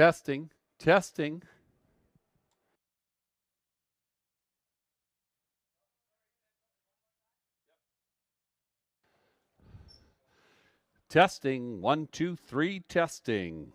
Testing, testing. Testing, 1, 2, 3, testing.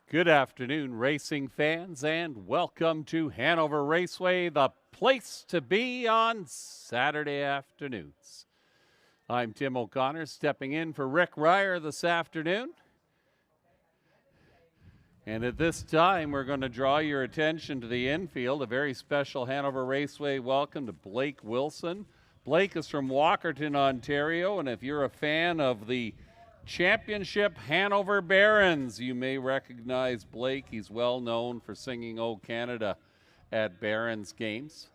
Good afternoon, racing fans, and welcome to Hanover Raceway, the place to be on Saturday afternoons. I'm Tim O'Connor, stepping in for Rick Ryer this afternoon. And at this time, we're going to draw your attention to the infield. A very special Hanover Raceway welcome to Blake Wilson. Blake is from Walkerton, Ontario, and if you're a fan of the Championship Hanover Barons, you may recognize Blake. He's well known for singing "O Canada" at Barons games.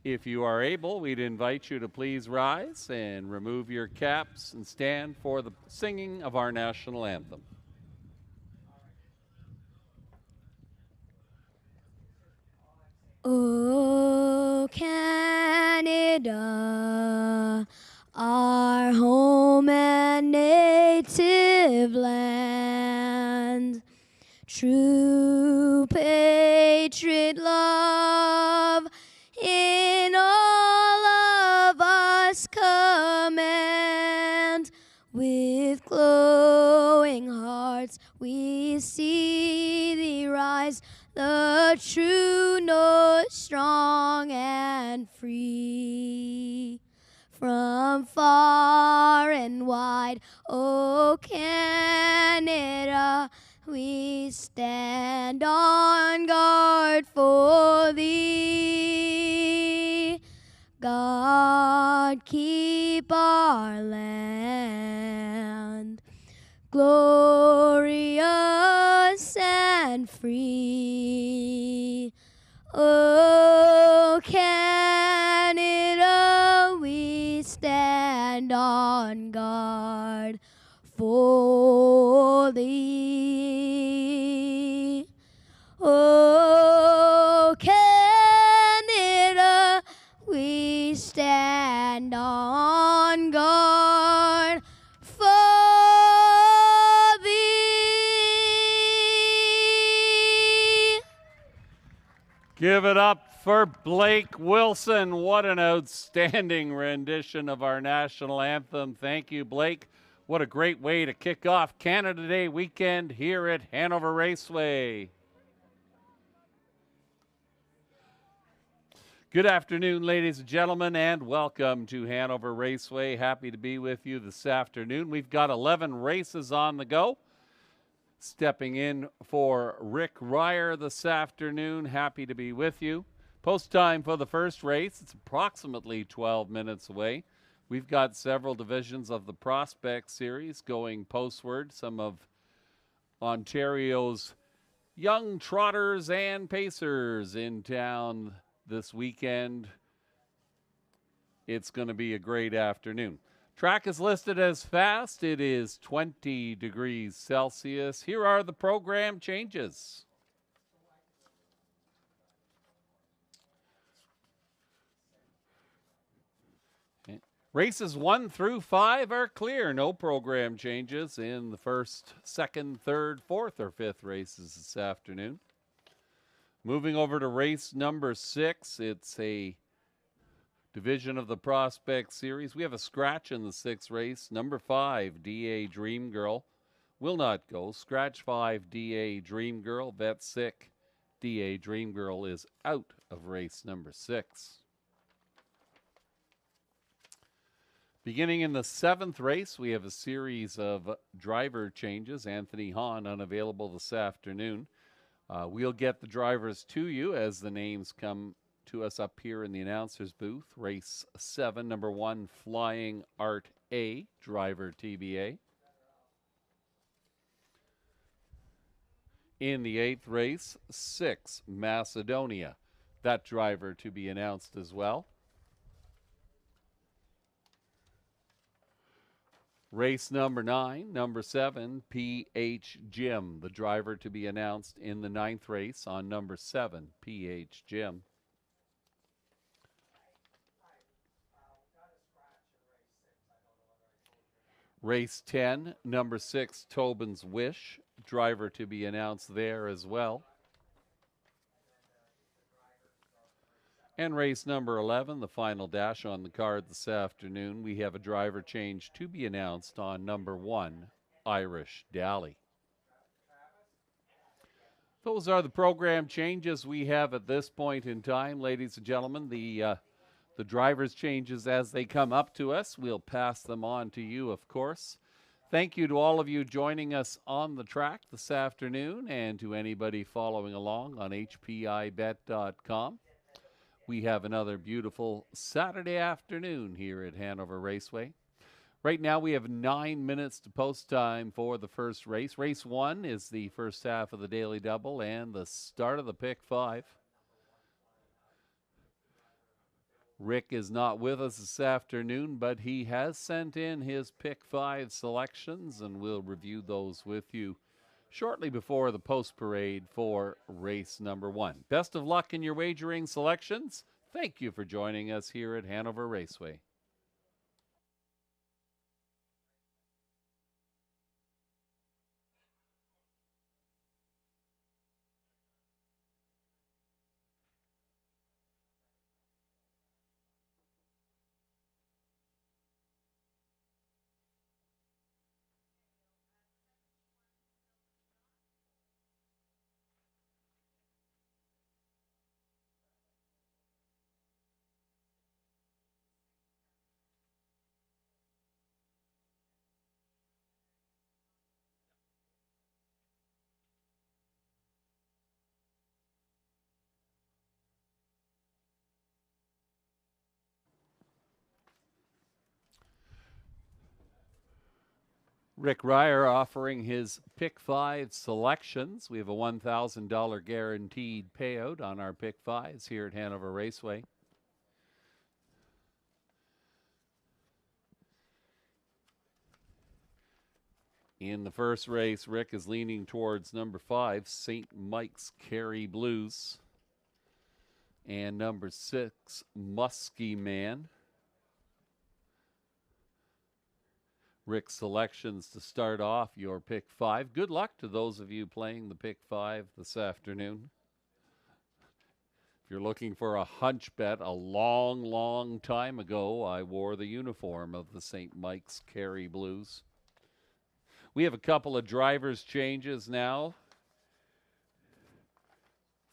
If you are able, we'd invite you to please rise and remove your caps and stand for the singing of our national anthem. O Canada, our home and native land, true patriot love in all of us command. With glowing hearts we see thee rise, the true north, strong and free. From far and wide, O Canada, we stand on guard for thee. God keep our land glorious and free. O Canada, we stand on guard for thee. O Canada, we stand on guard for thee. Give it up for Blake Wilson. What an outstanding rendition of our national anthem. Thank you, Blake. What a great way to kick off Canada Day weekend here at Hanover Raceway. Good afternoon, ladies and gentlemen, and welcome to Hanover Raceway. Happy to be with you this afternoon. We've got 11 races on the go. Stepping in for Rick Ryer this afternoon. Happy to be with you. Post time for the first race. It's approximately 12 minutes away. We've got several divisions of the Prospect Series going postward. Some of Ontario's young trotters and pacers in town this weekend. It's going to be a great afternoon. Track is listed as fast. It is 20 degrees Celsius. Here are the program changes. Races 1 through 5 are clear. No program changes in the first, second, third, fourth, or fifth races this afternoon. Moving over to race number 6, it's a division of the Prospect Series. We have a scratch in the 6th race. Number 5, DA Dream Girl, will not go. Scratch 5, DA Dream Girl. Vet sick. DA Dream Girl is out of race number 6. Beginning in the 7th race, we have a series of driver changes. Anthony Hahn unavailable this afternoon. We'll get the drivers to you as the names come to us up here in the announcer's booth. Race 7, number 1, Flying Art A, driver TBA. In the 8th race, 6, Macedonia, that driver to be announced as well. Race number 9, number 7, PH Jim, the driver to be announced in the 9th race on number 7, PH Jim. Race 10, number 6, Tobin's Wish, driver to be announced there as well. And race number 11, the final dash on the card this afternoon, we have a driver change to be announced on number 1, Irish Dally. Those are the program changes we have at this point in time, ladies and gentlemen. The drivers' changes as they come up to us. We'll pass them on to you, of course. Thank you to all of you joining us on the track this afternoon and to anybody following along on hpibet.com. We have another beautiful Saturday afternoon here at Hanover Raceway. Right now we have 9 minutes to post time for the first race. Race 1 is the first half of the Daily Double and the start of the Pick 5. Rick is not with us this afternoon, but he has sent in his Pick 5 selections, and we'll review those with you shortly before the post parade for race number 1. Best of luck in your wagering selections. Thank you for joining us here at Hanover Raceway. Rick Ryer offering his Pick 5 selections. We have a $1,000 guaranteed payout on our Pick 5s here at Hanover Raceway. In the first race, Rick is leaning towards number 5, St. Mike's Carey Blues, and number 6, Muskie Man. Rick's selections to start off your Pick 5. Good luck to those of you playing the Pick 5 this afternoon. If you're looking for a hunch bet, a long, long time ago, I wore the uniform of the St. Mike's Carey Blues. We have a couple of drivers' changes now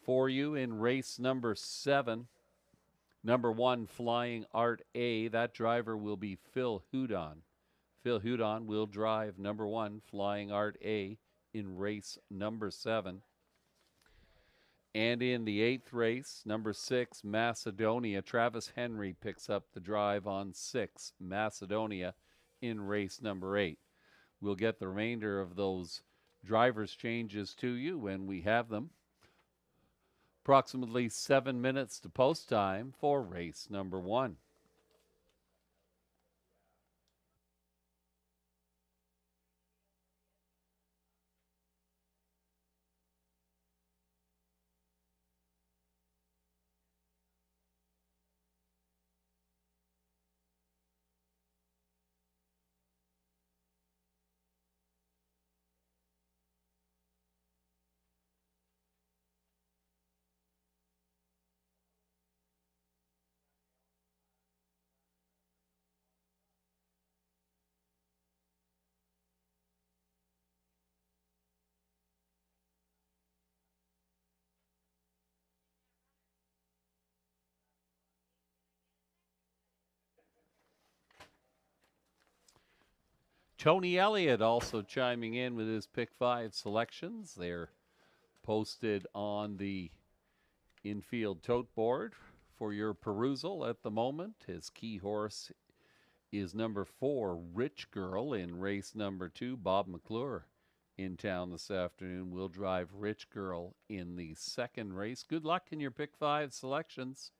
for you in race number 7. Number 1, Flying Art A. That driver will be Phil Houdon. Phil Houdon will drive number 1, Flying Art A, in race number 7. And in the 8th race, number 6, Macedonia, Travis Henry picks up the drive on 6, Macedonia, in race number 8. We'll get the remainder of those drivers' changes to you when we have them. Approximately 7 minutes to post time for race number 1. Tony Elliott also chiming in with his Pick 5 selections. They're posted on the infield tote board for your perusal at the moment. His key horse is number 4, Rich Girl, in race number 2. Bob McClure in town this afternoon will drive Rich Girl in the second race. Good luck in your Pick 5 selections.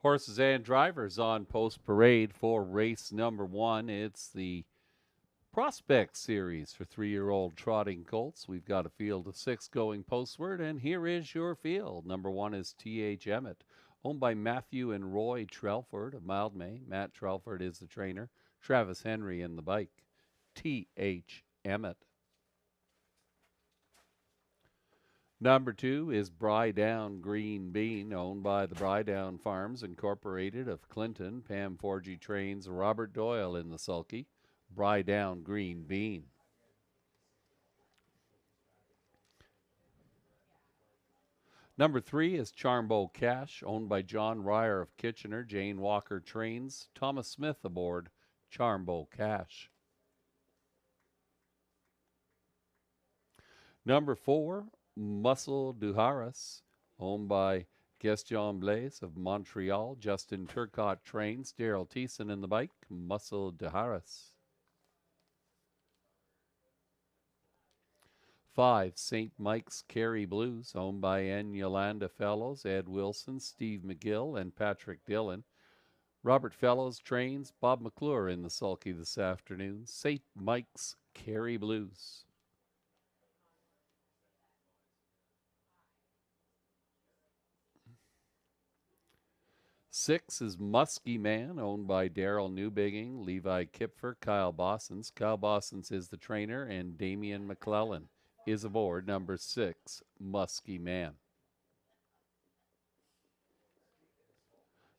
Horses and drivers on post parade for race number 1. It's the Prospect Series for 3-year-old trotting colts. We've got a field of 6 going postward, and here is your field. Number 1 is T.H. Emmett, owned by Matthew and Roy Trelford of Mildmay. Matt Trelford is the trainer. Travis Henry in the bike. T.H. Emmett. Number 2 is Brydown Green Bean, owned by the Brydown Farms Incorporated of Clinton. Pam Forgy trains Robert Doyle in the sulky. Brydown Green Bean. Number 3 is Charmbo Cash, owned by John Ryer of Kitchener. Jane Walker trains Thomas Smith aboard Charmbo Cash. Number 4, Muscle Duharas, owned by Gaston Blaise of Montreal. Justin Turcotte trains Daryl Thiessen in the bike. Muscle Duharas. 5, St. Mike's Kerry Blues, owned by N. Yolanda Fellows, Ed Wilson, Steve McGill, and Patrick Dillon. Robert Fellows trains Bob McClure in the sulky this afternoon. St. Mike's Kerry Blues. 6 is Muskie Man, owned by Daryl Newbigging, Levi Kipfer, Kyle Bossens. Kyle Bossens is the trainer, and Damian McClellan is aboard number 6, Muskie Man.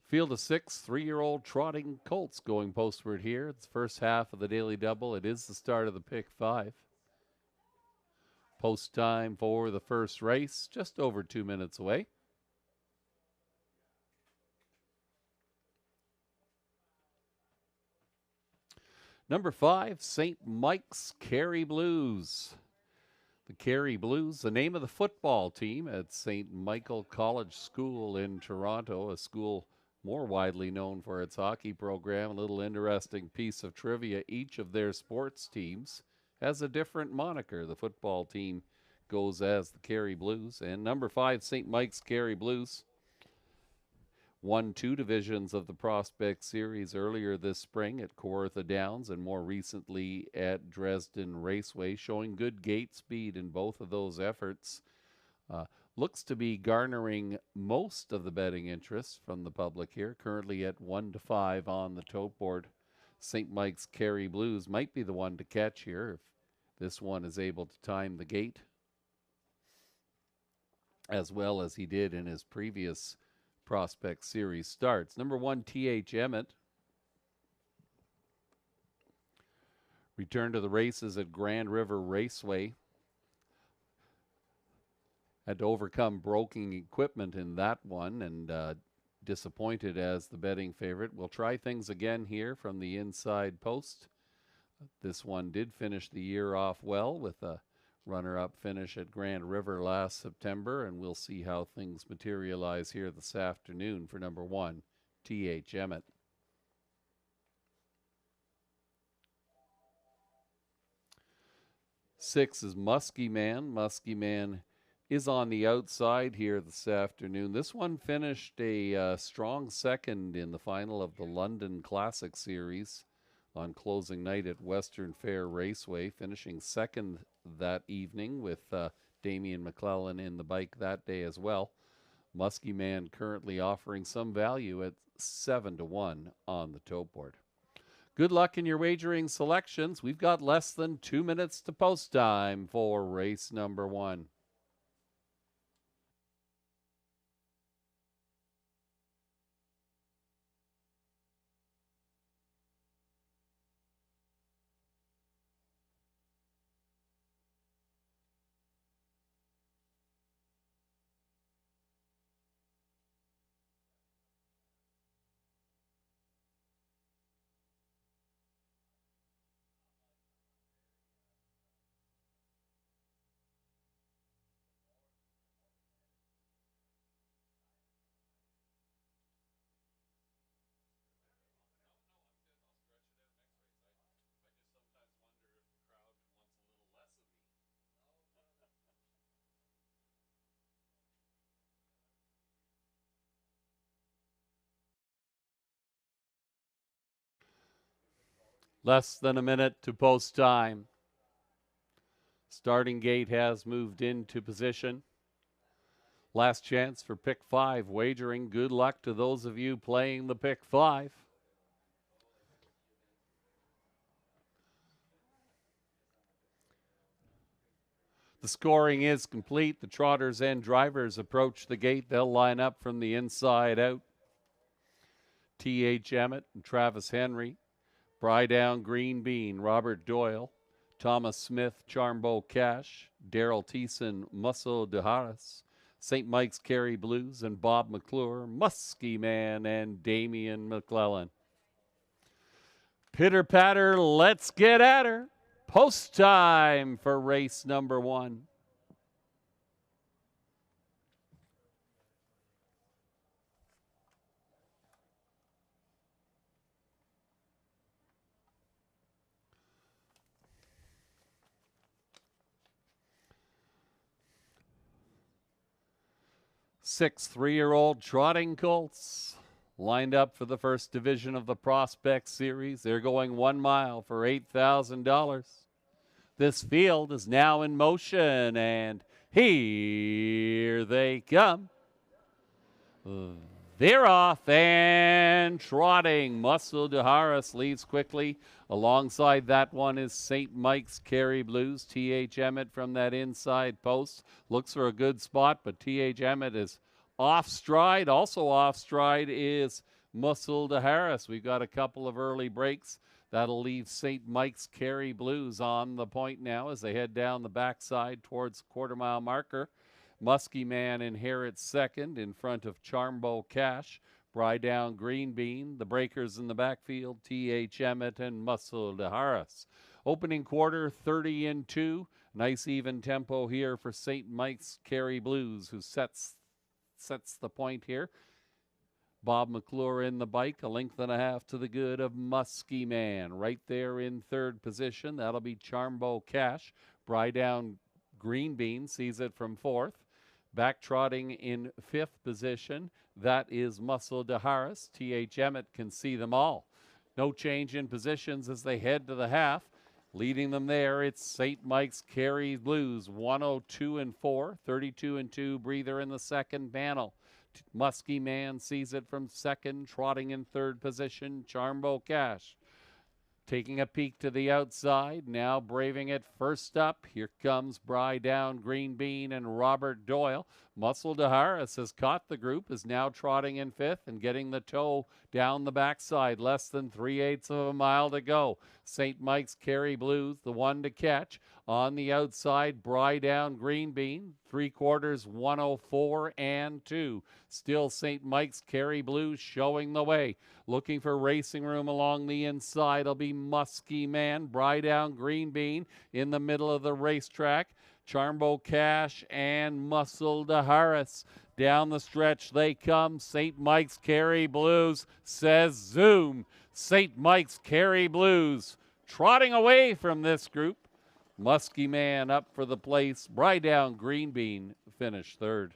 Field of 6 3-year-old trotting colts going postward here. It's the first half of the daily double. It is the start of the pick 5. Post time for the first race, just over 2 minutes away. Number 5, St. Mike's Kerry Blues. The Kerry Blues, the name of the football team at St. Michael College School in Toronto, a school more widely known for its hockey program. A little interesting piece of trivia, each of their sports teams has a different moniker. The football team goes as the Kerry Blues, and number 5, St. Mike's Kerry Blues, won 2 divisions of the Prospect Series earlier this spring at Kawartha Downs and more recently at Dresden Raceway, showing good gate speed in both of those efforts. Looks to be garnering most of the betting interest from the public here, currently at 1-5 on the tote board. St. Mike's Kerry Blues might be the one to catch here if this one is able to time the gate as well as he did in his previous Prospect Series starts. Number 1, T.H. Emmett returned to the races at Grand River Raceway. Had to overcome broken equipment in that one and disappointed as the betting favorite. We'll try things again here from the inside post. This one did finish the year off well with a runner-up finish at Grand River last September, and we'll see how things materialize here this afternoon for number 1, T.H. Emmett. Six is Muskie Man. Muskie Man is on the outside here this afternoon. This one finished a strong second in the final of the London Classic Series on closing night at Western Fair Raceway, finishing second that evening with Damian McClellan in the bike that day as well. Muskie Man currently offering some value at 7-1 on the tote board. Good luck in your wagering selections. We've got less than 2 minutes to post time for race number 1. Less than a minute to post time. Starting gate has moved into position. Last chance for pick 5 wagering. Good luck to those of you playing the pick 5. The scoring is complete. The trotters and drivers approach the gate. They'll line up from the inside out. T.H. Emmett and Travis Henry, Brydown Green Bean, Robert Doyle, Thomas Smith, Charmbo Cash, Daryl Thiessen, Musso de Harris, St. Mike's Kerry Blues, and Bob McClure, Muskie Man, and Damian McClellan. Pitter patter, let's get at her. Post time for race number 1. Six 3-year-old trotting colts lined up for the first division of the Prospect Series. They're going 1 mile for $8,000. This field is now in motion, and here they come. They're off and trotting. Muscle de Harris leads quickly. Alongside that one is St. Mike's Kerry Blues. T.H. Emmett from that inside post looks for a good spot, but T.H. Emmett is off stride. Also off stride is Muscle de Harris. We've got a couple of early breaks. That'll leave St. Mike's Kerry Blues on the point now as they head down the backside towards quarter-mile marker. Muskie Man inherits second in front of Charmbo Cash. Brydown Green Bean, the breakers in the backfield, T.H. Emmett and Muscle de Harris. Opening quarter, 30-2. Nice even tempo here for St. Mike's Kerry Blues, who sets the point here. Bob McClure in the bike, 1.5 lengths to the good of Muskie Man. Right there in third position, that'll be Charmbo Cash. Brydown Green Bean sees it from fourth. Back trotting in fifth position, that is Muscle de Harris. T.H. Emmett can see them all. No change in positions as they head to the half. Leading them there, it's St. Mike's Kerry Blues, 102-4, 32-2, breather in the second panel. Muskie Man sees it from second, trotting in third position, Charmbo Cash. Taking a peek to the outside, now braving it first up. Here comes Brydown Green Bean and Robert Doyle. Muscle de Harris has caught the group, is now trotting in fifth and getting the toe down the backside. Less than 3/8 of a mile to go. St. Mike's Kerry Blues, the one to catch. On the outside, Brydown Green Bean, 3/4, 104-2. Still St. Mike's Kerry Blues showing the way. Looking for racing room along the inside will be Muskie Man, Brydown Green Bean in the middle of the racetrack. Charmbo Cash and Muscle de Harris. Down the stretch they come. St. Mike's Kerry Blues says zoom. St. Mike's Kerry Blues trotting away from this group. Muskie Man up for the place. Brydown Green Bean finished third.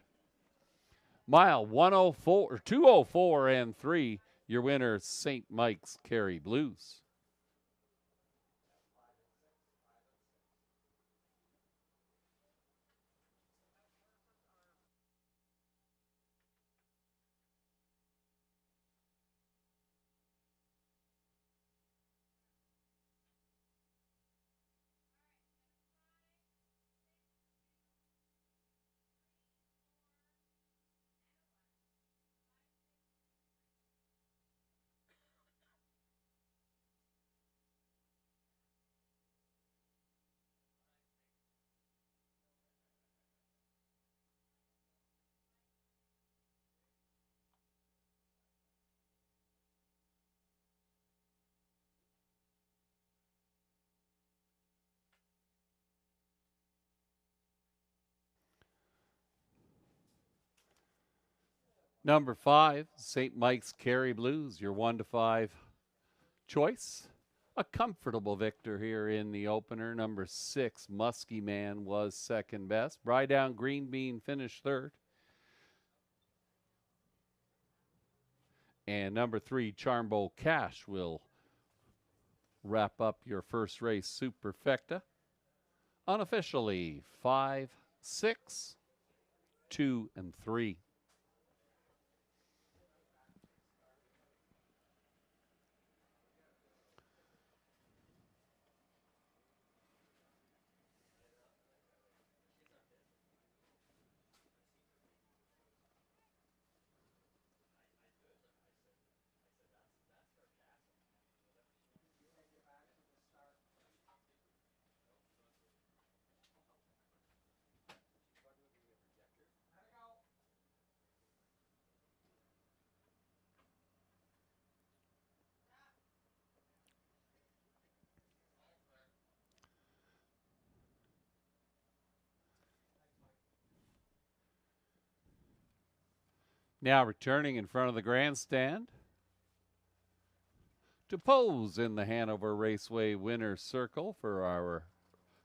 Mile 104, 204-3. Your winner, St. Mike's Kerry Blues. Number 5, St. Mike's Kerry Blues, your 1-5 choice. A comfortable victor here in the opener. Number 6, Muskie Man, was second best. Brydown Green Bean finished third. And number 3, Charmbo Cash, will wrap up your first race superfecta. Unofficially 5, 6, 2, and 3. Now returning in front of the grandstand to pose in the Hanover Raceway winner's circle for our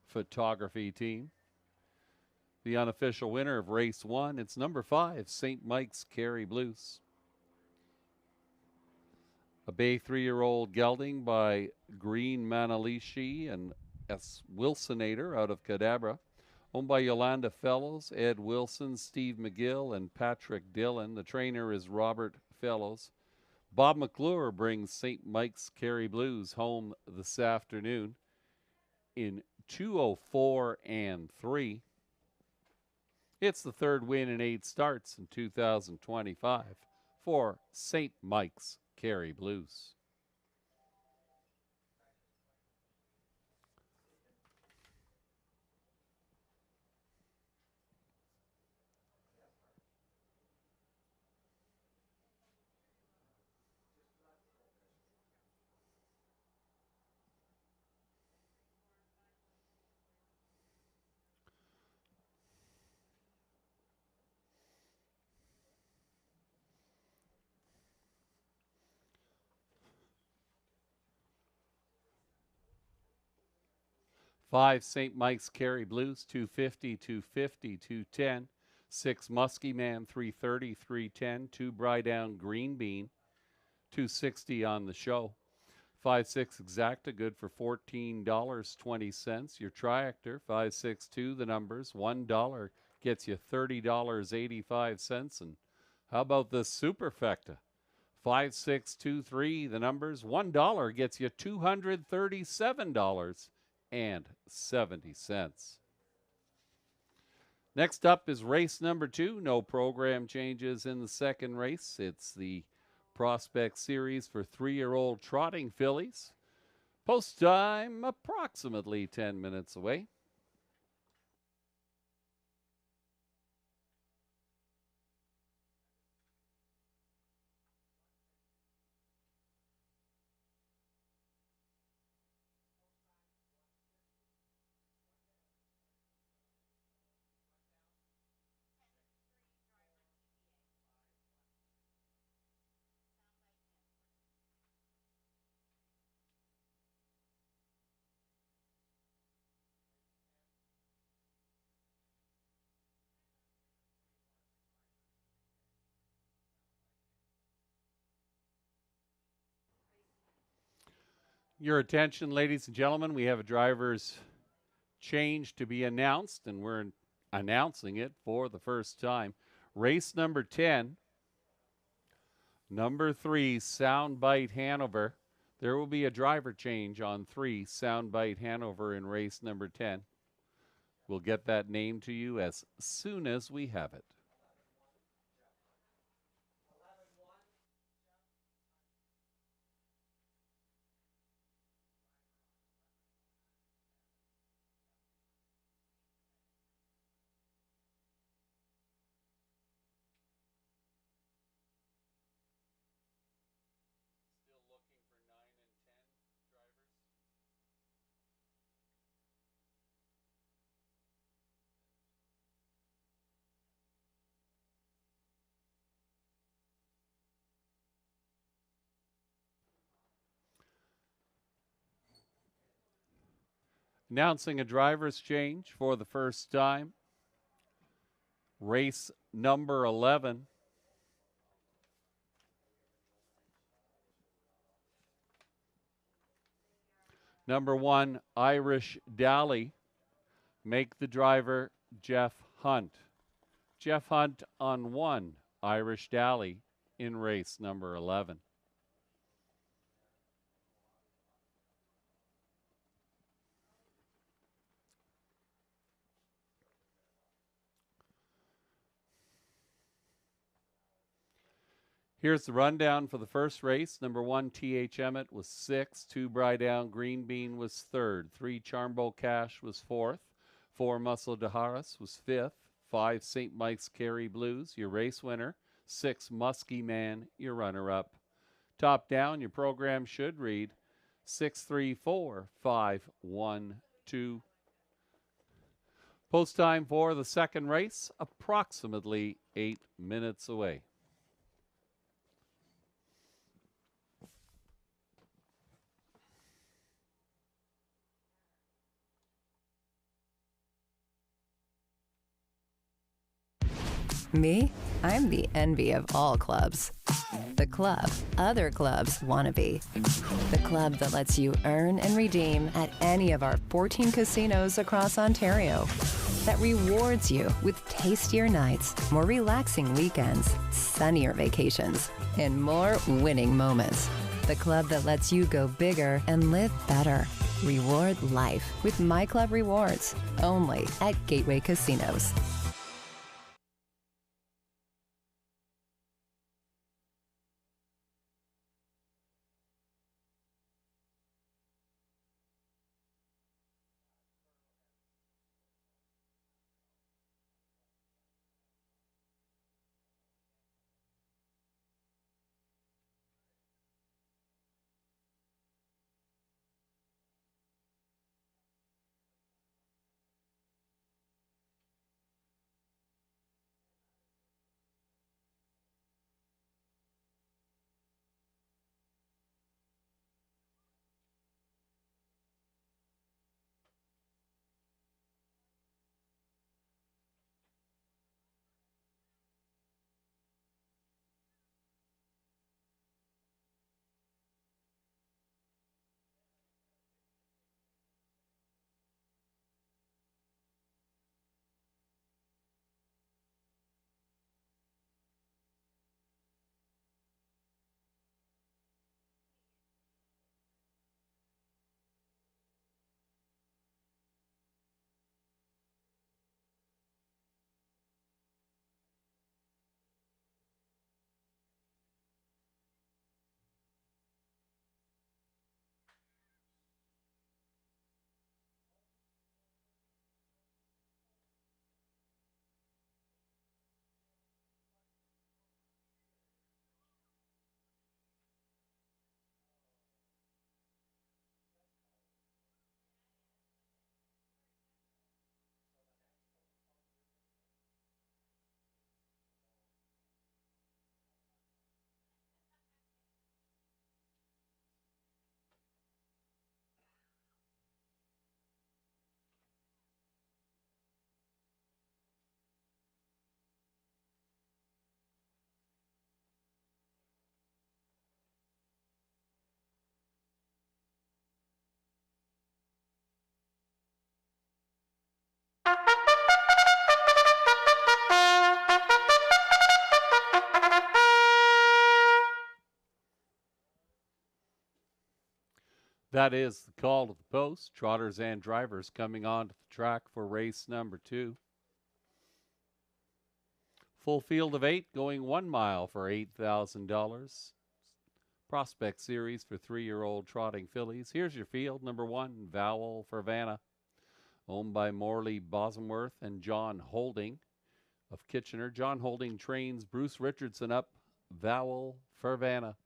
photography team. The unofficial winner of race 1, it's number 5, St. Mike's Carey Blues. A bay 3-year-old gelding by Green Manalishi and S. Wilsonator out of Cadabra. Owned by Yolanda Fellows, Ed Wilson, Steve McGill, and Patrick Dillon. The trainer is Robert Fellows. Bob McClure brings St. Mike's Carey Blues home this afternoon in 2:04 and 3. It's the third win in 8 starts in 2025 for St. Mike's Carey Blues. Five, St. Mike's Carey Blues, 250, 250, 210. 6, Muskie Man, 330, 310. 2, Brydown Green Bean, 260 on the show. 5, 6, Exacta, good for $14.20. Your Triactor, 5, 6, 2, the numbers. $1 gets you $30.85. And how about the Superfecta? 5, 6, 2, 3, the numbers. $1 gets you $237.70. Next up is race number 2. No program changes in the second race. It's the Prospect Series for 3-year-old trotting fillies. Post time approximately 10 minutes away. Your attention, ladies and gentlemen, we have a driver's change to be announced, and we're announcing it for the first time. Race number 10, number 3, Soundbite Hanover. There will be a driver change on 3, Soundbite Hanover, in race number 10. We'll get that name to you as soon as we have it. Announcing a driver's change for the first time. Race number 11. Number 1, Irish Dally. Make the driver Jeff Hunt. Jeff Hunt on 1, Irish Dally in race number 11. Here's the rundown for the first race. Number 1, T.H. Emmett was 6th. 2, Brydown Green Bean was 3rd. 3, Charmbo Cash was 4th. 4, Muscle de Harris was 5th. 5, St. Mike's Kerry Blues, your race winner. 6, Muskie Man, your runner-up. Top down, your program should read 6, 3, 4, 5, 1, 2. Post time for the second race, approximately 8 minutes away. Me? I'm the envy of all clubs. The club other clubs want to be. The club that lets you earn and redeem at any of our 14 casinos across Ontario. That rewards you with tastier nights, more relaxing weekends, sunnier vacations, and more winning moments. The club that lets you go bigger and live better. Reward life with My Club Rewards, only at Gateway Casinos. That is the call to the post. Trotters and drivers coming onto the track for race number 2. Full field of 8 going 1 mile for $8,000. Prospect Series for 3-year-old trotting fillies. Here's your field. Number 1, Vowel for Vanna, owned by Morley Bosworth and John Holding of Kitchener. John Holding trains Bruce Richardson up. Vowel for Vanna.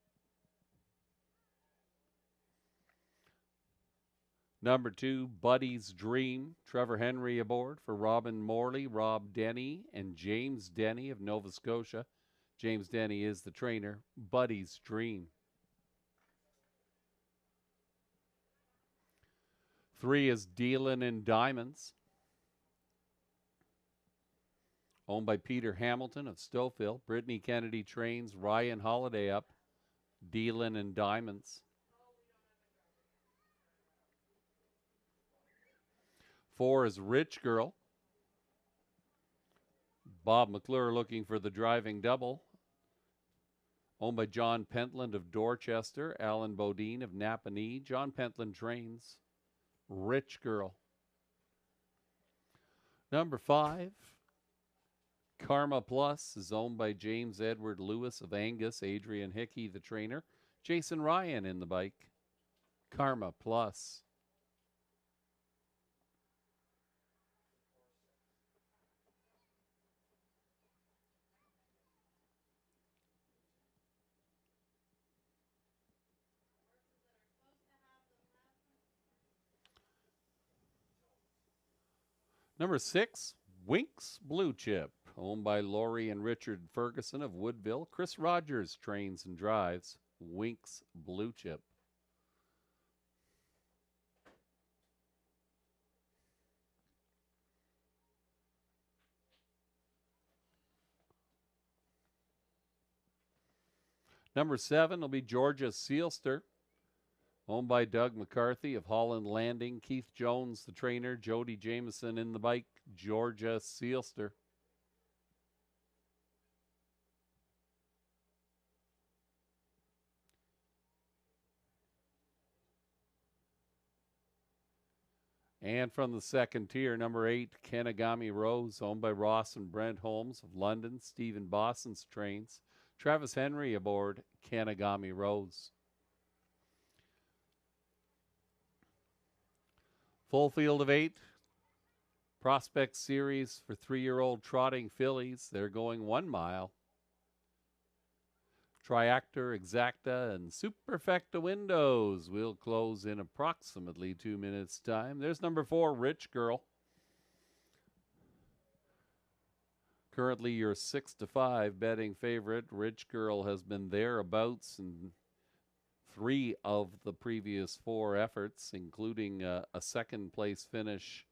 Number 2, Buddy's Dream. Trevor Henry aboard for Robin Morley, Rob Denny, and James Denny of Nova Scotia. James Denny is the trainer. Buddy's Dream. 3 is Dealin' in Diamonds, owned by Peter Hamilton of Stouffville. Brittany Kennedy trains Ryan Holiday up. Dealin' in Diamonds. 4 is Rich Girl. Bob McClure looking for the driving double. Owned by John Pentland of Dorchester, Alan Bodine of Napanee. John Pentland trains Rich Girl. Number 5, Karma Plus, is owned by James Edward Lewis of Angus, Adrian Hickey, the trainer. Jason Ryan in the bike. Karma Plus. Number 6, Winks Blue Chip, owned by Laurie and Richard Ferguson of Woodville. Chris Rogers trains and drives Winks Blue Chip. Number 7 will be Georgia Sealster, owned by Doug McCarthy of Holland Landing. Keith Jones, the trainer. Jody Jameson in the bike. Georgia Sealster. And from the second tier, number 8, Kenagami Rose, owned by Ross and Brent Holmes of London. Stephen Boston's trains. Travis Henry aboard Kenagami Rose. Full field of 8. Prospect Series for 3-year-old trotting fillies. They're going 1 mile. Triactor, Exacta, and Superfecta windows will close in approximately 2 minutes' time. There's number 4, Rich Girl. Currently your 6-5 betting favorite. Rich Girl has been thereabouts in 3 of the previous 4 efforts, including a second-place finish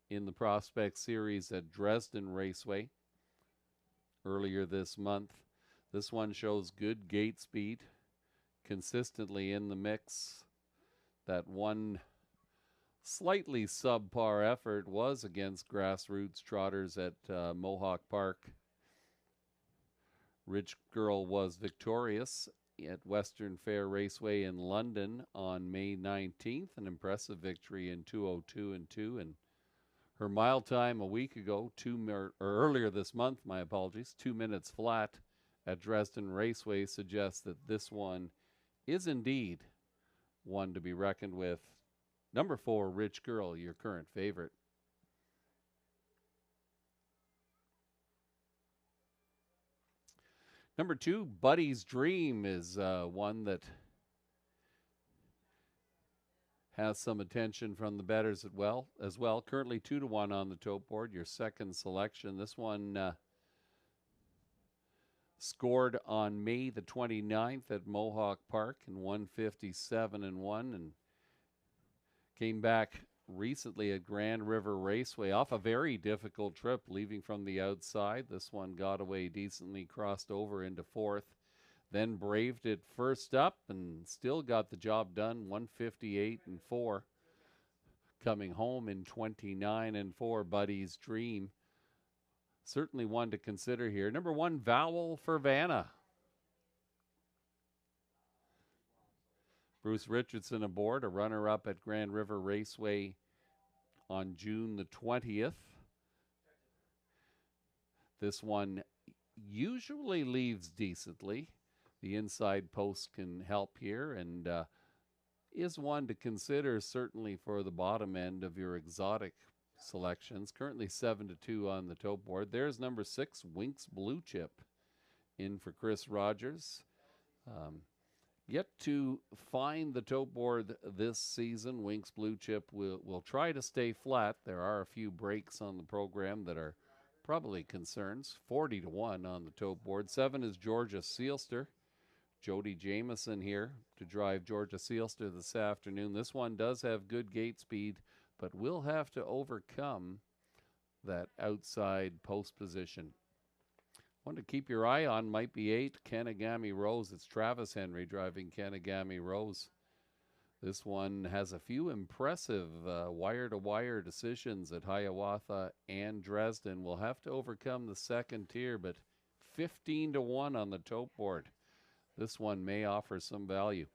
in the Prospect Series at Dresden Raceway earlier this month. This one shows good gate speed, consistently in the mix. That one slightly subpar effort was against grassroots trotters at Mohawk Park. Rich Girl was victorious at Western Fair Raceway in London on May 19th, an impressive victory in 2:02 and 2, and her mile time a week ago, earlier this month, 2 minutes flat at Dresden Raceway, suggests that this one is indeed one to be reckoned with. Number 4, Rich Girl, your current favorite. Number 2, Buddy's Dream, is one that has some attention from the bettors as well. Currently 2-1 on the tote board, your second selection. This one scored on May the 29th at Mohawk Park in 157-1 and came back recently at Grand River Raceway off a very difficult trip, leaving from the outside. This one got away decently, crossed over into 4th, then braved it first up and still got the job done, 158-4. Coming home in 29-4, Buddy's Dream. Certainly one to consider here. Number 1, Vowel for Vanna. Bruce Richardson aboard, a runner-up at Grand River Raceway on June the 20th. This one usually leaves decently. The inside post can help here, and is one to consider certainly for the bottom end of your exotic selections. Currently 7-2 on the tote board. There's number 6, Winks Blue Chip, in for Chris Rogers. Yet to find the tote board this season. Winks Blue Chip will try to stay flat. There are a few breaks on the program that are probably concerns. 40-1 on the tote board. 7 is Georgia Sealster. Jody Jameson here to drive Georgia Sealster this afternoon. This one does have good gate speed, but will have to overcome that outside post position. One to keep your eye on might be 8, Kenagami Rose. It's Travis Henry driving Kenagami Rose. This one has a few impressive wire-to-wire decisions at Hiawatha and Dresden. Will have to overcome the second tier, but 15-1 on the tote board. This one may offer some value.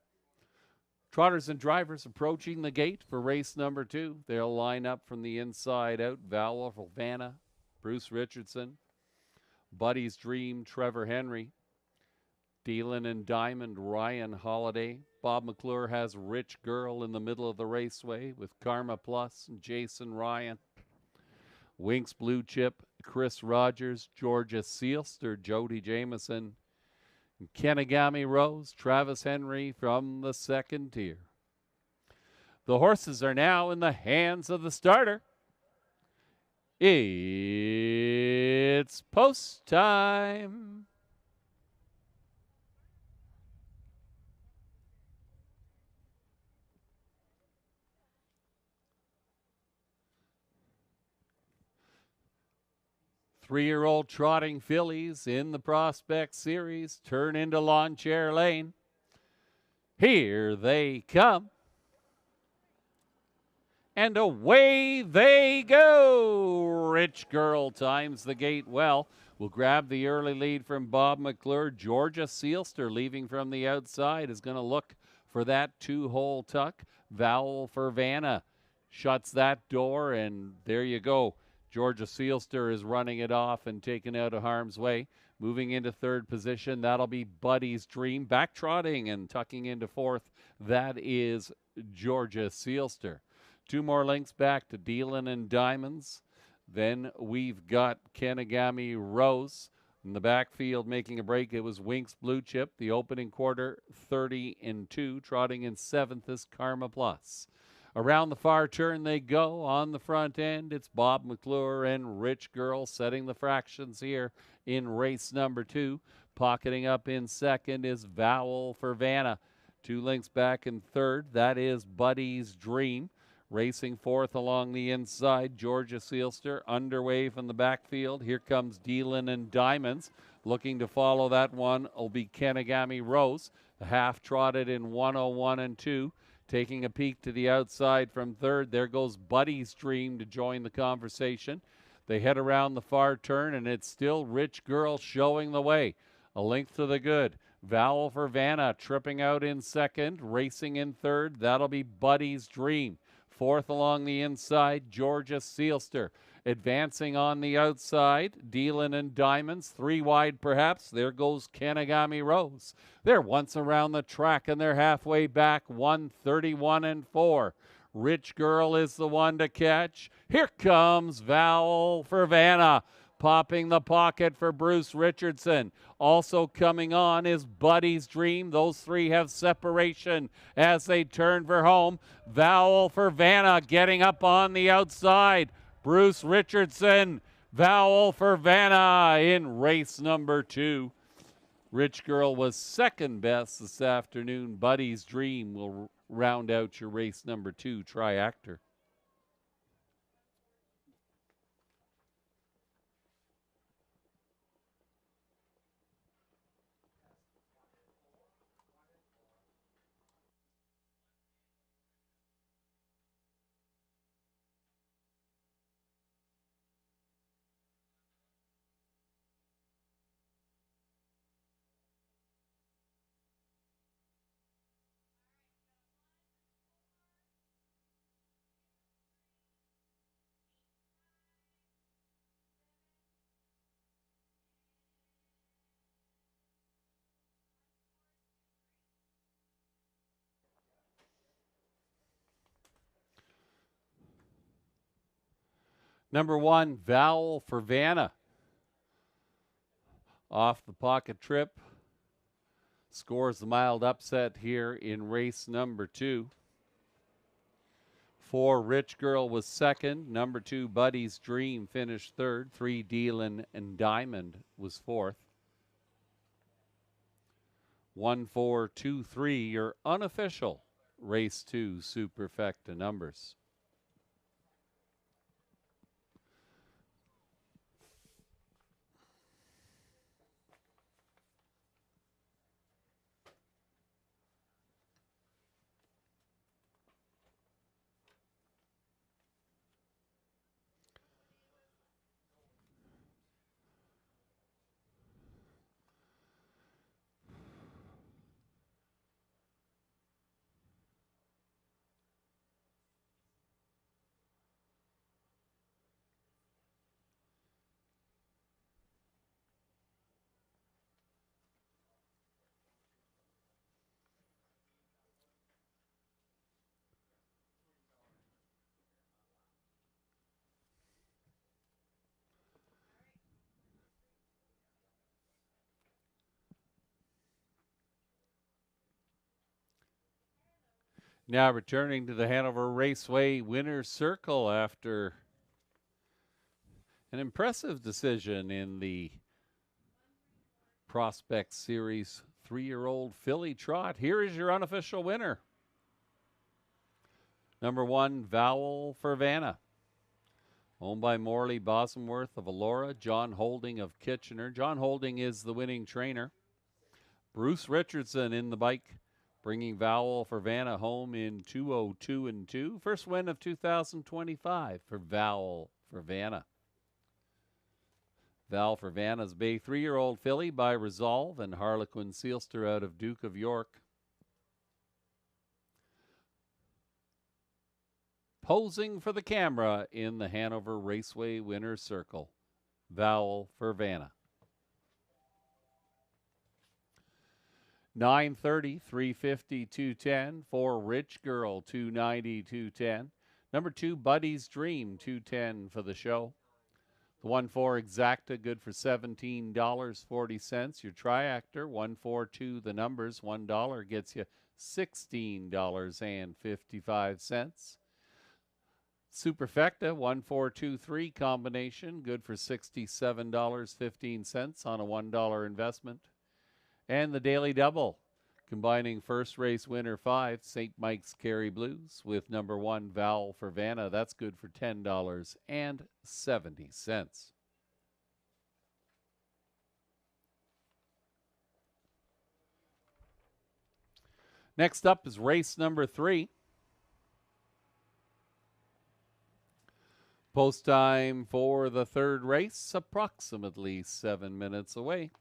Trotters and drivers approaching the gate for race number 2. They'll line up from the inside out. Vowel for Vanna, Bruce Richardson, Buddy's Dream, Trevor Henry, Dealin' and Diamond, Ryan Holiday. Bob McClure has Rich Girl in the middle of the raceway with Karma Plus and Jason Ryan. Winks Blue Chip, Chris Rogers, Georgia Seelster, Jody Jameson, and Kenagami Rose, Travis Henry from the second tier. The horses are now in the hands of the starter. It's post time. Three-year-old trotting fillies in the Prospect Series turn into Lawn Chair Lane. Here they come. And away they go. Rich Girl times the gate well. Will grab the early lead from Bob McClure. Georgia Seelster leaving from the outside is going to look for that two-hole tuck. Vowel for Vanna shuts that door, and there you go. Georgia Seelster is running it off and taken out of harm's way. Moving into third position, that'll be Buddy's Dream. Back trotting and tucking into fourth, that is Georgia Seelster. Two more links back to Dealin' and Diamonds. Then we've got Kenagami Rose. In the backfield making a break, it was Winks Blue Chip. The opening quarter, 30-2. Trotting in seventh is Karma Plus. Around the far turn they go. On the front end, it's Bob McClure and Rich Girl setting the fractions here in race number 2. Pocketing up in second is Vowel for Vanna. Two links back in third, that is Buddy's Dream. Racing fourth along the inside, Georgia Seelster. Underway from the backfield, here comes Dealin' and Diamonds. Looking to follow that one will be Kenagami Rose. The half trotted in 101-2. Taking a peek to the outside from third, there goes Buddy's Dream to join the conversation. They head around the far turn, and it's still Rich Girl showing the way. A length to the good. Vowel for Vanna tripping out in second, racing in third. That'll be Buddy's Dream. Fourth along the inside, Georgia Seelster. Advancing on the outside, Dealin' and Diamonds. Three wide perhaps. There goes Kenagami Rose. They're once around the track and they're halfway back, 131-4. Rich Girl is the one to catch. Here comes Vowel for Vanna. Popping the pocket for Bruce Richardson. Also coming on is Buddy's Dream. Those three have separation as they turn for home. Vowel for Vanna getting up on the outside. Bruce Richardson, Vowel for Vanna in race number 2. Rich Girl was second best this afternoon. Buddy's Dream will round out your race number 2 triactor. Number 1, Vowel for Vanna. Off the pocket trip. Scores the mild upset here in race number 2. 4, Rich Girl was second. Number 2, Buddy's Dream finished third. 3, Dealin' and Diamond was fourth. 1, 4, 2, 3, your unofficial race 2 superfecta numbers. Now returning to the Hanover Raceway winner's circle after an impressive decision in the Prospect Series 3-year-old filly trot. Here is your unofficial winner. Number 1, Vowel for Vanna. Owned by Morley Bosworth of Elora, John Holding of Kitchener. John Holding is the winning trainer. Bruce Richardson in the bike, bringing Vowel for Vanna home in 2:02 2. First win of 2025 for Vowel for Vanna. Val for Vanna's Bay 3-year-old filly by Resolve and Harlequin Sealster out of Duke of York. Posing for the camera in the Hanover Raceway winner's circle, Vowel for Vanna. 930, 350, 210. For Rich Girl, 290, 210. Number 2, Buddy's Dream, 210 for the show. The 1-4 Exacta, good for $17.40. Your Triactor, 142, the numbers, $1 gets you $16.55. Superfecta, 1423 combination, good for $67.15 on a $1 investment. And the Daily Double, combining first race winner 5, St. Mike's Kerry Blues, with number 1, Vowel for Vanna. That's good for $10.70. Next up is race number 3. Post time for the third race, approximately 7 minutes away.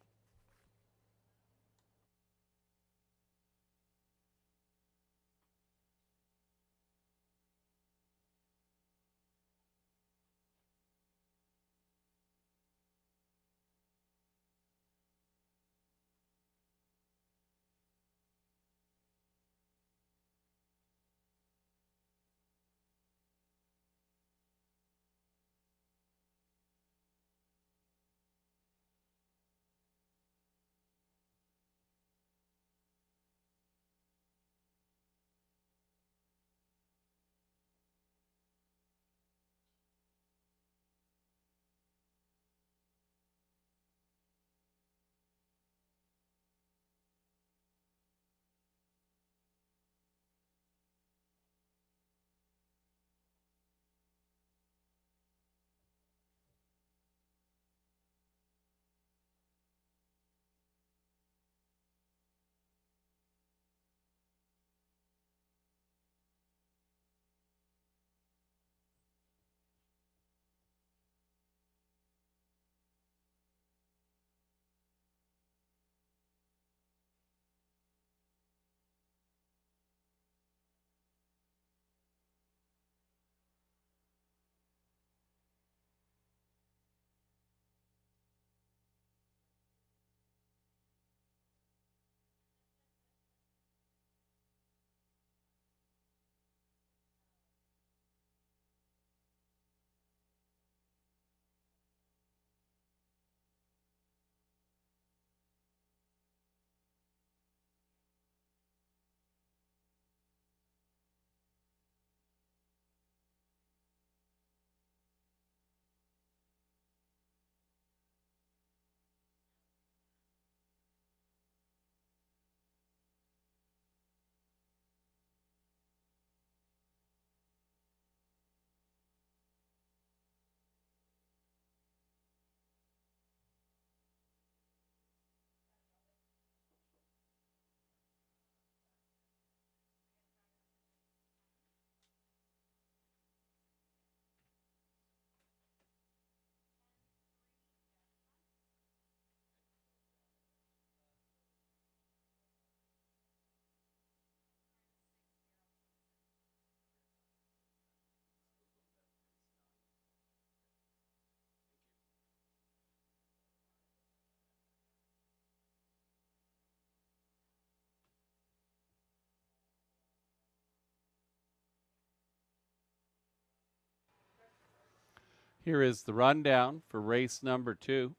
Here is the rundown for race number 2.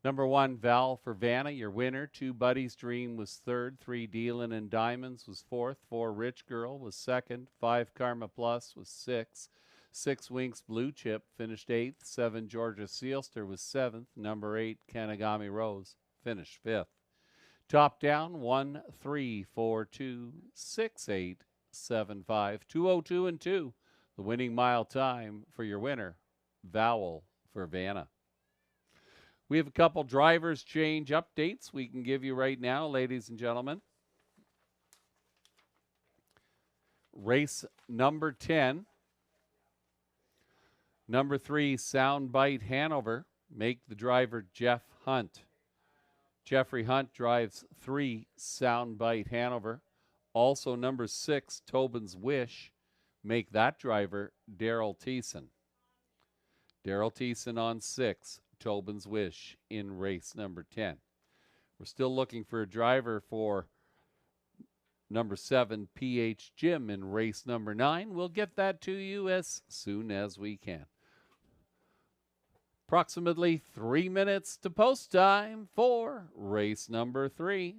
Number 1, Val for Vanna, your winner. 2, Buddy's Dream was third. 3, Dealin' and Diamonds was fourth. 4, Rich Girl was second. 5, Karma Plus was sixth. 6, Winks Blue Chip finished eighth. 7, Georgia Sealster was seventh. Number 8, Kanagami Rose finished fifth. Top down, 1, 3, 4, 2, 6, 8, 7, 5, 202 and 2. The winning mile time for your winner, Vowel for Vanna. We have a couple drivers change updates we can give you right now, ladies and gentlemen. Race number 10. Number 3, Soundbite Hanover. Make the driver Jeff Hunt. Jeffrey Hunt drives 3, Soundbite Hanover. Also number 6, Tobin's Wish. Make that driver Daryl Thiessen. Daryl Thiessen on 6. Tobin's Wish in race number 10. We're still looking for a driver for number 7, PH Jim, in race number 9. We'll get that to you as soon as we can. Approximately 3 minutes to post time for race number 3.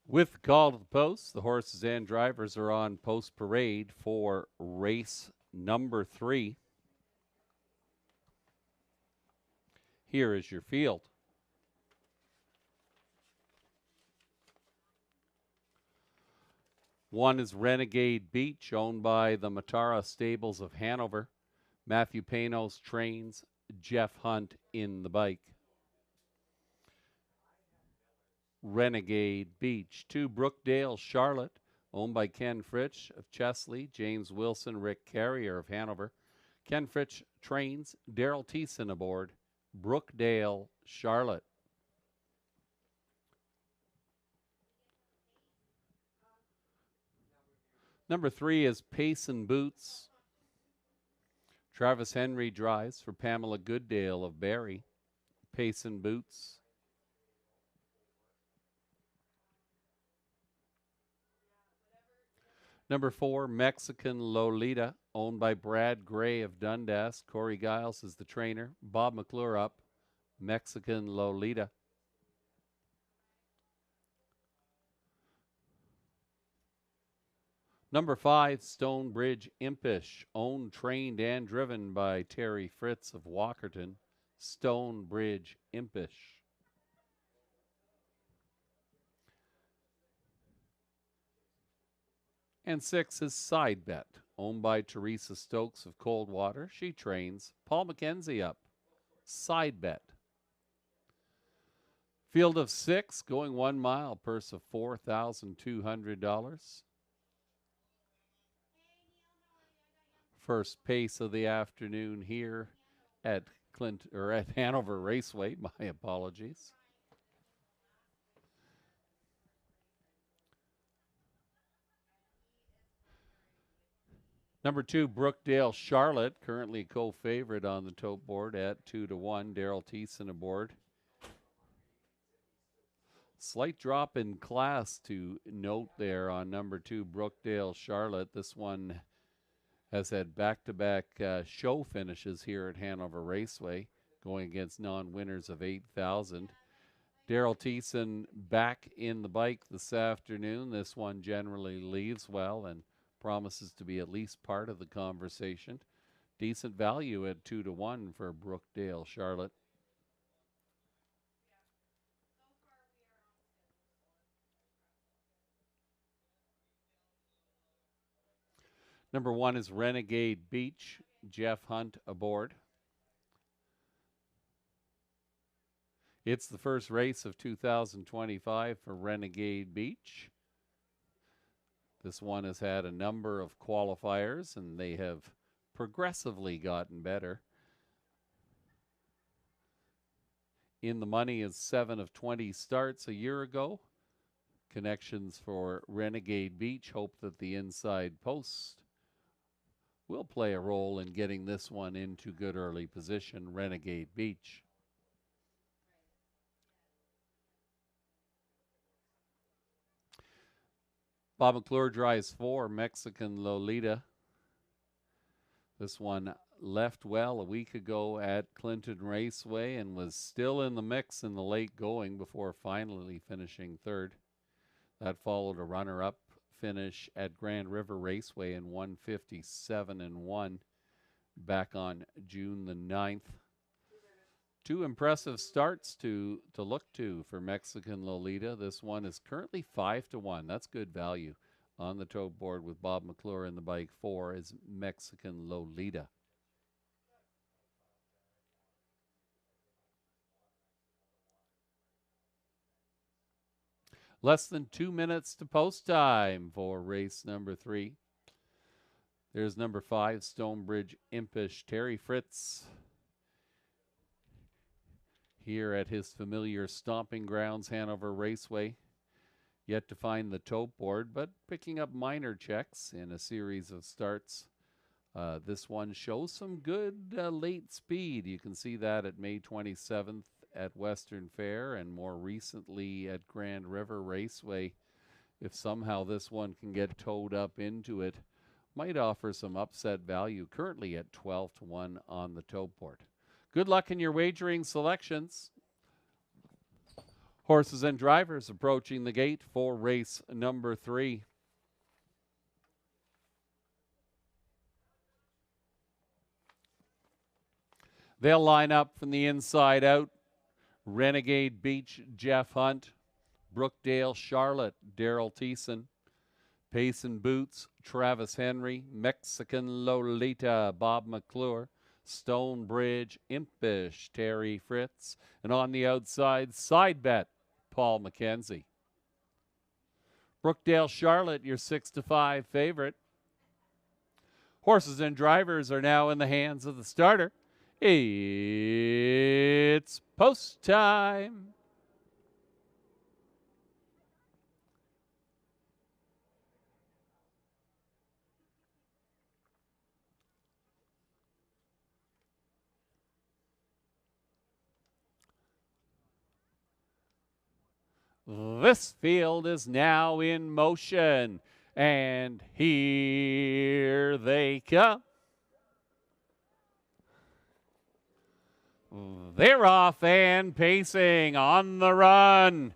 With the call to the post, the horses and drivers are on post parade for race number 3. Here is your field. One is Renegade Beach, owned by the Matara Stables of Hanover. Matthew Panos trains, Jeff Hunt in the bike. Renegade Beach. 2, Brookdale Charlotte, owned by Ken Fritsch of Chesley, James Wilson, Rick Carrier of Hanover. Ken Fritsch trains, Daryl Thiessen aboard, Brookdale Charlotte. Number 3 is Payson Boots. Travis Henry drives for Pamela Gooddale of Barrie. Payson Boots. Number 4, Mexican Lolita, owned by Brad Gray of Dundas. Corey Giles is the trainer. Bob McClure up, Mexican Lolita. Number 5, Stonebridge Impish, owned, trained, and driven by Terry Fritz of Walkerton. Stonebridge Impish. And 6 is Side Bet, owned by Teresa Stokes of Coldwater. She trains. Paul McKenzie up, Side Bet. Field of 6, going 1 mile, purse of $4,200. First pace of the afternoon here at at Hanover Raceway. My apologies. Number 2, Brookdale Charlotte, currently co-favorite on the tote board at 2-1. Daryl Thiessen aboard Slight drop in class to note there on number 2, Brookdale Charlotte. This one has had back-to-back show finishes here at Hanover Raceway, going against non-winners of 8,000. Daryl Thiessen back in the bike this afternoon. This one generally leads well and promises to be at least part of the conversation. Decent value at 2-1 for Brookdale Charlotte. Number 1 is Renegade Beach. Jeff Hunt aboard. It's the first race of 2025 for Renegade Beach. This one has had a number of qualifiers, and they have progressively gotten better. In the money is 7 of 20 starts a year ago. Connections for Renegade Beach hope that the inside post will play a role in getting this one into good early position. Renegade Beach. Bob McClure drives 4, Mexican Lolita. This one left well a week ago at Clinton Raceway and was still in the mix in the late going before finally finishing 3rd. That followed a runner-up finish at Grand River Raceway in 1:57.1 back on June the 9th. 2 impressive starts to look to for Mexican Lolita. This one is currently 5-1. That's good value on the tote board with Bob McClure in the bike. 4 is Mexican Lolita. Less than 2 minutes to post time for race number 3. There's number 5, Stonebridge Impish. Terry Fritz here at his familiar stomping grounds, Hanover Raceway. Yet to find the tote board, but picking up minor checks in a series of starts. This one shows some good late speed. You can see that at May 27th at Western Fair and more recently at Grand River Raceway. If somehow this one can get towed up into it, might offer some upset value, currently at 12-1 on the tote board. Good luck in your wagering selections. Horses and drivers approaching the gate for race number 3. They'll line up from the inside out. Renegade Beach, Jeff Hunt. Brookdale Charlotte, Daryl Thiessen. Pace and Boots, Travis Henry. Mexican Lolita, Bob McClure. Stonebridge Impish, Terry Fritz. And on the outside, side bet, Paul McKenzie. Brookdale Charlotte, your 6-5 favorite. Horses and drivers are now in the hands of the starter. It's post time. This field is now in motion, and here they come. They're off and pacing on the run.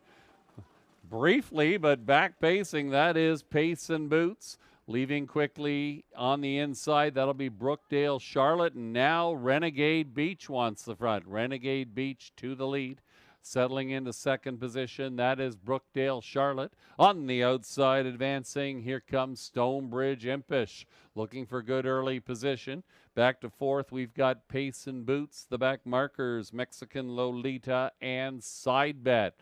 Briefly, but back pacing, that is Pace and Boots. Leaving quickly on the inside, that'll be Brookdale Charlotte. And now Renegade Beach wants the front. Renegade Beach to the lead. Settling into second position, that is Brookdale Charlotte. On the outside advancing, here comes Stonebridge Impish, looking for good early position. Back to fourth, we've got Pace and Boots. The back markers, Mexican Lolita and Side Bet.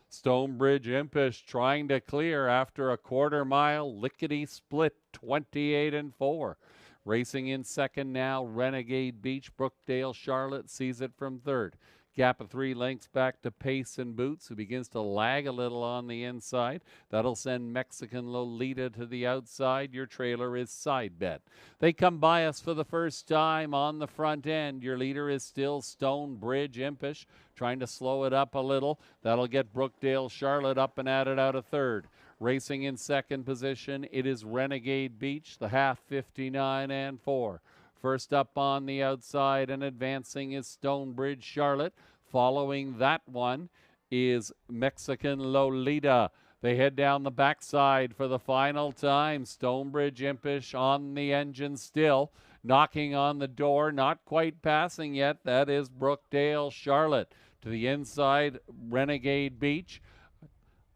Stonebridge Impish trying to clear after a quarter mile, lickety split, 28-4. Racing in second now, Renegade Beach. Brookdale Charlotte sees it from third. Gap of 3 lengths back to Pace and Boots, who begins to lag a little on the inside. That'll send Mexican Lolita to the outside. Your trailer is Side Bet. They come by us for the first time on the front end. Your leader is still Stonebridge Impish, trying to slow it up a little. That'll get Brookdale Charlotte up and at it out of third. Racing in second position, it is Renegade Beach, the half 59 and 4. First up on the outside and advancing is Stonebridge Charlotte. Following that one is Mexican Lolita. They head down the backside for the final time. Stonebridge Impish on the engine still. Knocking on the door, not quite passing yet. That is Brookdale Charlotte. To the inside, Renegade Beach.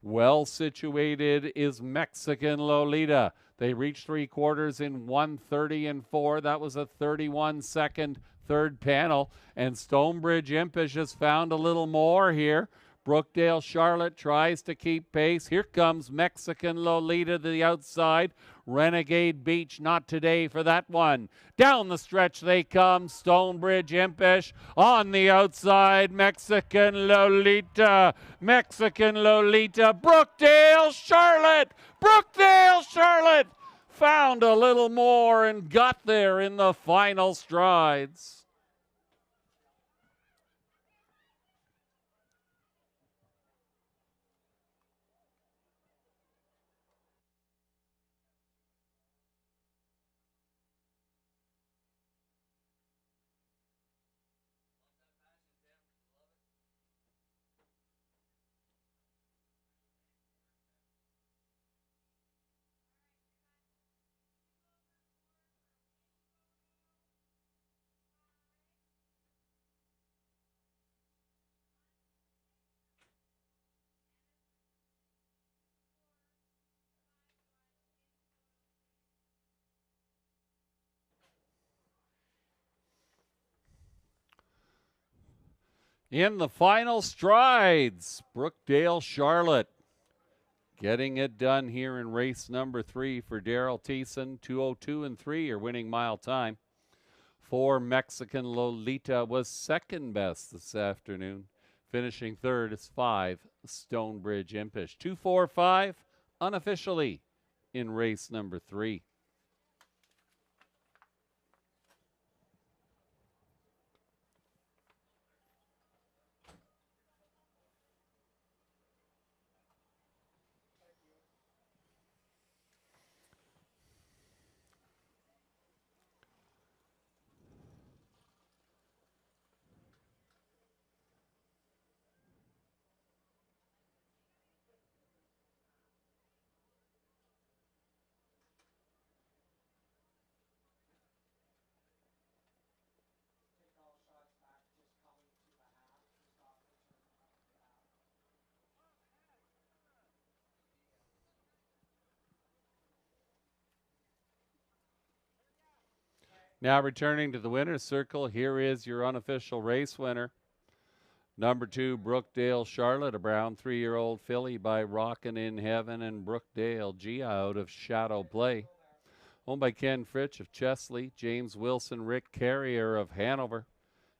Well situated is Mexican Lolita. They reached 3/4 in 1:30 and 4. That was a 31-second third panel. And Stonebridge Impish has found a little more here. Brookdale Charlotte tries to keep pace. Here comes Mexican Lolita to the outside. Renegade Beach, not today for that one. Down the stretch they come. Stonebridge Impish on the outside. Mexican Lolita. Mexican Lolita. Brookdale Charlotte. Brookdale Charlotte found a little more and got there in the final strides. In the final strides, Brookdale Charlotte getting it done here in race number 3 for Daryl Thiessen. 2:02 and 3 are winning mile time. 4 Mexican Lolita was second best this afternoon. Finishing third is 5 Stonebridge Impish. 2:45 unofficially in race number 3. Now returning to the winner's circle, here is your unofficial race winner. Number 2, Brookdale Charlotte, a brown 3-year-old filly by Rockin' in Heaven and Brookdale Gia out of Shadow Play. Owned by Ken Fritsch of Chesley, James Wilson, Rick Carrier of Hanover.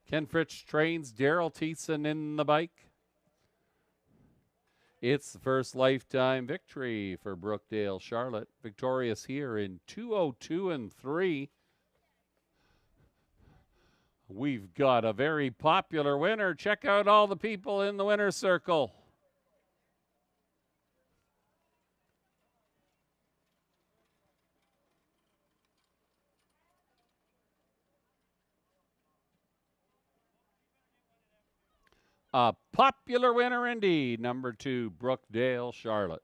Ken Fritsch trains Daryl Thiessen in the bike. It's the first lifetime victory for Brookdale Charlotte. Victorious here in 2:02 and 3. We've got a very popular winner. Check out all the people in the winner's circle. A popular winner indeed, number 2, Brookdale Charlotte.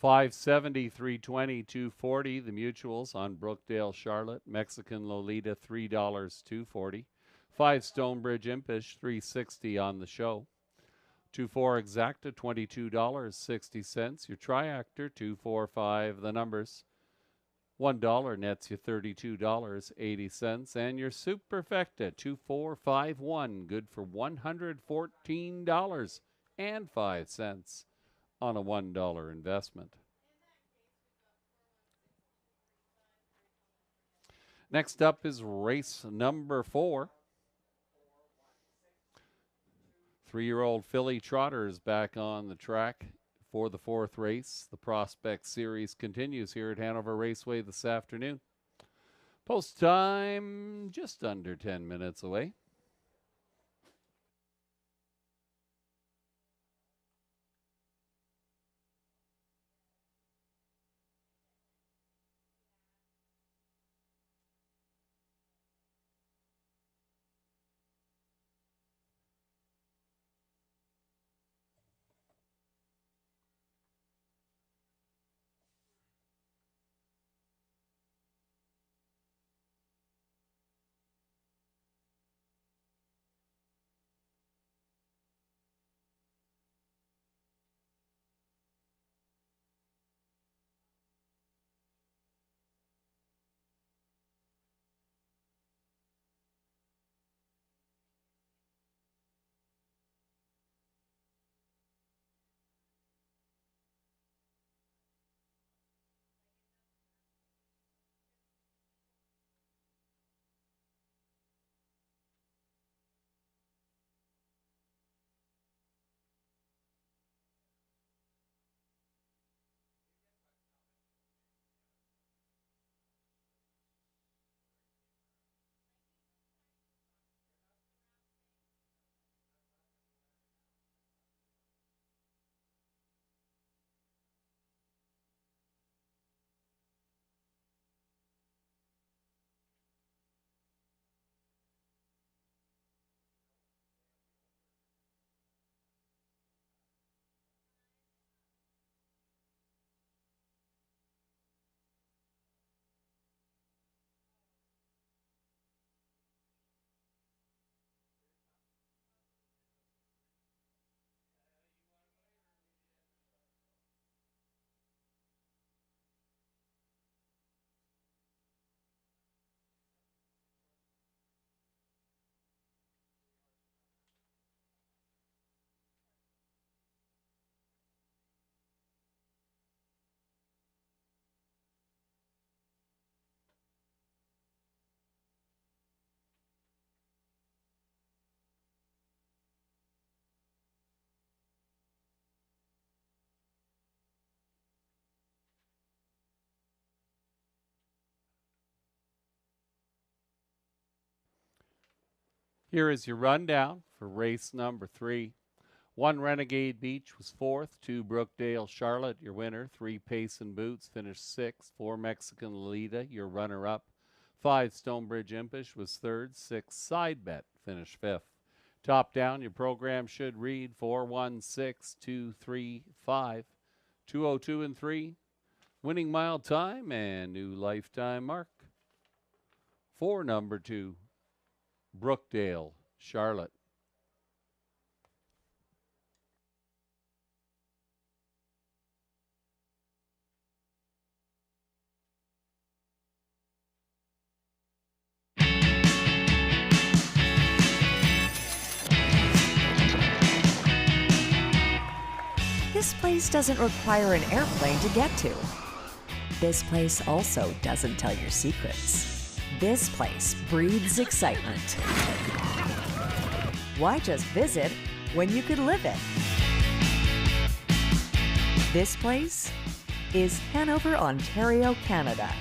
$570, $320, $240. The mutuals on Brookdale Charlotte. Mexican Lolita, $3, $240. 5 Stonebridge Impish, $3.60 on the show. 2-4 Exacta, $22.60. Your Triactor, 2-4-5 the numbers. $1 nets you $32.80. And your Superfecta, 2451, good for $114.05 on a $1 investment. Next up is race number 4. 3-year-old filly trotter is back on the track for the 4th race. The Prospect Series continues here at Hanover Raceway this afternoon. Post time just under 10 minutes away. Here is your rundown for race number 3. 1 Renegade Beach was 4th. 2 Brookdale Charlotte, your winner. 3 Payson Boots finished 6th. 4 Mexican Lolita, your runner-up. 5 Stonebridge Impish was 3rd. 6 Side Bet finished 5th. Top down, your program should read 4-1-6-2-3-5. 202 and 3. Winning mile time and new lifetime mark. For number 2, Brookdale Charlotte. This place doesn't require an airplane to get to. This place also doesn't tell your secrets. This place breathes excitement. Why just visit when you could live it? This place is Hanover, Ontario, Canada.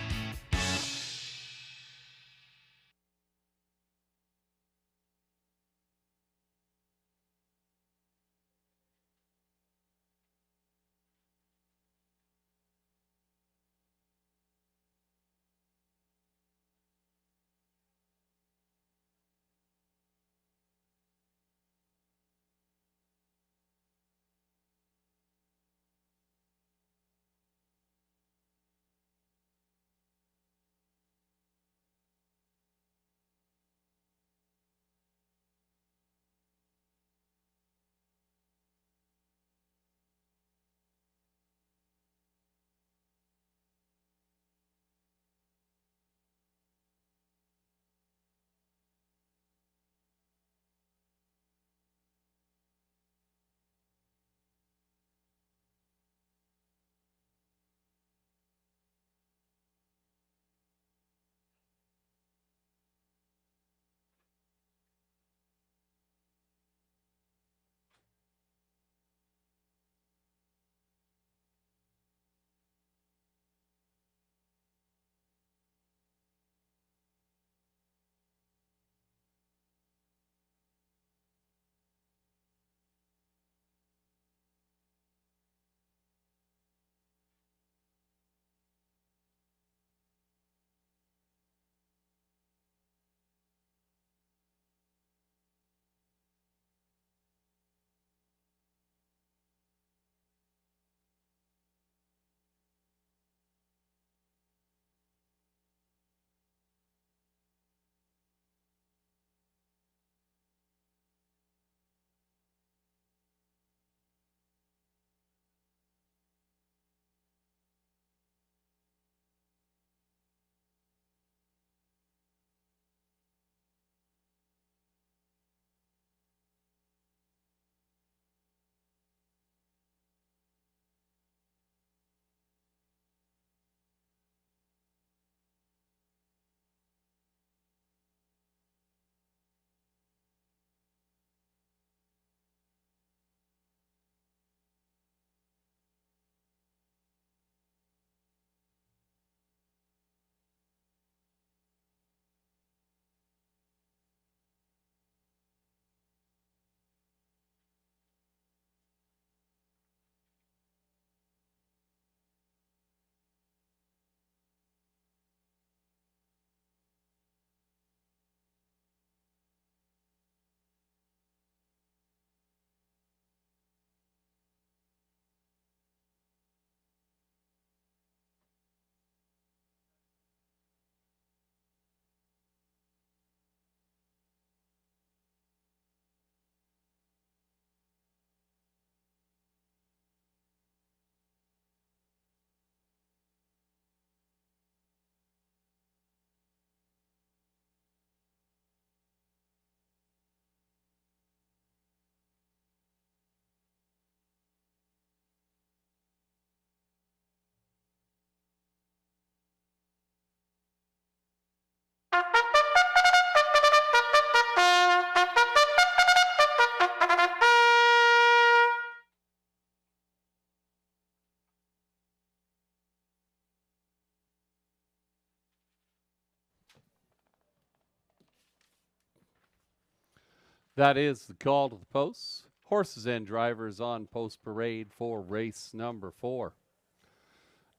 That is the call to the posts. Horses and drivers on post parade for race number 4.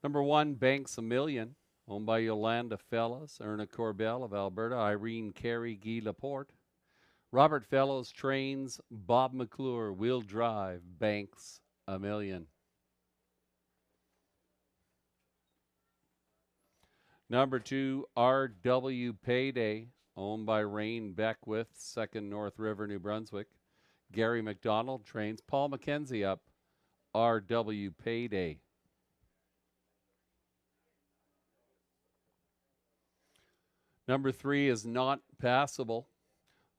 Number 1, Banks a Million, owned by Yolanda Fellows, Erna Corbell of Alberta, Irene Carey, Guy Laporte. Robert Fellows trains, Bob McClure will drive Banks a Million. Number 2, RW Payday, owned by Rain Beckwith, 2nd North River, New Brunswick. Gary McDonald trains, Paul McKenzie up, RW Payday. Number 3 is Not Passable,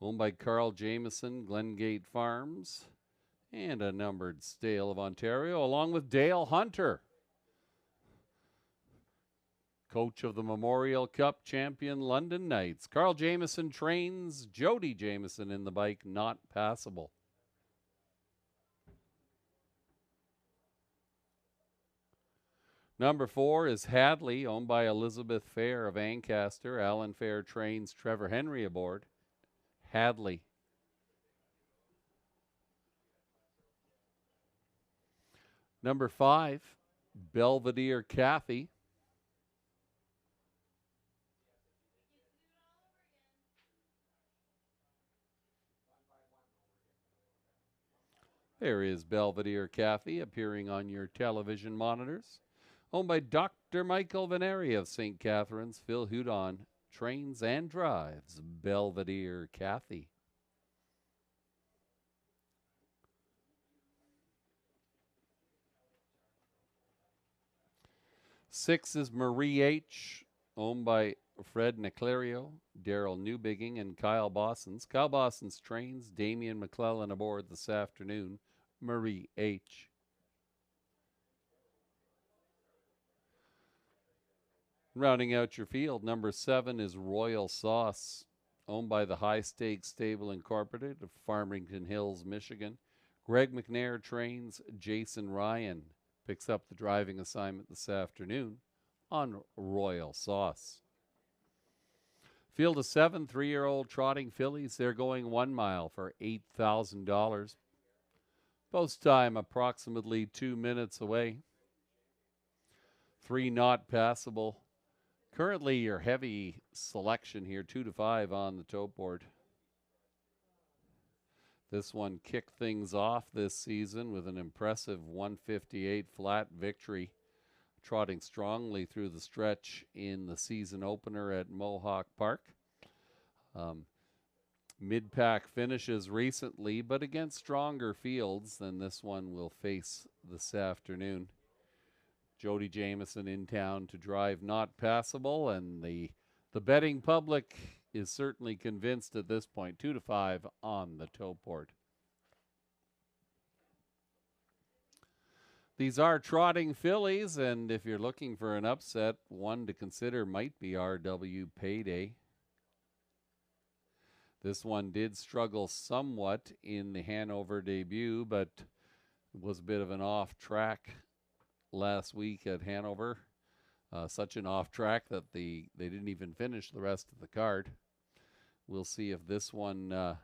owned by Carl Jameson, Glengate Farms, and a numbered stale of Ontario, along with Dale Hunter, coach of the Memorial Cup champion London Knights. Carl Jameson trains Jody Jameson in the bike Not Passable. Number 4 is Hadley, owned by Elizabeth Fair of Ancaster. Alan Fair trains Trevor Henry aboard Hadley. Number 5, Belvedere Kathy. There is Belvedere Kathy appearing on your television monitors. Owned by Dr. Michael Veneri of St. Catharines. Phil Houdon trains and drives Belvedere Kathy. Six is Marie H., owned by Fred Niclario, Daryl Newbigging, and Kyle Bossons. Kyle Bossons trains Damian McClellan aboard this afternoon. Marie H. Rounding out your field, number 7 is Royal Sauce, owned by the High Stakes Stable Incorporated of Farmington Hills, Michigan. Greg McNair trains Jason Ryan, picks up the driving assignment this afternoon on Royal Sauce. Field of 7 3-year-old trotting fillies. They're going 1 mile for $8,000. Post time approximately 2 minutes away. 3 Not Passable. Currently your heavy selection here, 2 to 5 on the tote board. This one kicked things off this season with an impressive 158 flat victory, trotting strongly through the stretch in the season opener at Mohawk Park. Mid-pack finishes recently, but against stronger fields than this one will face this afternoon. Jody Jameson in town to drive Not Passable, and the betting public is certainly convinced at this point. 2 to 5 on the tote board. These are trotting fillies, and if you're looking for an upset, one to consider might be RW Payday. This one did struggle somewhat in the Hanover debut, but was a bit of an off track last week at Hanover. Such an off track that they didn't even finish the rest of the card. We'll see if this one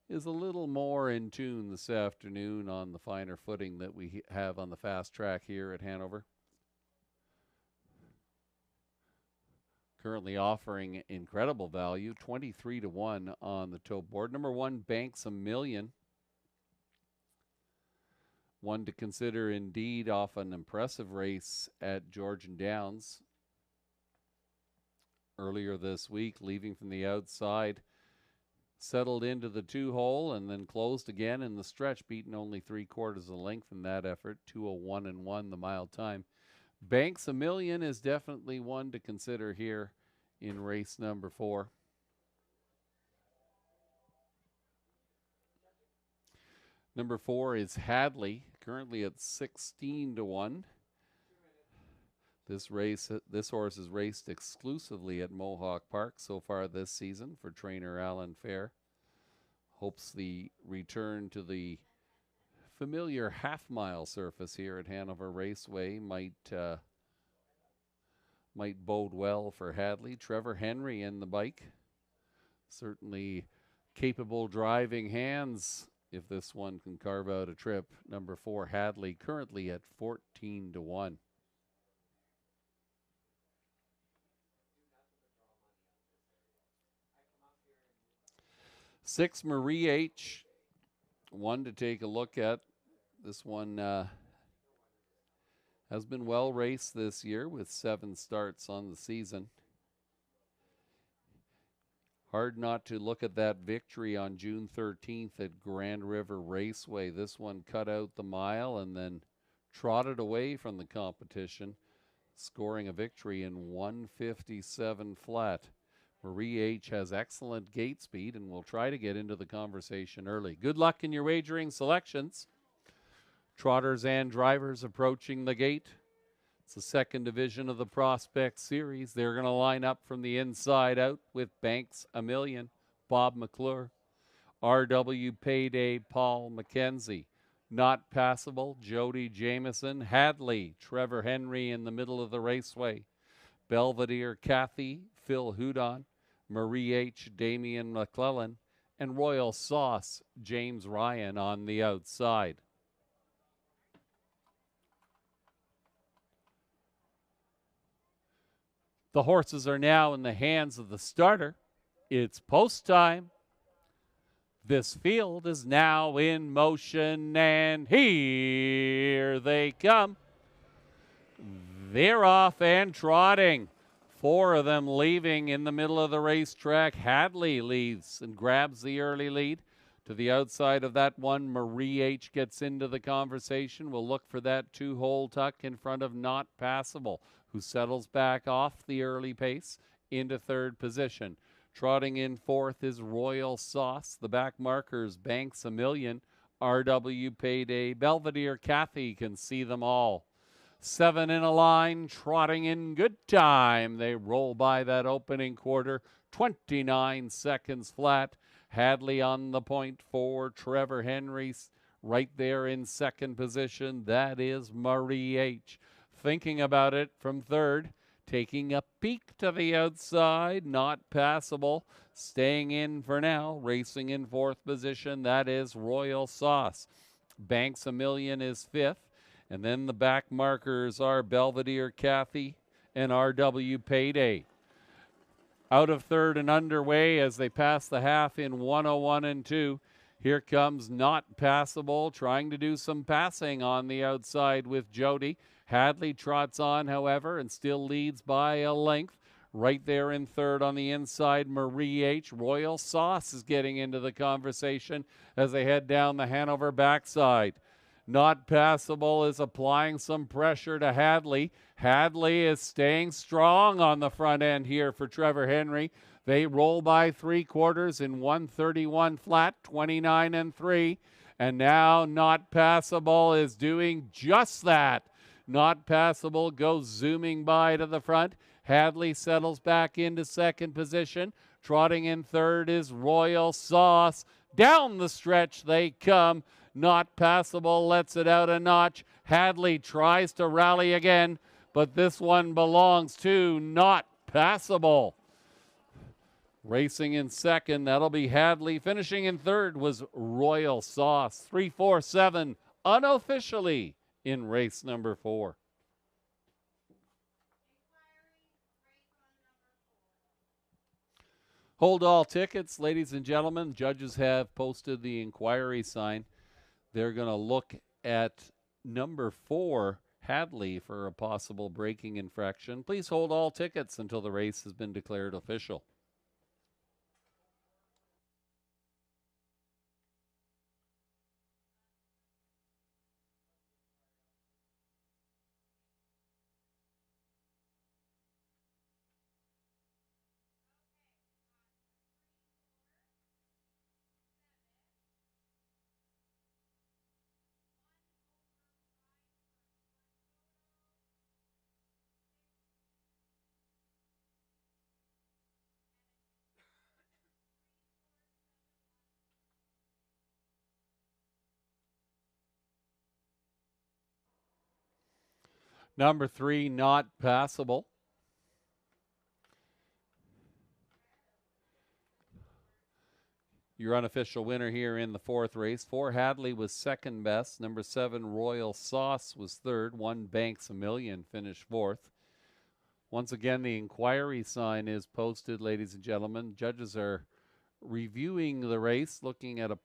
is a little more in tune this afternoon on the finer footing that we have on the fast track here at Hanover. Currently offering incredible value, 23 to 1 on the tote board. Number 1, Banks a Million. One to consider indeed, off an impressive race at Georgian Downs earlier this week, leaving from the outside, settled into the 2-hole and then closed again in the stretch, beaten only 3/4 of the length in that effort, 2:01 and 1 the mile time. Banks a Million is definitely one to consider here in race number 4. Number 4 is Hadley, currently at 16 to 1. This horse has raced exclusively at Mohawk Park so far this season for trainer Alan Fair. Hopes the return to the familiar half-mile surface here at Hanover Raceway might bode well for Hadley. Trevor Henry in the bike. Certainly capable driving hands if this one can carve out a trip. Number 4, Hadley, currently at 14-1. 6, Marie H. One to take a look at. This one has been well raced this year with 7 starts on the season. Hard not to look at that victory on June 13th at Grand River Raceway. This one cut out the mile and then trotted away from the competition, scoring a victory in 1:57 flat. Marie H. has excellent gate speed and will try to get into the conversation early. Good luck in your wagering selections. Trotters and drivers approaching the gate. It's the second division of the Prospect Series. They're going to line up from the inside out with Banks a Million, Bob McClure, RW Payday, Paul McKenzie. Not Passable, Jody Jameson, Hadley, Trevor Henry in the middle of the raceway. Belvedere, Kathy, Phil Houdon, Marie H., Damian McClellan, and Royal Sauce, James Ryan on the outside. The horses are now in the hands of the starter. It's post time. This field is now in motion, and here they come. They're off and trotting. 4 of them leaving in the middle of the racetrack. Hadley leads and grabs the early lead. To the outside of that one, Marie H. gets into the conversation. We'll look for that 2-hole tuck in front of Not Passable, who settles back off the early pace into 3rd position. Trotting in 4th is Royal Sauce. The back markers, Banks a Million, RW Payday, Belvedere, Kathy can see them all. 7 in a line, trotting in good time. They roll by that opening quarter, 29 seconds flat. Hadley on the point for Trevor Henry, right there in 2nd position. That is Marie H. Thinking about it from 3rd, taking a peek to the outside, Not Passable. Staying in for now, racing in 4th position. That is Royal Sauce. Banks a Million is 5th. And then the back markers are Belvedere, Kathy, and RW Payday. Out of 3rd and underway as they pass the half in 1:01 and 2. Here comes Not Passable, trying to do some passing on the outside with Jody. Hadley trots on, however, and still leads by a length. Right there in 3rd on the inside, Marie H. Royal Sauce is getting into the conversation as they head down the Hanover backside. Not Passable is applying some pressure to Hadley. Hadley is staying strong on the front end here for Trevor Henry. They roll by 3/4 in 1:31 flat, 29 and 3. And now Not Passable is doing just that. Not Passable goes zooming by to the front. Hadley settles back into 2nd position. Trotting in 3rd is Royal Sauce. Down the stretch they come. Not Passable lets it out a notch. Hadley tries to rally again, but this one belongs to Not Passable. Racing in 2nd, that'll be Hadley. Finishing in 3rd was Royal Sauce. 3-4-7 unofficially in race number 4. Hold all tickets, ladies and gentlemen. Judges have posted the inquiry sign. They're going to look at number 4, Hadley, for a possible braking infraction. Please hold all tickets until the race has been declared official. Number 3, Not Passable. Your unofficial winner here in the 4th race. 4 Hadley was second best. Number 7 Royal Sauce was third. 1 Banks a Million finished 4th. Once again, the inquiry sign is posted, ladies and gentlemen. Judges are reviewing the race, looking at a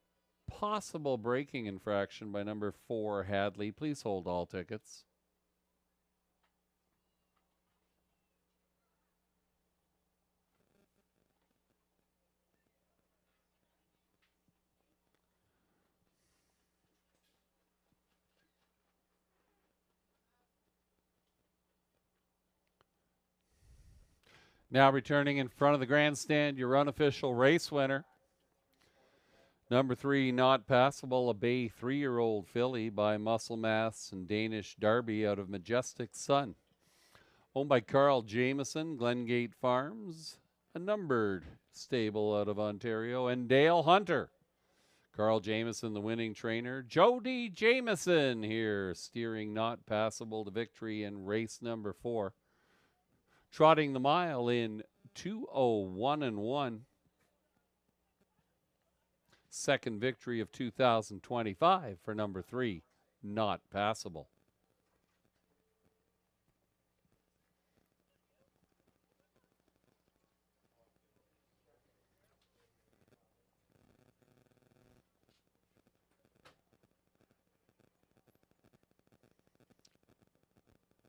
possible braking infraction by number 4 Hadley. Please hold all tickets. Now returning in front of the grandstand, your unofficial race winner. Number 3, Not Passable, a Bay 3-year-old filly by Muscle Mass and Danish Derby out of Majestic Sun. Owned by Carl Jameson, Glengate Farms, a numbered stable out of Ontario, and Dale Hunter. Carl Jameson, the winning trainer. Jody Jameson here, steering Not Passable to victory in race number 4. Trotting the mile in 2:01:1. Second victory of 2025 for number 3, Not Passable.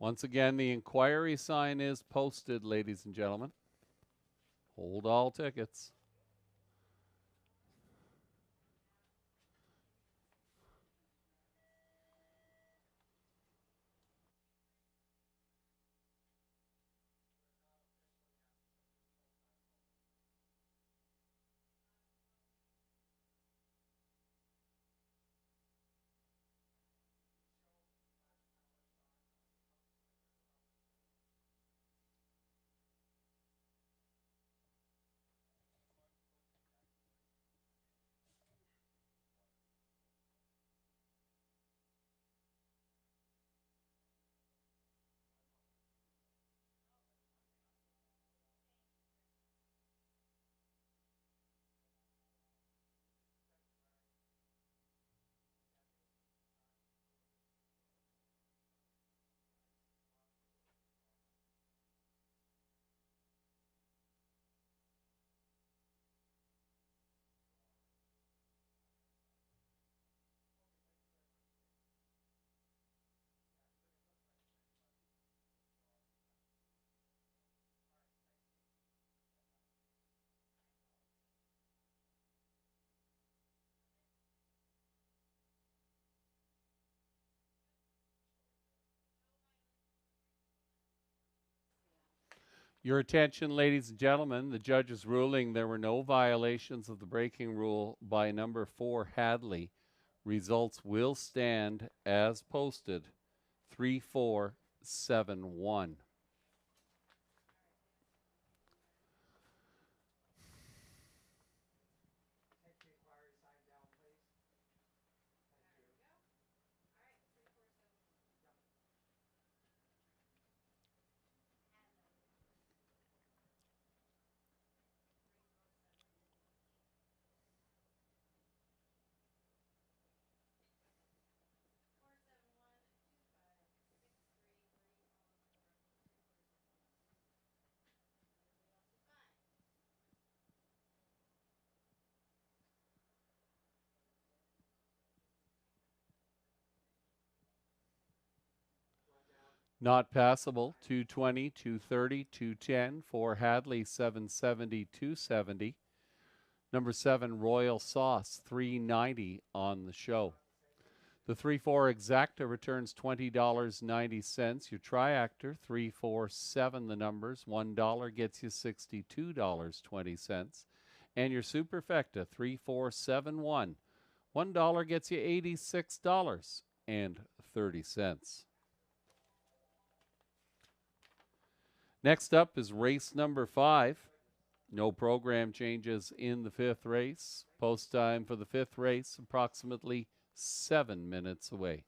Once again, the inquiry sign is posted, ladies and gentlemen. Hold all tickets. Your attention, ladies and gentlemen. The judge is ruling there were no violations of the braking rule by number 4 Hadley. Results will stand as posted. 3-4-7-1. Not Passable, 220, 230, 210. 4 Hadley, 770, 270. Number 7 Royal Sauce, 390 on the show. The 3-4 Exacta returns $20.90. Your Triactor, 347 the numbers. $1 gets you $62.20. And your Superfecta, 3471. $1 gets you $86.30. Next up is race number 5. No program changes in the 5th race. Post time for the 5th race, approximately 7 minutes away.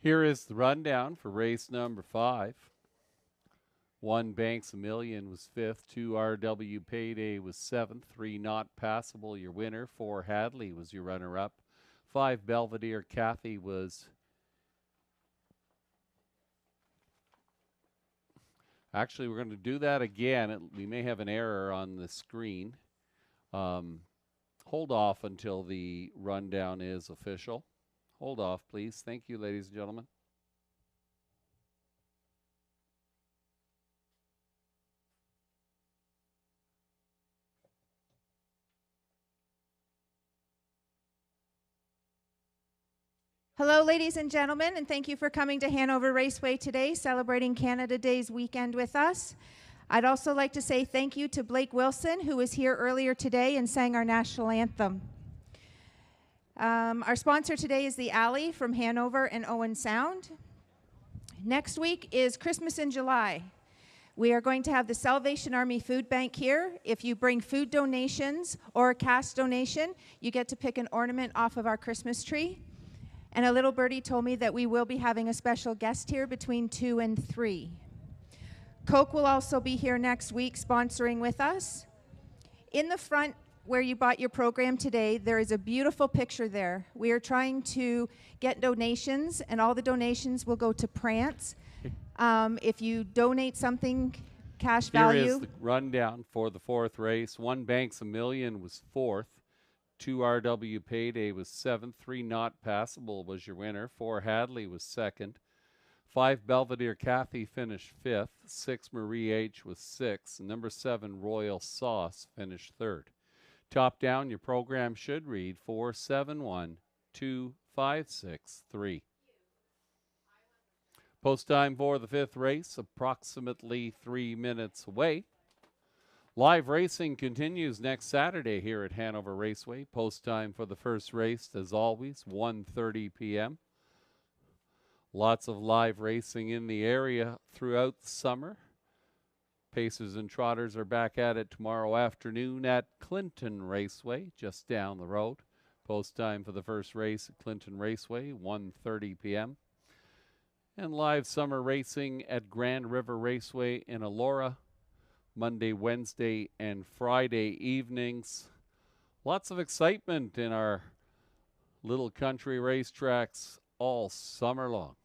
Here is the rundown for race number 5. 1 Banks a Million was 5th. 2 RW Payday was 7th. 3 Not Passable, your winner. 4 Hadley was your runner-up. 5 Belvedere Kathy was... Actually, we're going to do that again. We may have an error on the screen. Hold off until the rundown is official. Hold off, please. Thank you, ladies and gentlemen. Hello, ladies and gentlemen, and thank you for coming to Hanover Raceway today, celebrating Canada Day's weekend with us. I'd also like to say thank you to Blake Wilson, who was here earlier today and sang our national anthem. Our sponsor today is the Alley from Hanover and Owen Sound. Next week is Christmas in July. We are going to have the Salvation Army Food Bank here. If you bring food donations or a cash donation, you get to pick an ornament off of our Christmas tree. And a little birdie told me that we will be having a special guest here between 2 and 3. Coke will also be here next week sponsoring with us. In the front where you bought your program today, there is a beautiful picture there. We are trying to get donations, and all the donations will go to Prance. If you donate something, cash value. Here is the rundown for the 4th race. 1 Banks a Million was 4th. 2 RW Payday was 7th. 3 Not Passable was your winner. 4 Hadley was 2nd. 5 Belvedere Kathy finished 5th. 6 Marie H was 6th. Number 7 Royal Sauce finished 3rd. Top down, your program should read 4712563. Post time for the 5th race, approximately 3 minutes away. Live racing continues next Saturday here at Hanover Raceway. Post time for the first race, as always, 1:30 p.m. Lots of live racing in the area throughout the summer. Pacers and Trotters are back at it tomorrow afternoon at Clinton Raceway, just down the road. Post time for the first race at Clinton Raceway, 1:30 p.m. And live summer racing at Grand River Raceway in Elora, Monday, Wednesday, and Friday evenings. Lots of excitement in our little country racetracks all summer long.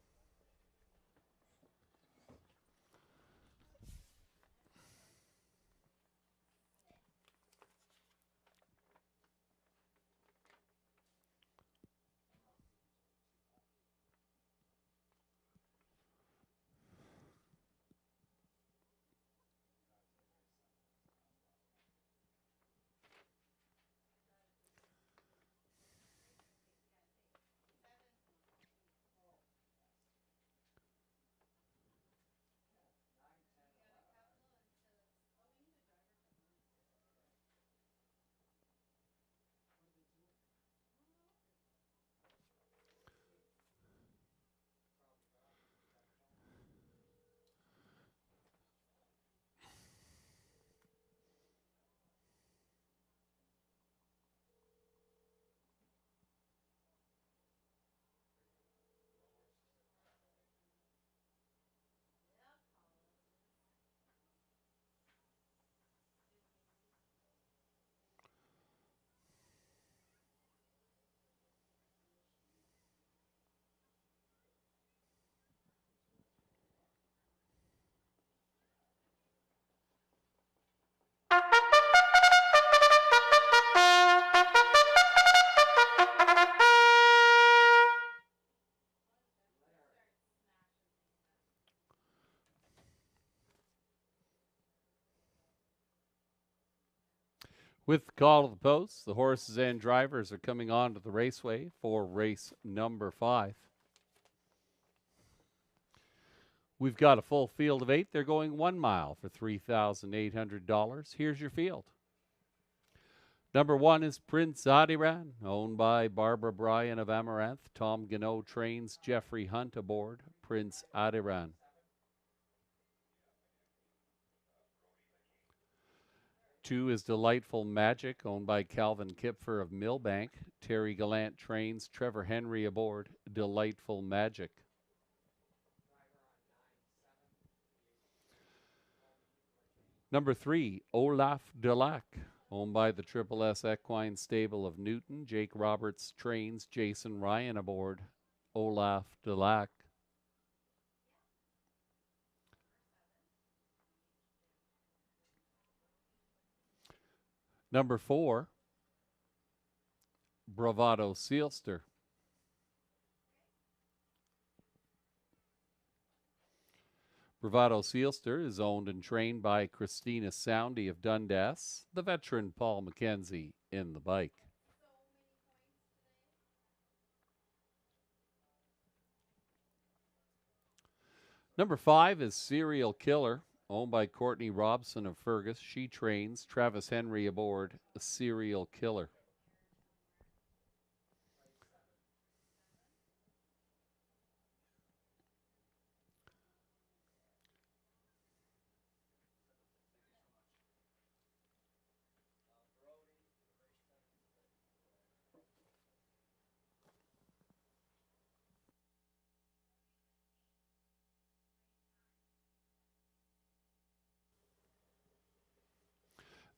With the call of the post, the horses and drivers are coming onto the raceway for race number 5. We've got a full field of 8. They're going 1 mile for $3,800. Here's your field. Number 1 is Prince Adiran, owned by Barbara Bryan of Amaranth. Tom Gano trains Jeffrey Hunt aboard Prince Adiran. 2 is Delightful Magic, owned by Calvin Kipfer of Millbank. Terry Gallant trains Trevor Henry aboard Delightful Magic. Number 3, Olaf de Lac, owned by the Triple S Equine Stable of Newton. Jake Roberts trains Jason Ryan aboard Olaf de Lac. Number 4, Bravado Sealster. Bravado Sealster is owned and trained by Christina Soundy of Dundas, the veteran Paul McKenzie in the bike. Number 5 is Serial Killer, owned by Courtney Robson of Fergus. She trains Travis Henry aboard a Serial Killer.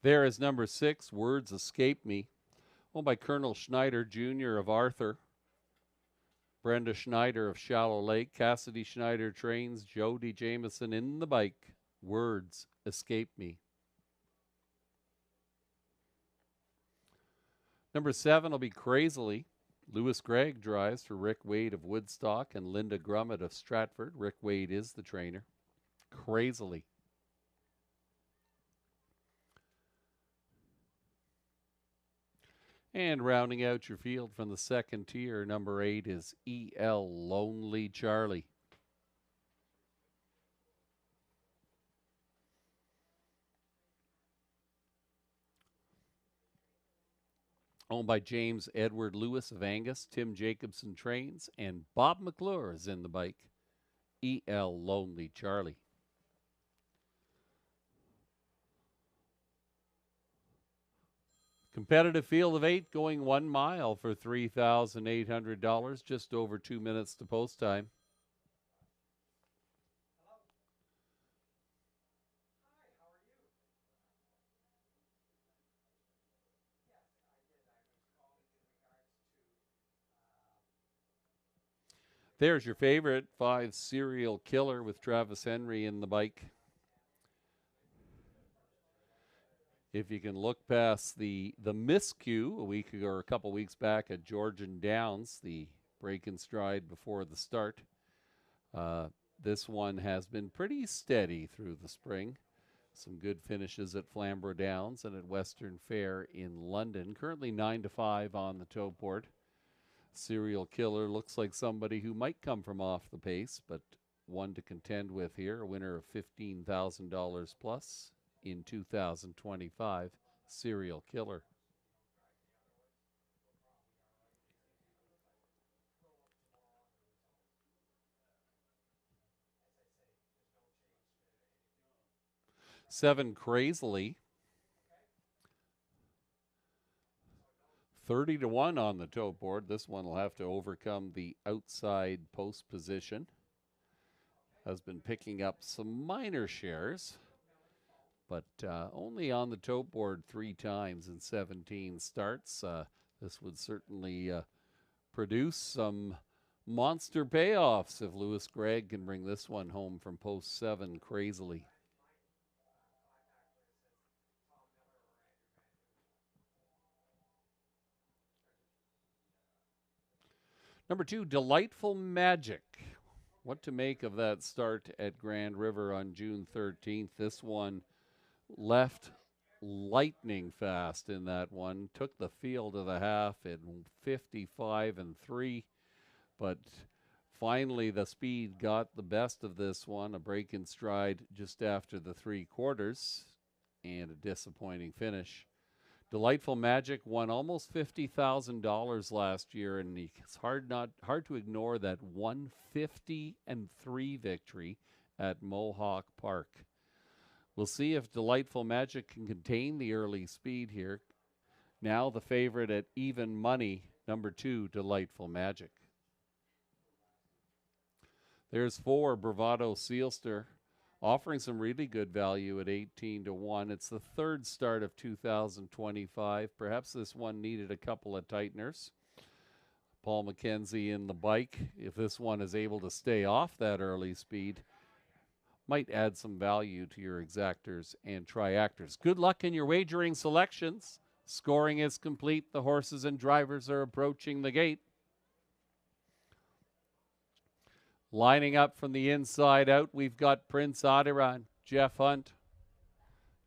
There is number 6, Words Escape Me, owned by Colonel Schneider Jr. of Arthur, Brenda Schneider of Shallow Lake. Cassidy Schneider trains Jody Jameson in the bike. Words Escape Me. Number 7 will be Crazily. Lewis Gregg drives for Rick Wade of Woodstock and Linda Grummett of Stratford. Rick Wade is the trainer. Crazily. And rounding out your field from the second tier, number 8 is E.L. Lonely Charlie. Owned by James Edward Lewis of Angus. Tim Jacobson trains, and Bob McClure is in the bike. E.L. Lonely Charlie. Competitive field of 8 going 1 mile for $3,800, just over 2 minutes to post time. There's your favorite, 5 Serial Killer with Travis Henry in the bike. If you can look past the miscue a week ago or a couple weeks back at Georgian Downs, the break in stride before the start, this one has been pretty steady through the spring. Some good finishes at Flamborough Downs and at Western Fair in London. Currently 9-5 on the toe board. Serial Killer looks like somebody who might come from off the pace, but one to contend with here. A winner of $15,000 plus in 2025. Serial Killer. Seven Crazily. 30-1 on the toe board. This one will have to overcome the outside post position. Has been picking up some minor shares, but only on the toe board 3 times in 17 starts. This would certainly produce some monster payoffs if Lewis Gregg can bring this one home from post 7 Crazily. Number 2, Delightful Magic. What to make of that start at Grand River on June 13th? This one left lightning fast in that one. Took the field of the half in 55-3, but finally the speed got the best of this one. A break in stride just after the 3 quarters and a disappointing finish. Delightful Magic won almost $50,000 last year, and it's hard to ignore that 150-3 victory at Mohawk Park. We'll see if Delightful Magic can contain the early speed here. Now the favorite at even money, number 2, Delightful Magic. There's 4, Bravado Sealster, offering some really good value at 18 to 1. It's the third start of 2025. Perhaps this one needed a couple of tighteners. Paul McKenzie in the bike, if this one is able to stay off that early speed, might add some value to your exactors and triactors. Good luck in your wagering selections. Scoring is complete. The horses and drivers are approaching the gate. Lining up from the inside out, we've got Prince Adiran, Jeff Hunt,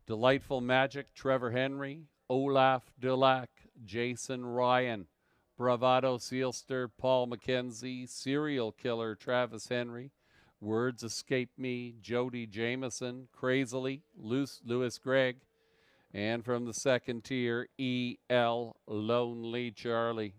Delightful Magic, Trevor Henry, Olaf Dulac, Jason Ryan, Bravado Sealster, Paul McKenzie, Serial Killer, Travis Henry, Words Escape Me, Jody Jameson, Crazily, Lewis Gregg, and from the second tier, E.L. Lonely Charlie.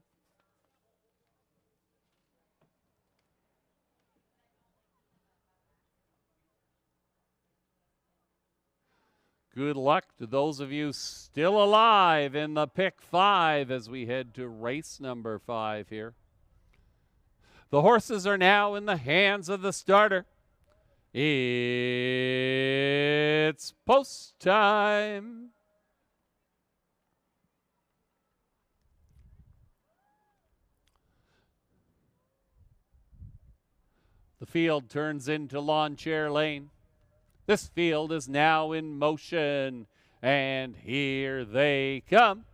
Good luck to those of you still alive in the pick 5 as we head to race number 5 here. The horses are now in the hands of the starter. It's post time. The field turns into lawn chair lane. This field is now in motion, and here they come.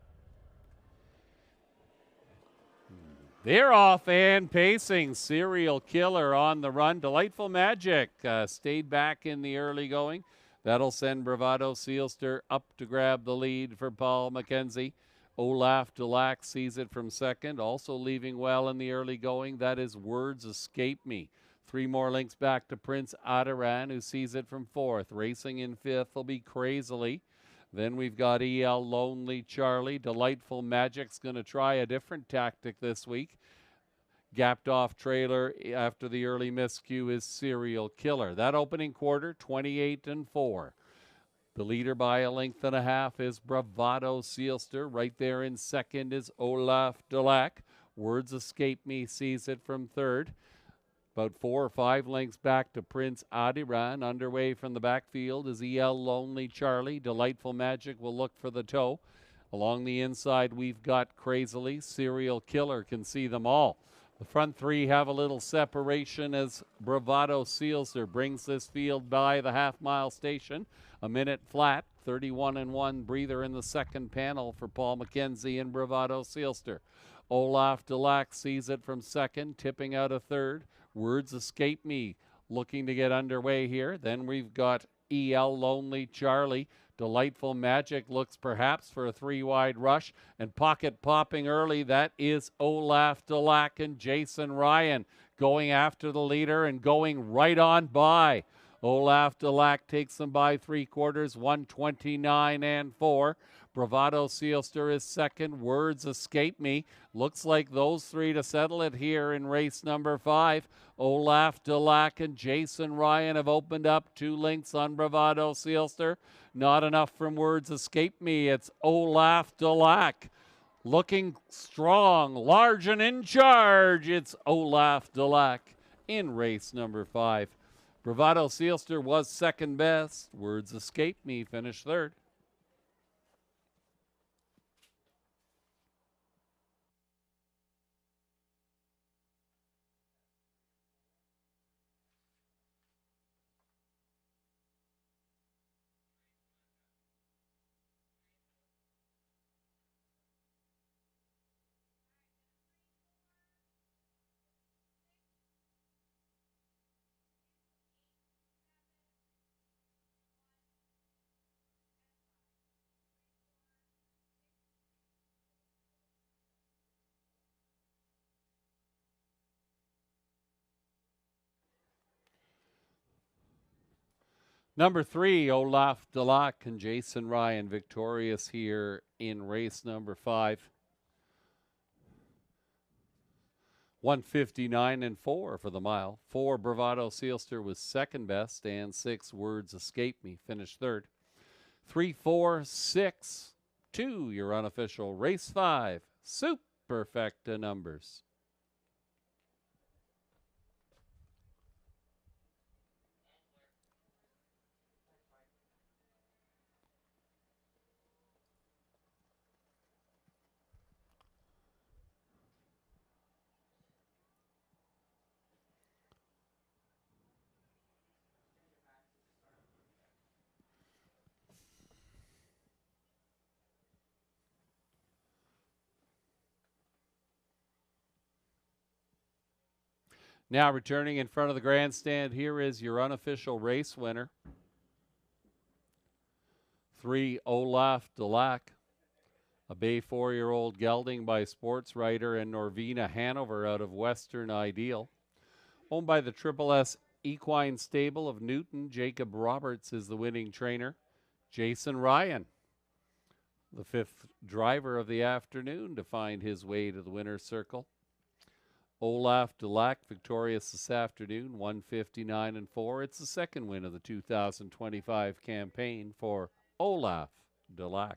They're off and pacing. Serial Killer on the run. Delightful Magic stayed back in the early going. That'll send Bravado Sealster up to grab the lead for Paul McKenzie. Olaf Dulac sees it from second, also leaving well in the early going. That is Words Escape Me. 3 more links back to Prince Adiran, who sees it from fourth. Racing in fifth will be Crazily. Then we've got E.L. Lonely Charlie. Delightful Magic's going to try a different tactic this week. Gapped off trailer after the early miscue is Serial Killer. That opening quarter, 28 and 4. The leader by a length and a half is Bravado Sealster. Right there in second is Olaf Dulac. Words Escape Me sees it from third. About 4 or 5 lengths back to Prince Adiran. Underway from the backfield is E.L. Lonely Charlie. Delightful Magic will look for the toe. Along the inside, we've got Crazily. Serial Killer can see them all. The front 3 have a little separation as Bravado Sealster brings this field by the half-mile station. A minute flat, 31 and 1 breather in the second panel for Paul McKenzie and Bravado Sealster. Olaf Dulac sees it from second, tipping out a third. Words Escape Me looking to get underway here. Then we've got E.L. Lonely Charlie. Delightful Magic looks perhaps for a 3-wide rush. And pocket popping early, that is Olaf Dulac and Jason Ryan going after the leader and going right on by. Olaf Dulac takes them by 3/4, 129 and 4. Bravado Sealster is second. Words Escape Me. Looks like those 3 to settle it here in race number 5. Olaf Dulac and Jason Ryan have opened up 2 lengths on Bravado Sealster. Not enough from Words Escape Me. It's Olaf Dulac. Looking strong, large and in charge. It's Olaf Dulac in race number 5. Bravado Sealster was second best. Words Escape Me finished third. Number 3, Olaf Dulac and Jason Ryan victorious here in race number 5. 159 and 4 for the mile. 4 Bravado Sealster was second best, and 6 Words Escape Me finished third. 3, 4, 6, 2, your unofficial race 5. Superfecta numbers. Now returning in front of the grandstand, here is your unofficial race winner. 3 Olaf Delac, a Bay 4-year-old gelding by sports writer and Norvina Hanover out of Western Ideal. Owned by the Triple S Equine Stable of Newton, Jacob Roberts is the winning trainer. Jason Ryan, the 5th driver of the afternoon, to find his way to the winner's circle. Olaf Delac victorious this afternoon, 159-4. It's the second win of the 2025 campaign for Olaf Delac.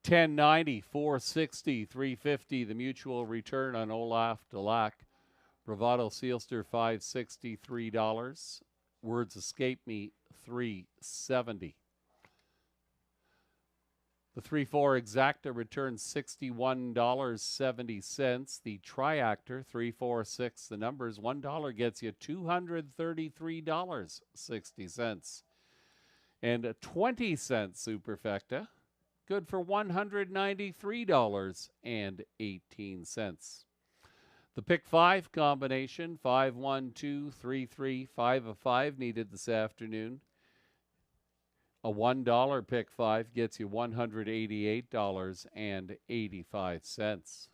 $10.90, $4.60, $3.50. The mutual return on Olaf Delac. Bravado Sealster $5.60, $3. Words Escape Me $3.70. The 3-4 Exacta returns $61.70. The Triactor 3-4-6. The numbers $1 gets you $233.60. And a 20-cent Superfecta, good for $193.18. The pick 5 combination, 5, 1, 2, 3, 3, 5 of 5 needed this afternoon. A $1 pick 5 gets you $188.85.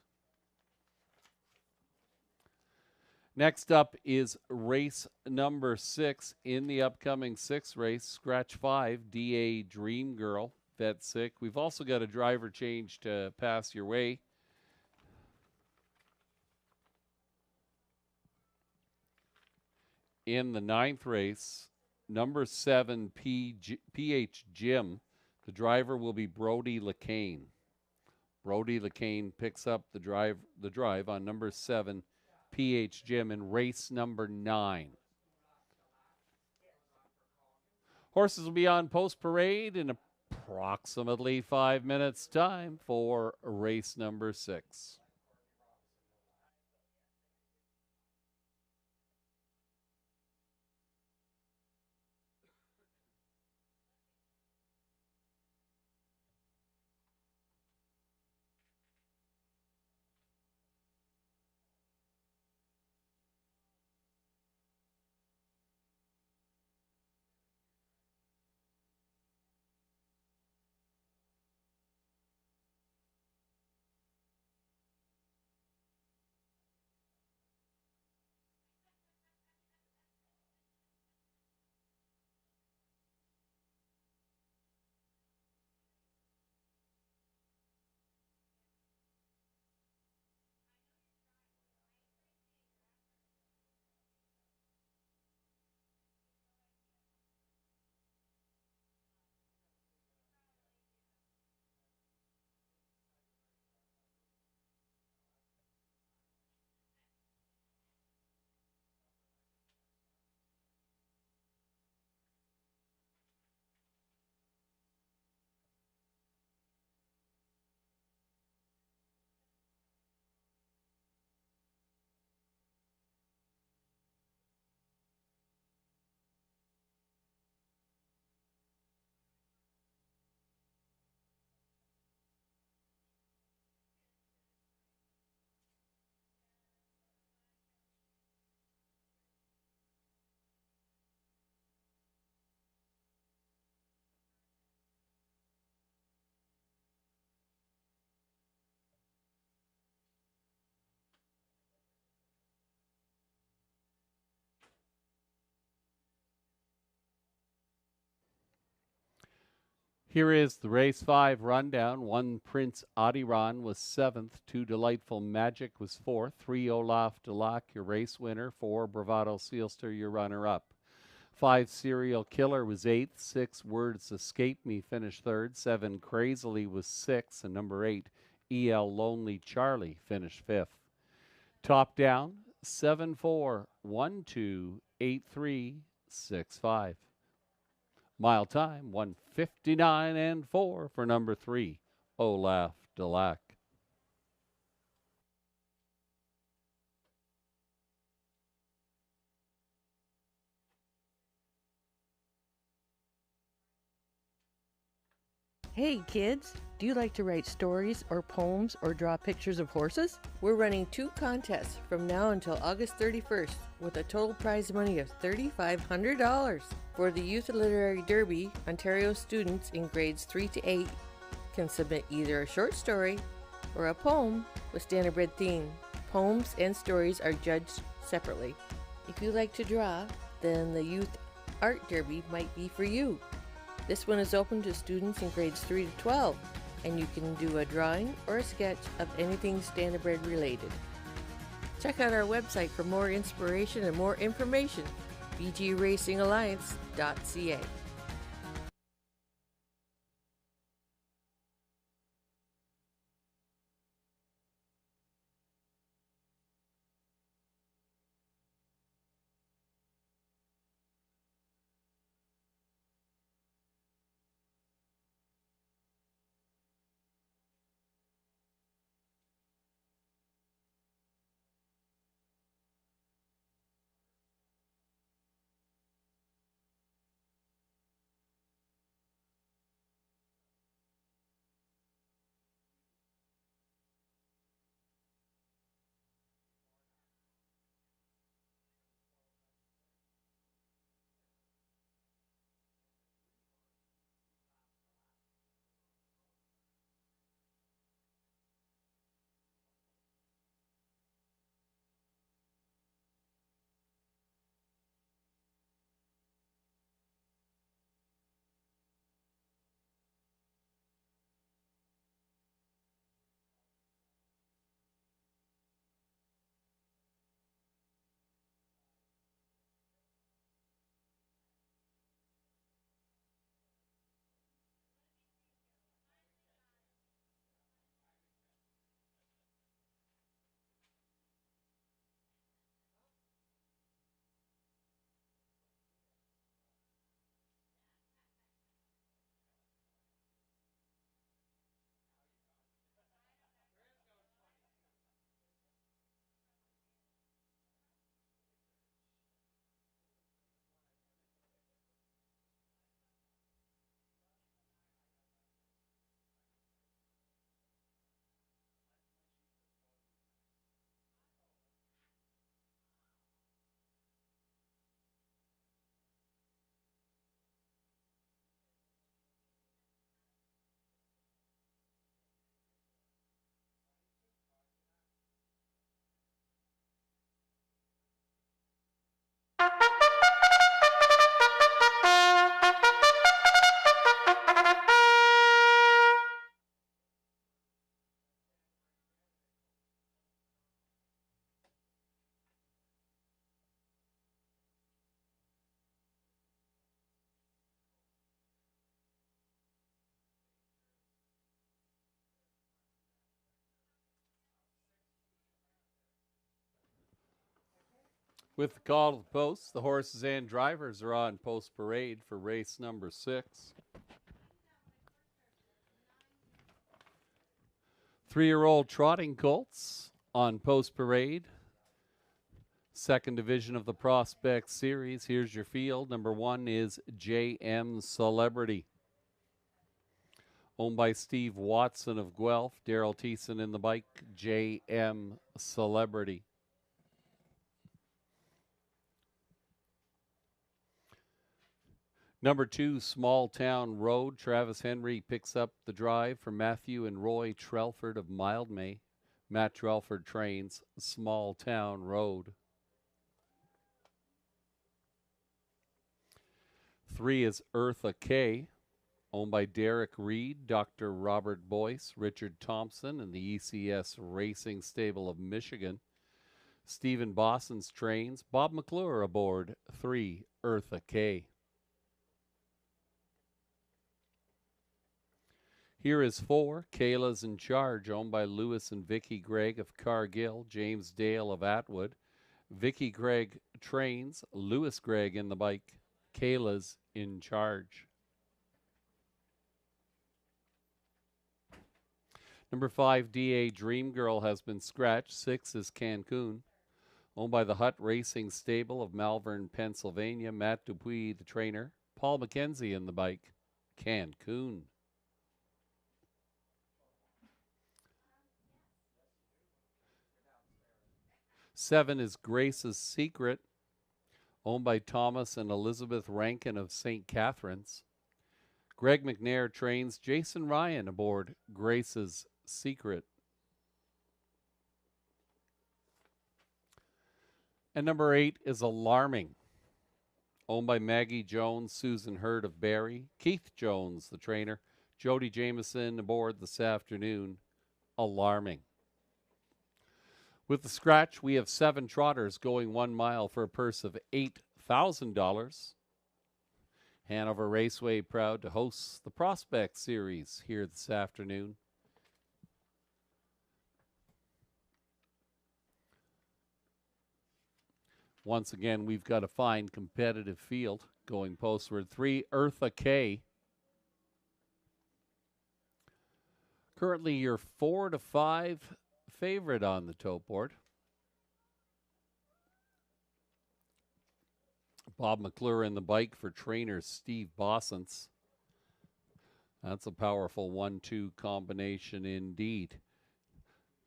Next up is race number 6 in the upcoming 6th race, Scratch 5, DA Dream Girl, vet sick. We've also got a driver change to pass your way. In the 9th race, number 7, PH Jim. The driver will be Brody LeCain. Brody LeCain picks up the drive on number 7, PH Jim, in race number 9. Horses will be on post parade in approximately 5 minutes' time for race number 6. Here is the race 5 rundown. 1 Prince Adiran was 7th. 2 Delightful Magic was 4th. 3 Olaf Delac, your race winner. 4 Bravado Sealster, your runner-up. 5 Serial Killer was 8th. 6 Words Escape Me finished 3rd. 7 Crazily was 6th. And number 8, EL Lonely Charlie, finished 5th. Top down, 7-4, 1-2, 8-3, 6-5. Mile time, 1:59.4 for number 3, Olaf Delac. Hey kids, do you like to write stories or poems or draw pictures of horses? We're running 2 contests from now until August 31st with a total prize money of $3,500. For the Youth Literary Derby, Ontario students in grades 3 to 8 can submit either a short story or a poem with standardbred theme. Poems and stories are judged separately. If you like to draw, then the Youth Art Derby might be for you. This one is open to students in grades 3 to 12, and you can do a drawing or a sketch of anything standardbred related. Check out our website for more inspiration and more information, bgracingalliance.ca. With the call to the post, the horses and drivers are on post parade for race number 6. 3-year-old trotting colts on post parade. Second division of the Prospect Series. Here's your field. Number 1 is JM Celebrity, owned by Steve Watson of Guelph. Daryl Thiessen in the bike. JM Celebrity. Number 2, Small Town Road. Travis Henry picks up the drive for Matthew and Roy Trelford of Mildmay. Matt Trelford trains Small Town Road. 3 is Eartha K, owned by Derek Reed, Dr. Robert Boyce, Richard Thompson, and the ECS Racing Stable of Michigan. Stephen Bossons trains Bob McClure aboard 3, Eartha K. Here is 4, Kayla's in Charge, owned by Lewis and Vicky Gregg of Cargill, James Dale of Atwood. Vicky Gregg trains Lewis Gregg in the bike. Kayla's in Charge. Number 5, DA Dream Girl has been scratched. 6 is Cancun, owned by the Hutt Racing Stable of Malvern, Pennsylvania. Matt Dupuis, the trainer. Paul McKenzie in the bike. Cancun. 7 is Grace's Secret, owned by Thomas and Elizabeth Rankin of St. Catharines. Greg McNair trains Jason Ryan aboard Grace's Secret. And number 8 is Alarming, owned by Maggie Jones, Susan Hurd of Barrie, Keith Jones, the trainer, Jody Jameson aboard this afternoon. Alarming. With the scratch, we have 7 trotters going 1 mile for a purse of $8,000. Hanover Raceway proud to host the Prospect Series here this afternoon. Once again, we've got a fine competitive field going postward. 3, Eartha K. Currently your 4 to 5 favorite on the tote board. Bob McClure in the bike for trainer Steve Bossens. That's a powerful 1-2 combination indeed.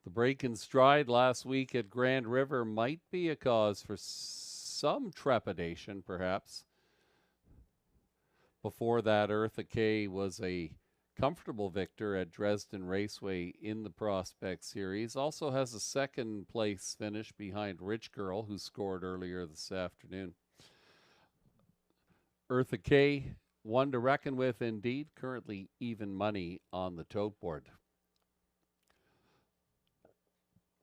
The break in stride last week at Grand River might be a cause for some trepidation, perhaps. Before that, Eartha K was a comfortable victor at Dresden Raceway in the Prospect Series. Also has a second place finish behind Rich Girl, who scored earlier this afternoon. Eartha K, one to reckon with indeed. Currently even money on the tote board.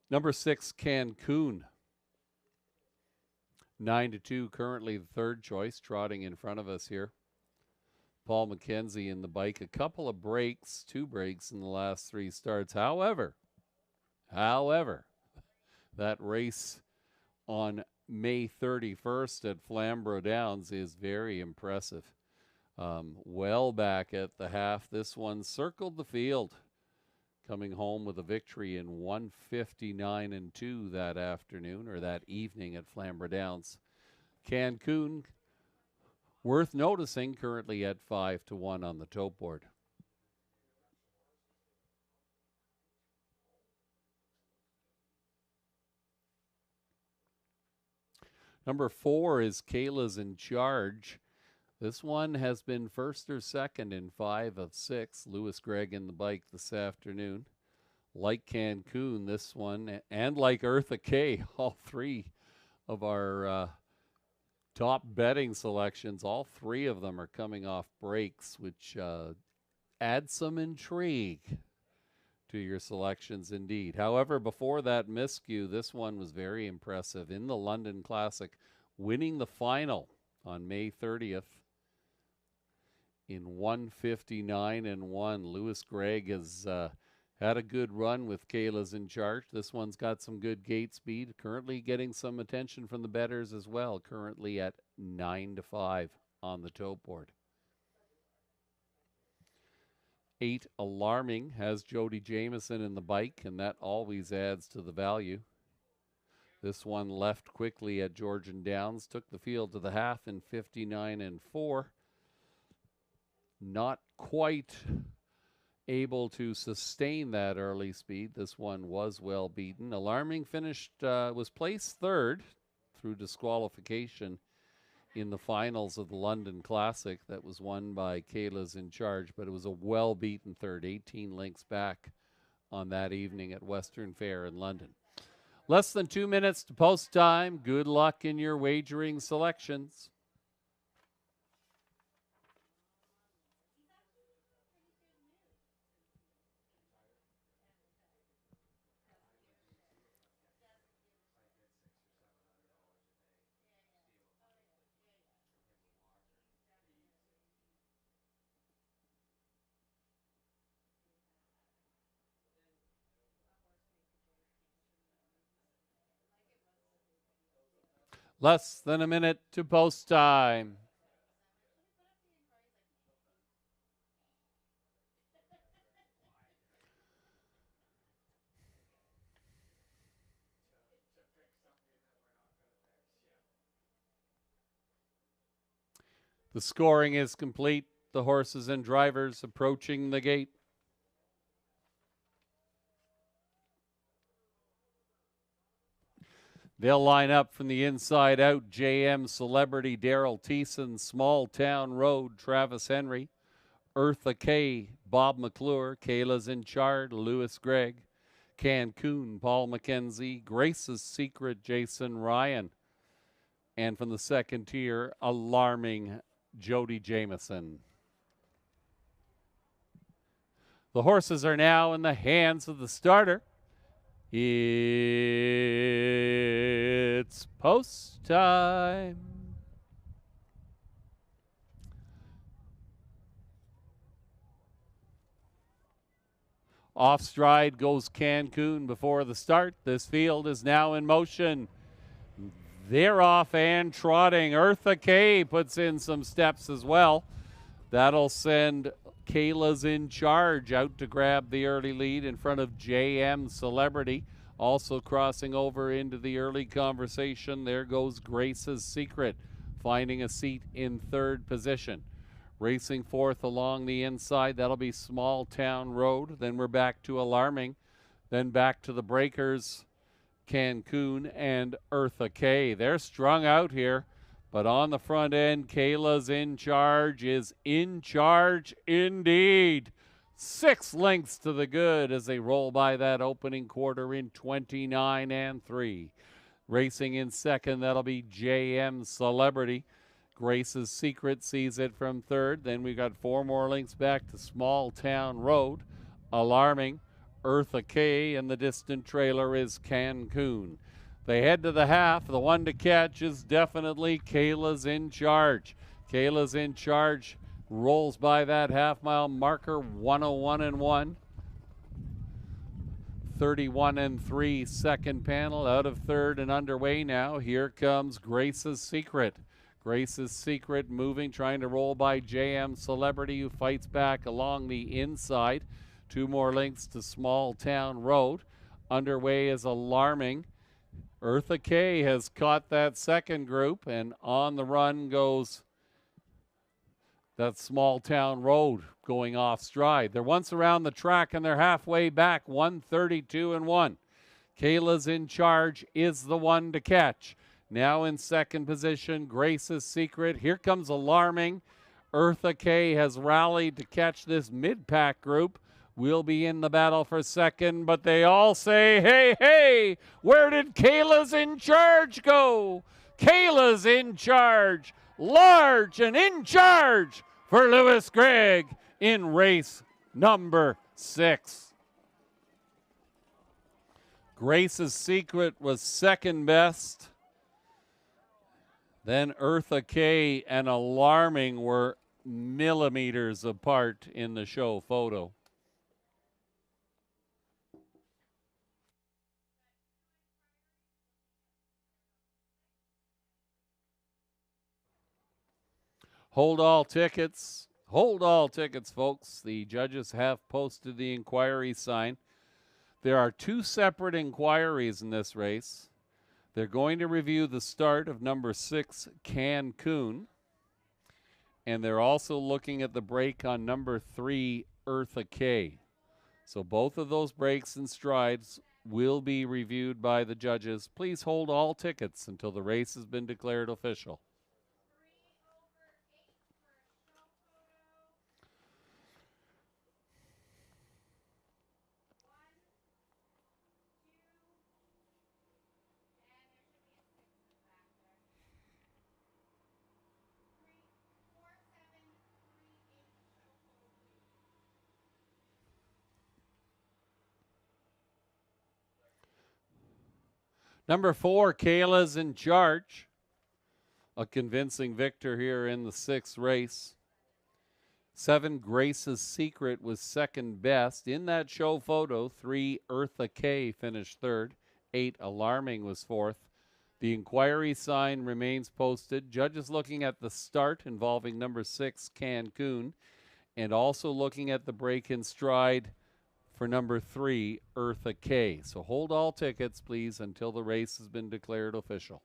Number 6, Cancun. 9-2, currently the third choice, trotting in front of us here. Paul McKenzie in the bike. A couple of breaks, 2 breaks in the last 3 starts. However, that race on May 31st at Flamborough Downs is very impressive. Well back at the half, this one circled the field, coming home with a victory in 1:59.2 that afternoon, or that evening at Flamborough Downs. Cancun, worth noticing, currently at 5-1 on the tote board. Number 4 is Kayla's in Charge. This one has been first or second in 5 of 6. Lewis Gregg in the bike this afternoon. Like Cancun, this one, and like Eartha K, all 3 of our top betting selections, all 3 of them are coming off breaks, which add some intrigue to your selections indeed. However, before that miscue, this one was very impressive in the London Classic, winning the final on May 30th in 1:59.1. Lewis Gregg has had a good run with Kayla's in Charge. This one's got some good gate speed, currently getting some attention from the bettors as well, currently at 9-5 on the tote board. 8, Alarming, has Jody Jameson in the bike, and that always adds to the value. This one left quickly at Georgian Downs, took the field to the half in 59.4. Not quite able to sustain that early speed. This one was well beaten. Alarming finished, was placed 3rd through disqualification in the finals of the London Classic that was won by Kayla's in Charge, but it was a well-beaten 3rd, 18 lengths back on that evening at Western Fair in London. Less than 2 minutes to post time. Good luck in your wagering selections. Less than a minute to post time. The scoring is complete. The horses and drivers approaching the gate. They'll line up from the inside out. JM Celebrity, Daryl Thiessen, Small Town Road, Travis Henry, Eartha K, Bob McClure, Kayla's in Charge, Lewis Gregg, Cancun, Paul McKenzie, Grace's Secret, Jason Ryan, and from the second tier, Alarming, Jody Jameson. The horses are now in the hands of the starter. It's post time. Off stride goes Cancun before the start. This field is now in motion. They're off and trotting. Eartha K puts in some steps as well. That'll send Kayla's in Charge out to grab the early lead in front of JM Celebrity. Also crossing over into the early conversation, there goes Grace's Secret, finding a seat in third position. Racing fourth along the inside, that'll be Small Town Road. Then we're back to Alarming. Then back to the Breakers, Cancun and Eartha K. They're strung out here, but on the front end, Kayla's in Charge is in charge indeed. 6 lengths to the good as they roll by that opening quarter in 29 and 3. Racing in second, that'll be JM Celebrity. Grace's Secret sees it from third. Then we've got 4 more lengths back to Small Town Road. Alarming, Eartha K, and the distant trailer is Cancun. They head to the half. The one to catch is definitely Kayla's in Charge. Kayla's in Charge rolls by that half-mile marker, 101 and 1. 31 and 3, second panel, out of third and underway now. Here comes Grace's Secret. Grace's Secret moving, trying to roll by JM Celebrity, who fights back along the inside. 2 more lengths to Small Town Road. Underway is Alarming. Eartha K has caught that second group, and on the run goes that Small Town Road going off stride. They're once around the track and they're halfway back, 132 and 1. Kayla's in Charge is the one to catch. Now in second position, Grace's Secret. Here comes Alarming. Eartha K has rallied to catch this mid-pack group. We'll be in the battle for second, but they all say, hey, hey, where did Kayla's in Charge go? Kayla's in Charge, large and in charge for Lewis Gregg in race number 6. Grace's Secret was second best. Then Eartha K and Alarming were millimeters apart in the show photo. Hold all tickets. Hold all tickets, folks. The judges have posted the inquiry sign. There are 2 separate inquiries in this race. They're going to review the start of number 6, Cancun. And they're also looking at the break on number 3, Eartha K. So both of those breaks and strides will be reviewed by the judges. Please hold all tickets until the race has been declared official. Number 4, Kayla's in Charge. A convincing victor here in the 6th race. 7, Grace's Secret was second best. In that show photo, 3, Eartha K finished third. 8, Alarming was fourth. The inquiry sign remains posted. Judges looking at the start involving number 6, Cancun, and also looking at the break in stride for number 3, Eartha K. So hold all tickets, please, until the race has been declared official.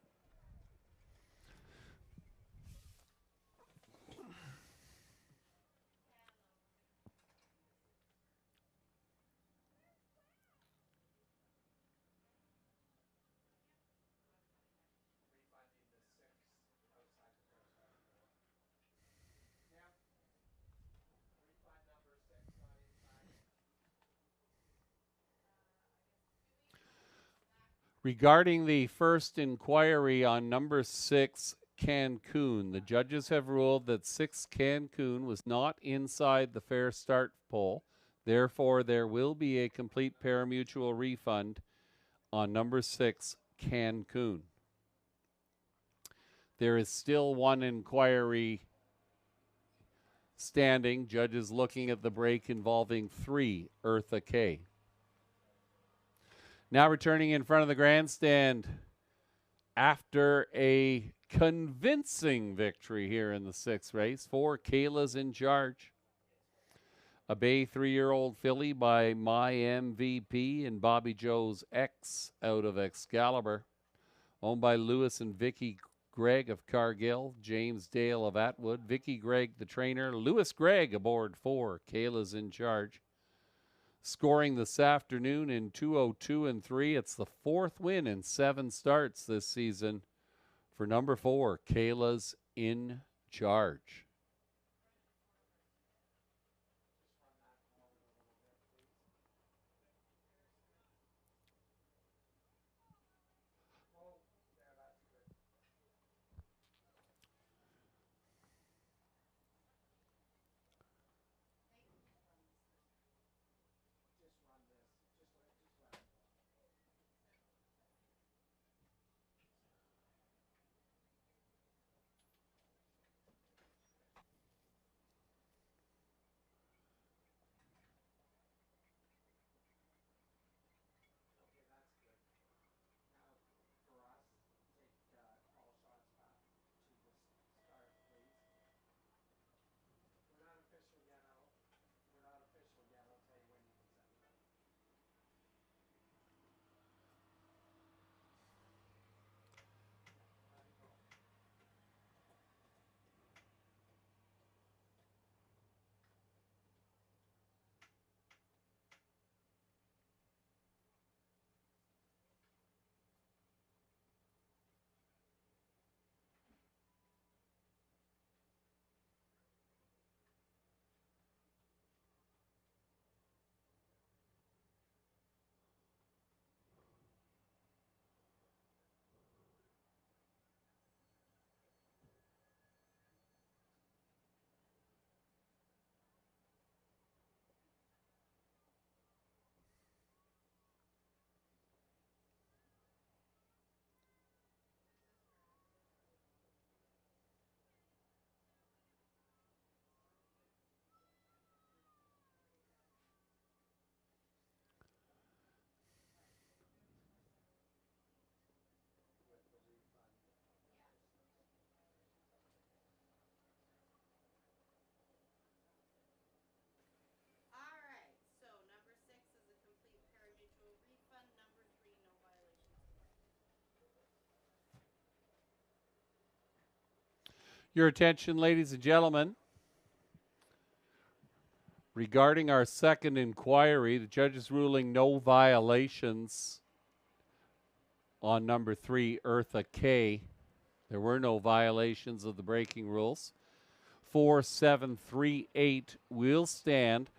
Regarding the first inquiry on number 6, Cancun, the judges have ruled that 6 Cancun was not inside the fair start pole. Therefore, there will be a complete parimutuel refund on number 6, Cancun. There is still one inquiry standing. Judges looking at the break involving 3, Eartha K. Now returning in front of the grandstand after a convincing victory here in the 6th race. 4, Kayla's in charge. A Bay 3-year-old filly by My MVP and Bobby Joe's X out of Excalibur. Owned by Lewis and Vicky Gregg of Cargill, James Dale of Atwood, Vicky Gregg the trainer, Lewis Gregg aboard 4, Kayla's in charge. Scoring this afternoon in 2:02 and 3. It's the 4th win in 7 starts this season for number 4, Kayla's in charge. Your attention, ladies and gentlemen. Regarding our second inquiry, the judges ruling no violations on number 3, Eartha K. There were no violations of the braking rules. 4, 7, 3, 8 will stand.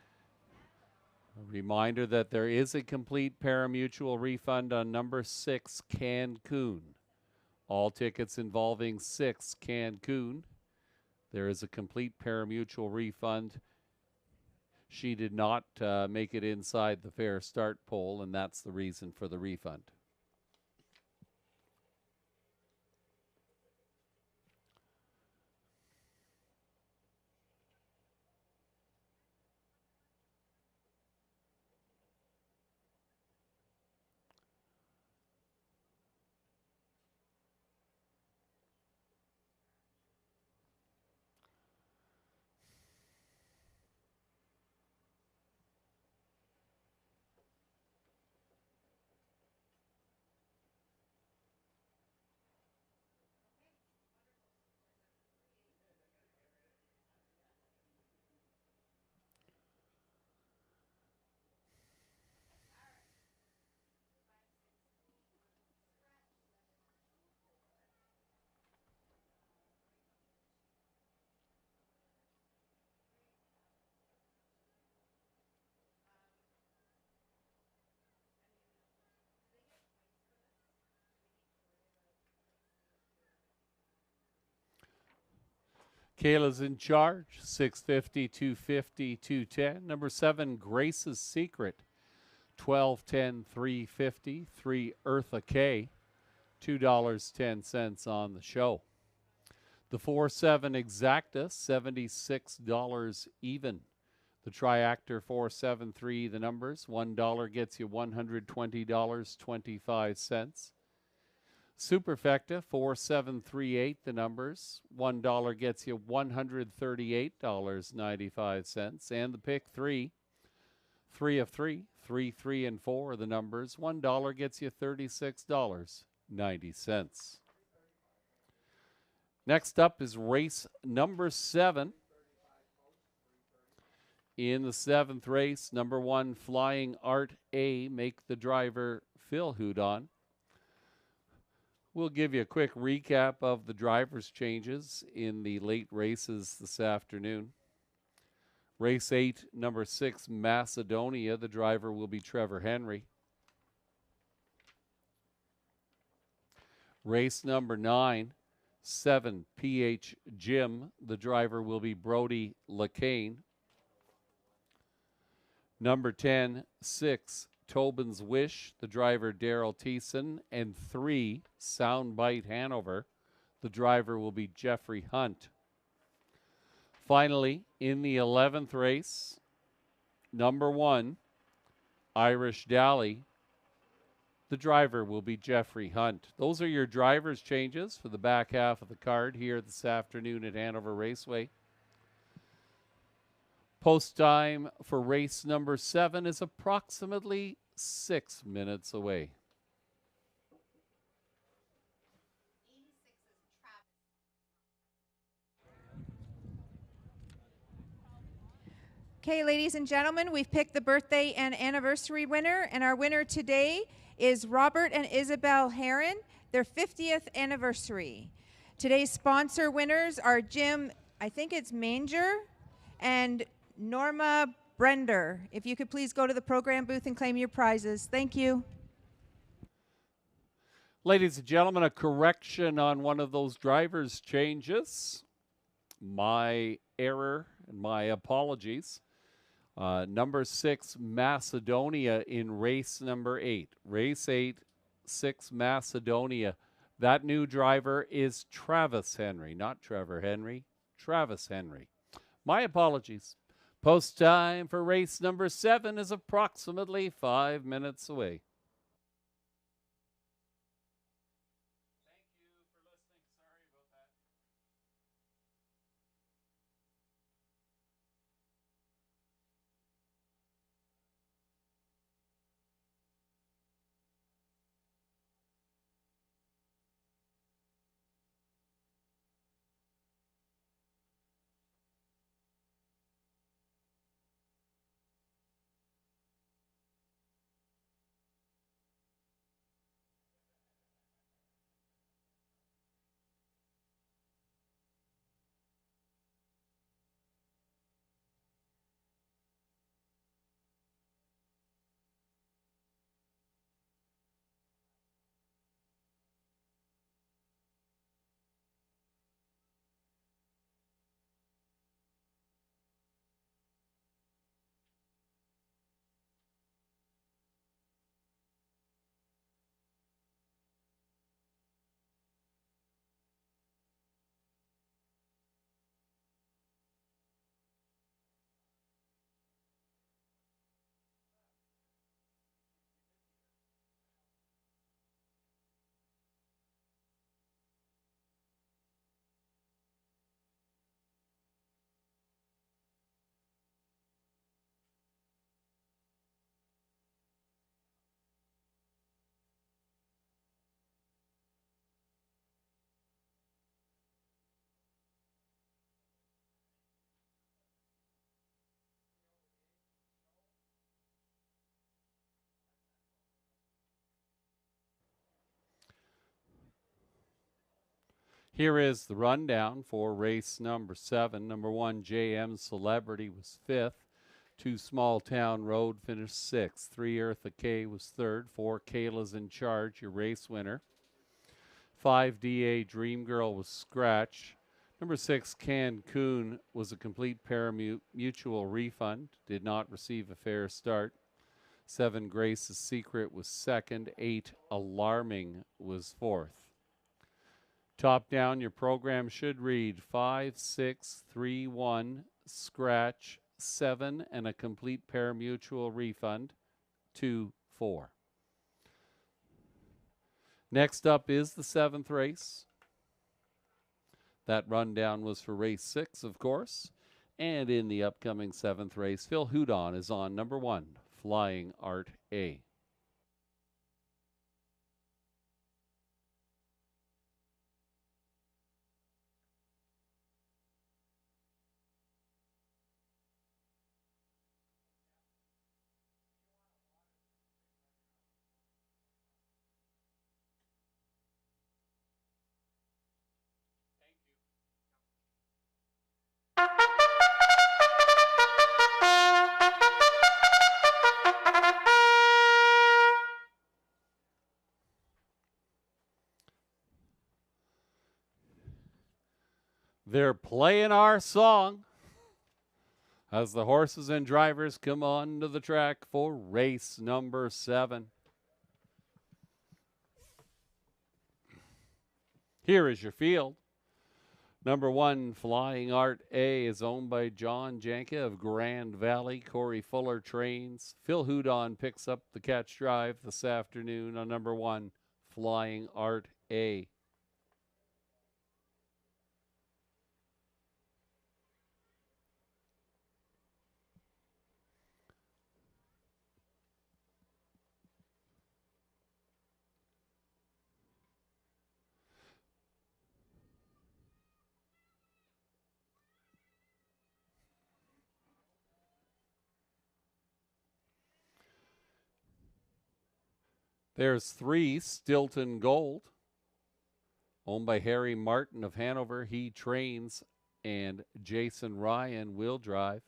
A reminder that there is a complete parimutuel refund on number 6, Cancun. All tickets involving 6, Cancun. There is a complete parimutuel refund. She did not make it inside the fair start pole, and that's the reason for the refund. Kayla's in charge, 650, 250, 210. Number 7, Grace's Secret, 1210, 350. 3, Eartha K, $2.10 on the show. The 4-7 Exacta, $76 even. The Triactor 473, the numbers, $1 gets you $120.25. Superfecta 4738, the numbers, $1 gets you $138.95. And the pick 3, 3 of 3, 3, 3, and 4, the numbers, $1 gets you $36.90. Next up is race number 7. In the 7th race, number 1, Flying Art A, make the driver Phil Houdon. We'll give you a quick recap of the drivers' changes in the late races this afternoon. Race 8, number 6, Macedonia. The driver will be Trevor Henry. Race number 9, 7, PH Jim. The driver will be Brody LeCain. Number 10, 6, Tobin's Wish, the driver Daryl Thiessen. And 3, Soundbite Hanover, the driver will be Jeffrey Hunt. Finally, in the 11th race, number 1, Irish Dally, the driver will be Jeffrey Hunt. Those are your drivers' changes for the back half of the card here this afternoon at Hanover Raceway. Post time for race number 7 is approximately 6 minutes away. Okay, ladies and gentlemen, we've picked the birthday and anniversary winner, and our winner today is Robert and Isabel Heron, their 50th anniversary. Today's sponsor winners are Jim, I think it's Manger, and Norma Brender. If you could please go to the program booth and claim your prizes. Thank you. Ladies and gentlemen, a correction on one of those drivers' changes. My error and my apologies. Number 6, Macedonia in race number 8. Race 8, 6, Macedonia. That new driver is Travis Henry, not Trevor Henry, Travis Henry. My apologies. Post time for race number 7 is approximately 5 minutes away. Thank you for listening. Sorry about that. Here is the rundown for race number 7. Number 1, JM Celebrity was 5th. 2, Small Town Road finished 6th. 3, Eartha K was 3rd. 4, Kayla's in Charge, your race winner. 5, DA Dream Girl was scratch. Number 6, Cancun, was a complete pari-mutual refund. Did not receive a fair start. 7, Grace's Secret, was second. 8, Alarming, was fourth. Top down, your program should read 5, 6, 3, 1, scratch, 7, and a complete pari-mutual refund, 2, 4. Next up is the 7th race. That rundown was for race 6, of course. And in the upcoming 7th race, Phil Houdon is on number 1, Flying Art A. They're playing our song as the horses and drivers come onto the track for race number 7. Here is your field. Number 1, Flying Art A, is owned by John Janka of Grand Valley. Corey Fuller trains. Phil Houdon picks up the catch drive this afternoon on number 1, Flying Art A. There's 3, Stilton Gold, owned by Harry Martin of Hanover. He trains, and Jason Ryan will drive.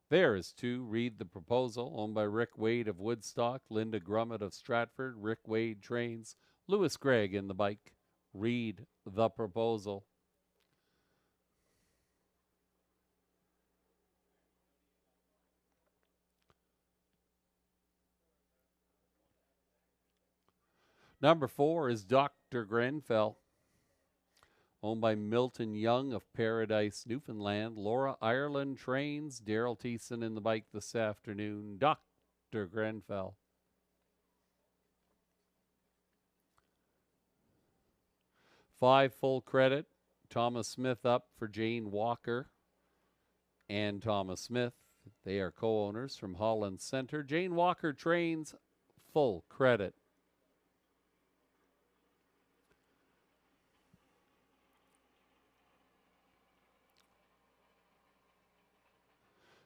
There is 2, Read the Proposal, owned by Rick Wade of Woodstock, Linda Grummett of Stratford. Rick Wade trains. Lewis Gregg in the bike. Read the Proposal. Number 4 is Dr. Grenfell, owned by Milton Young of Paradise, Newfoundland. Laura Ireland trains. Daryl Thiessen in the bike this afternoon. Dr. Grenfell. 5, Full Credit. Thomas Smith up for Jane Walker and Thomas Smith. They are co-owners from Holland Center. Jane Walker trains. Full Credit.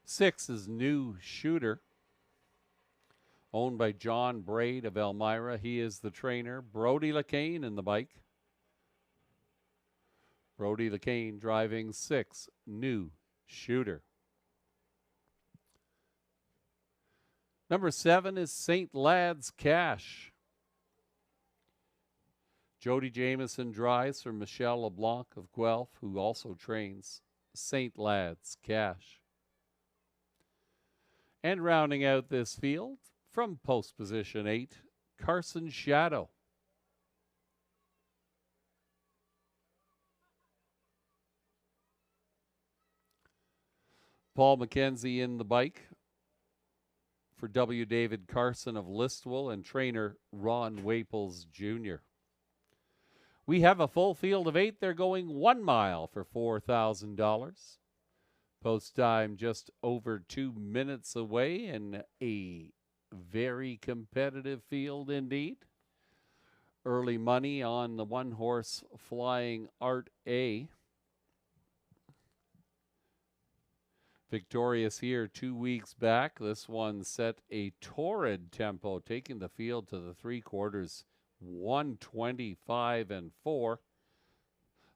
6 is New Shooter, owned by John Braid of Elmira. He is the trainer. Brody LeCain in the bike. Brody LeCain driving 6, New Shooter. Number 7 is St. Lad's Cash. Jody Jameson drives for Michelle LeBlanc of Guelph, who also trains St. Lad's Cash. And rounding out this field, from post position 8, Carson Shadow. Paul McKenzie in the bike for W. David Carson of Listowel and trainer Ron Waples Jr. We have a full field of 8. They're going 1 mile for $4,000. Post time just over 2 minutes away, and a very competitive field indeed. Early money on the 1-horse Flying Art A. Victorious here 2 weeks back. This one set a torrid tempo, taking the field to the 3/4, 125 and 4.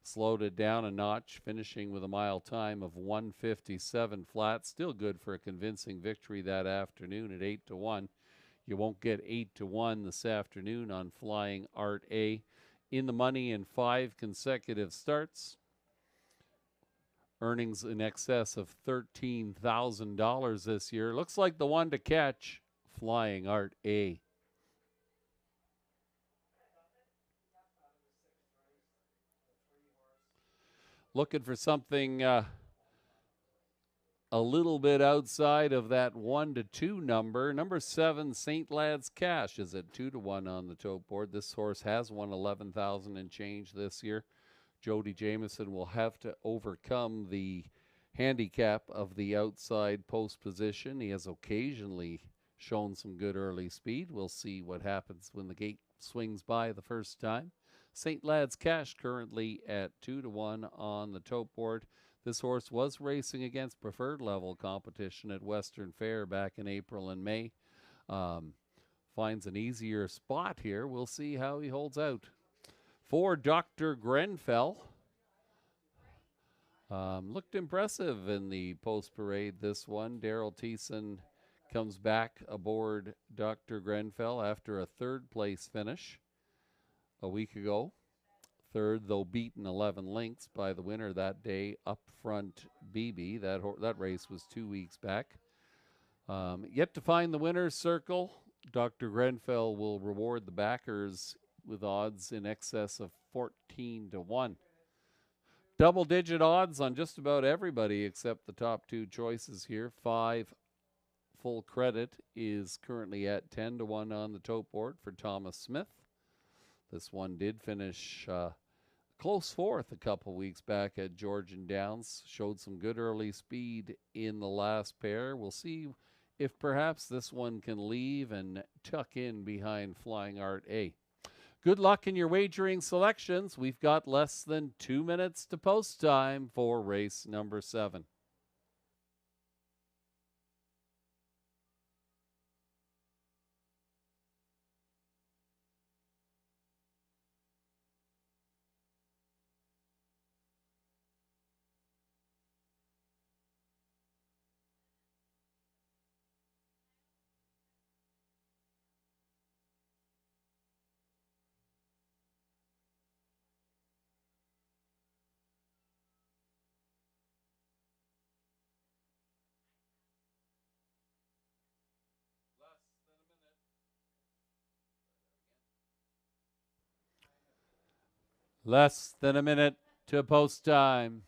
Slowed it down a notch, finishing with a mile time of 1:57 flat. Still good for a convincing victory that afternoon at 8-1. You won't get 8-1 this afternoon on Flying Art A. In the money in 5 consecutive starts. Earnings in excess of $13,000 this year. Looks like the one to catch, Flying Art A. Looking for something a little bit outside of that 1-2 number. Number 7, St. Lad's Cash, is at 2-1 on the tote board. This horse has won 11,000 and change this year. Jody Jamieson will have to overcome the handicap of the outside post position. He has occasionally shown some good early speed. We'll see what happens when the gate swings by the first time. St. Lad's Cash currently at 2-1 on the tote board. This horse was racing against preferred level competition at Western Fair back in April and May. Finds an easier spot here. We'll see how he holds out. For Dr. Grenfell. Looked impressive in the post parade, this one. Daryl Thiessen comes back aboard Dr. Grenfell after a 3rd place finish a week ago. 3rd, though beaten 11 lengths by the winner that day, Up Front BB. That race was 2 weeks back. Yet to find the winner's circle. Dr. Grenfell will reward the backers with odds in excess of 14-1. Double-digit odds on just about everybody except the top 2 choices here. 5 Full Credit is currently at 10-1 on the tote board for Thomas Smith. This one did finish close 4th a couple weeks back at Georgian Downs. Showed some good early speed in the last pair. We'll see if perhaps this one can leave and tuck in behind Flying Art A. Good luck in your wagering selections. We've got less than 2 minutes to post time for race number 7. Less than a minute to post time.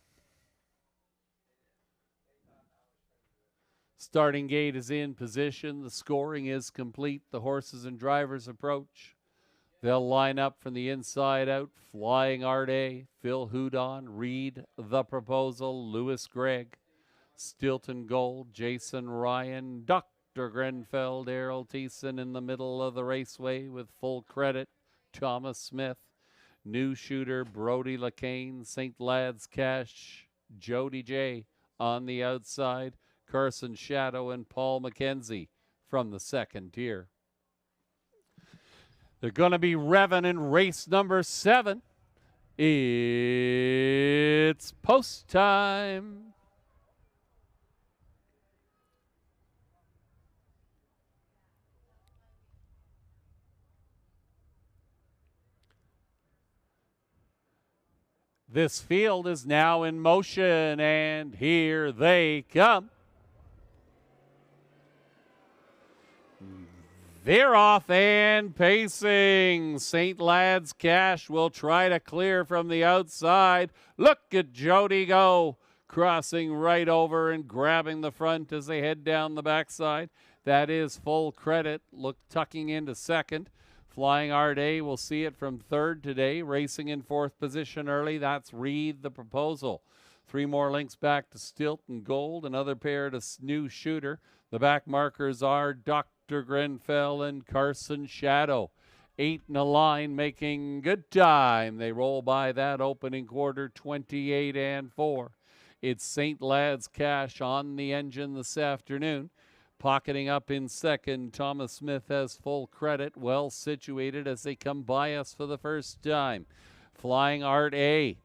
Starting gate is in position. The scoring is complete. The horses and drivers approach. They'll line up from the inside out. Flying Art A, Phil Houdon, Reed, The Proposal, Lewis Gregg, Stilton Gold, Jason Ryan, Dr. Grenfell, Daryl Thiessen in the middle of the raceway with Full Credit, Thomas Smith, New Shooter, Brody LeCain, St. Lad's Cash, Jody J on the outside, Carson Shadow and Paul McKenzie from the 2nd tier. They're going to be revving in race number 7. It's post time. This field is now in motion, and here they come. They're off and pacing. St. Lad's Cash will try to clear from the outside. Look at Jody go, crossing right over and grabbing the front as they head down the backside. That is Full Credit. Look, tucking into 2nd. Flying Art A will see it from 3rd today. Racing in 4th position early. That's Reed, The Proposal. 3 more links back to Stilton Gold. Another pair to New Shooter. The back markers are Dr. Grenfell and Carson Shadow. 8 in a line, making good time. They roll by that opening quarter, 28-4. It's St. Lad's Cash on the engine this afternoon. Pocketing up in 2nd, Thomas Smith has Full Credit, well situated as they come by us for the first time. Flying Art A,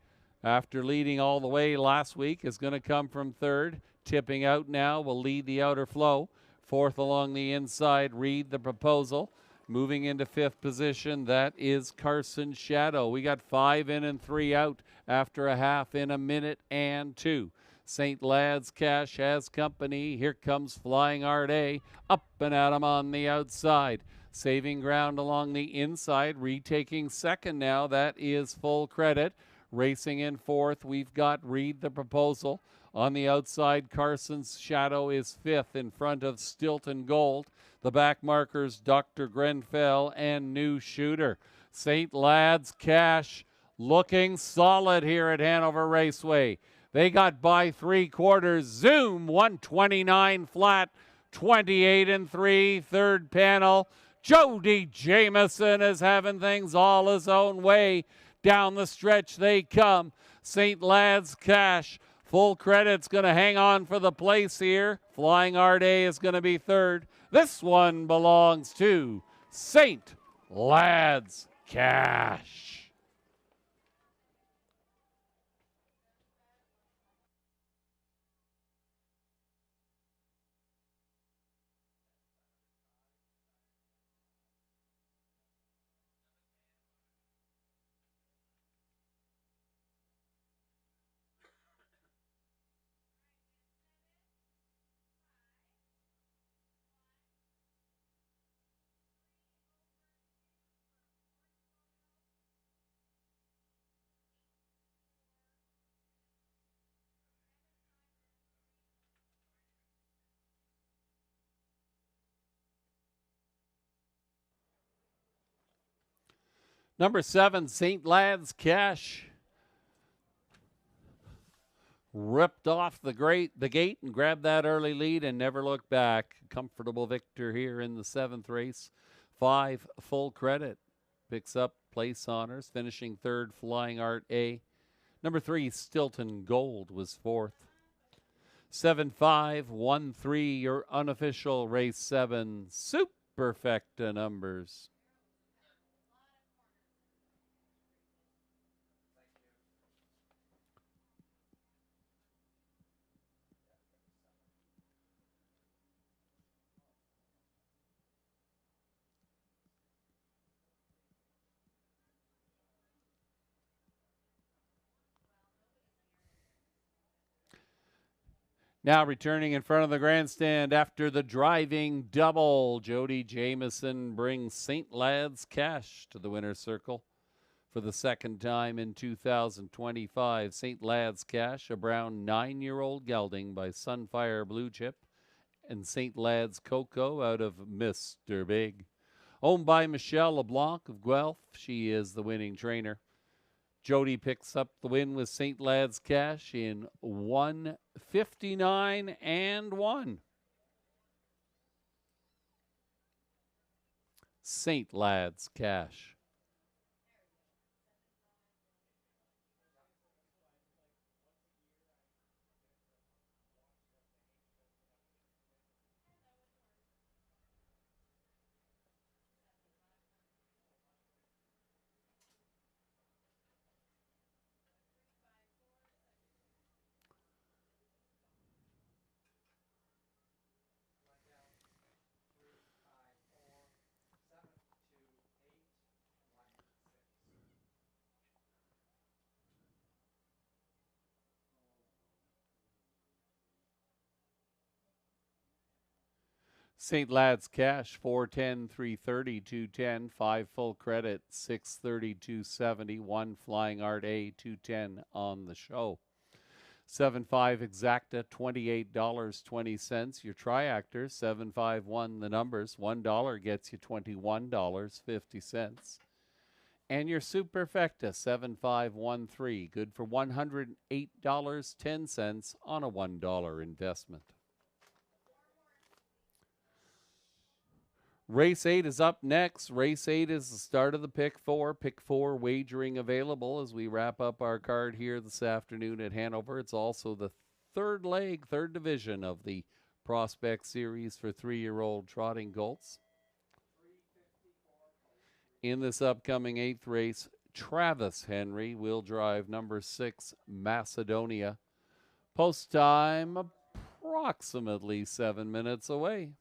after leading all the way last week, is going to come from 3rd. Tipping out now will lead the outer flow. Fourth along the inside, Read the Proposal. Moving into fifth position, that is Carson Shadow. We got 5 in and 3 out after a half in a minute and 2. St. Lad's Cash has company. Here comes Flying Art A. Up and at him on the outside. Saving ground along the inside, retaking second now. That is Full Credit. Racing in fourth, we've got Read the Proposal. On the outside, Carson's Shadow is fifth in front of Stilton Gold. The back markers, Dr. Grenfell and New Shooter. St. Lad's Cash looking solid here at Hanover Raceway. They got by 3/4. Zoom, 129 flat, 28 and 3. Third panel, Jody Jameson is having things all his own way. Down the stretch they come. St. Lad's Cash. Full Credit's going to hang on for the place here. Flying Art A is going to be third. This one belongs to St. Lad's Cash. Number 7, St. Lad's Cash. Ripped off the gate and grabbed that early lead and never looked back. Comfortable victor here in the 7th race. 5, Full Credit. Picks up place honors, finishing third, Flying Art A. Number 3, Stilton Gold was 4th. 7-5-1-3, your unofficial race 7 Superfecta numbers. Now returning in front of the grandstand after the driving double, Jody Jameson brings St. Lad's Cash to the winner's circle for the second time in 2025. St. Lad's Cash, a brown 9-year-old gelding by Sunfire Blue Chip, and St. Lad's Cocoa out of Mr. Big. Owned by Michelle LeBlanc of Guelph. She is the winning trainer. Jody picks up the win with St. Lad's Cash in 1:59 and 1. St. Lad's Cash. St. Lad's Cash, 410, 330, 210, 5 Full Credit, 630, 270, 1 Flying Art A, 210 on the show. 7-5 Exacta, $28.20. Your Triactor, 751 the numbers, $1 gets you $21.50. And your Superfecta, 7513, good for $108.10 on a $1 investment. Race 8 is up next. Race 8 is the start of the Pick 4. Pick 4 wagering available as we wrap up our card here this afternoon at Hanover. It's also the third division of the Prospect Series for 3-year-old trotting colts. In this upcoming 8th race, Travis Henry will drive number 6, Macedonia. Post time approximately 7 minutes away.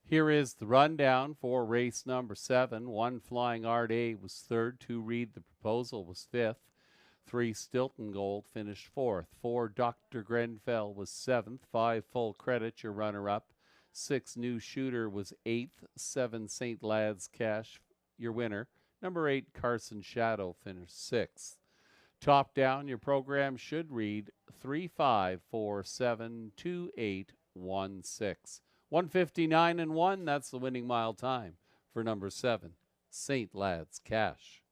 Here is the rundown for race number 7. 1 Flying Art A was third. 2 Read the Proposal was fifth. 3 Stilton Gold finished fourth. 4 Dr. Grenfell was seventh. 5 Full Credit, your runner-up. 6 New Shooter was eighth. 7 St. Lad's Cash, your winner. Number 8 Carson Shadow finished sixth. Top down, your program should read 35472816. 159 and 1, that's the winning mile time for number 7, St. Lad's Cash.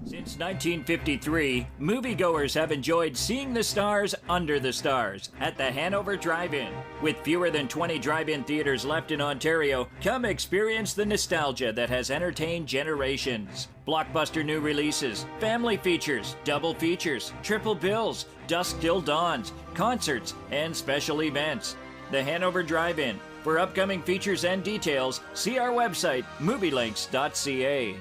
Since 1953, moviegoers have enjoyed seeing the stars under the stars at the Hanover Drive-In. With fewer than 20 drive-in theaters left in Ontario, come experience the nostalgia that has entertained generations. Blockbuster new releases, family features, double features, triple bills, dusk till dawns, concerts, and special events. The Hanover Drive-In. For upcoming features and details, see our website, movielinks.ca.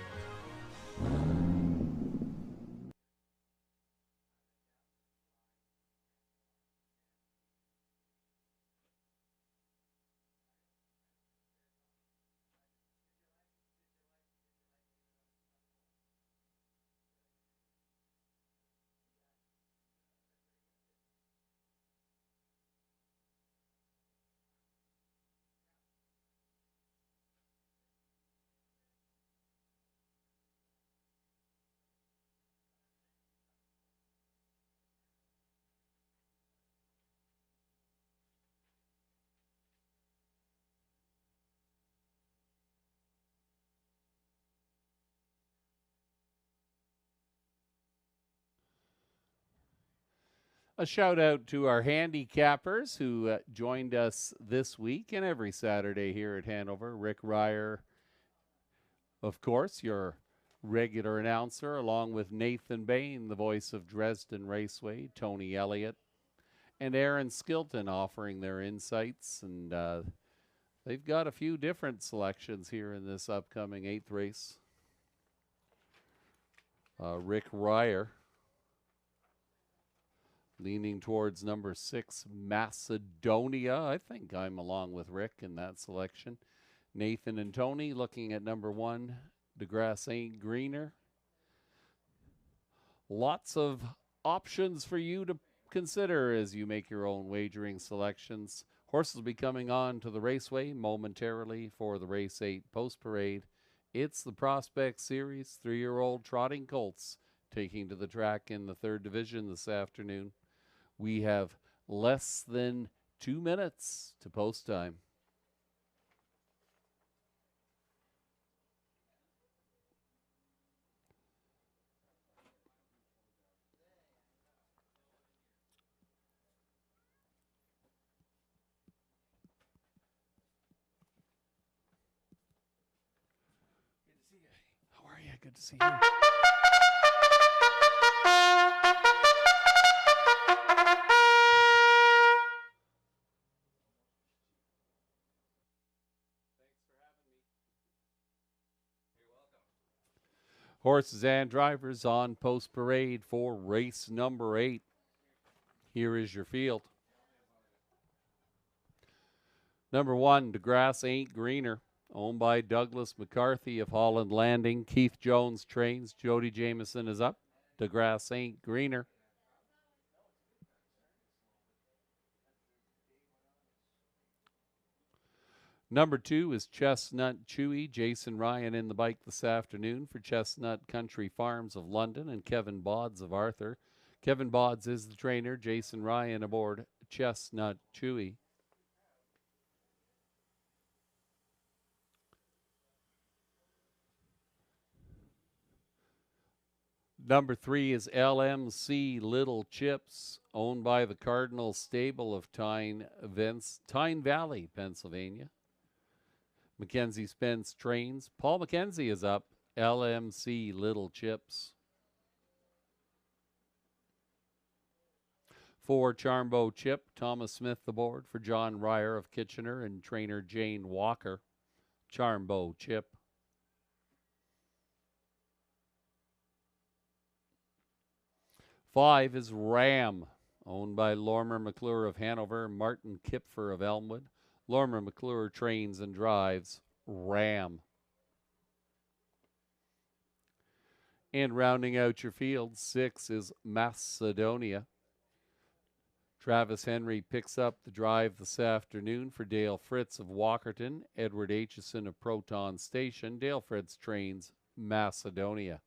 A shout out to our handicappers who joined us this week and every Saturday here at Hanover. Rick Ryer, of course, your regular announcer, along with Nathan Bain, the voice of Dresden Raceway, Tony Elliott, and Aaron Skilton offering their insights. And they've got a few different selections here in this upcoming 8th race. Rick Ryer leaning towards number 6, Macedonia. I think I'm along with Rick in that selection. Nathan and Tony looking at number 1, The Grass Ain't Greener. Lots of options for you to consider as you make your own wagering selections. Horses will be coming on to the raceway momentarily for the Race 8 Post Parade. It's the Prospect Series 3-year-old trotting colts taking to the track in the 3rd Division this afternoon. We have less than 2 minutes to post time. Good to see you. How are you? Good to see you. Horses and drivers on Post Parade for race number 8. Here is your field. Number 1, The Grass Ain't Greener, owned by Douglas McCarthy of Holland Landing. Keith Jones trains. Jody Jameson is up. The Grass Ain't Greener. Number 2 is Chestnut Chewy. Jason Ryan in the bike this afternoon for Chestnut Country Farms of London and Kevin Bodds of Arthur. Kevin Bodds is the trainer. Jason Ryan aboard Chestnut Chewy. Number 3 is LMC Little Chips, owned by the Cardinal Stable of Tyne Valley, Pennsylvania. Mackenzie Spence trains. Paul McKenzie is up. LMC Little Chips. 4 Charmbo Chip. Thomas Smith aboard for John Ryer of Kitchener and trainer Jane Walker. Charmbo Chip. 5 is Ram, owned by Lormer McClure of Hanover, Martin Kipfer of Elmwood. Lormer McClure trains and drives Ram. And rounding out your field, 6 is Macedonia. Travis Henry picks up the drive this afternoon for Dale Fritz of Walkerton, Edward Aitchison of Proton Station. Dale Fritz trains Macedonia.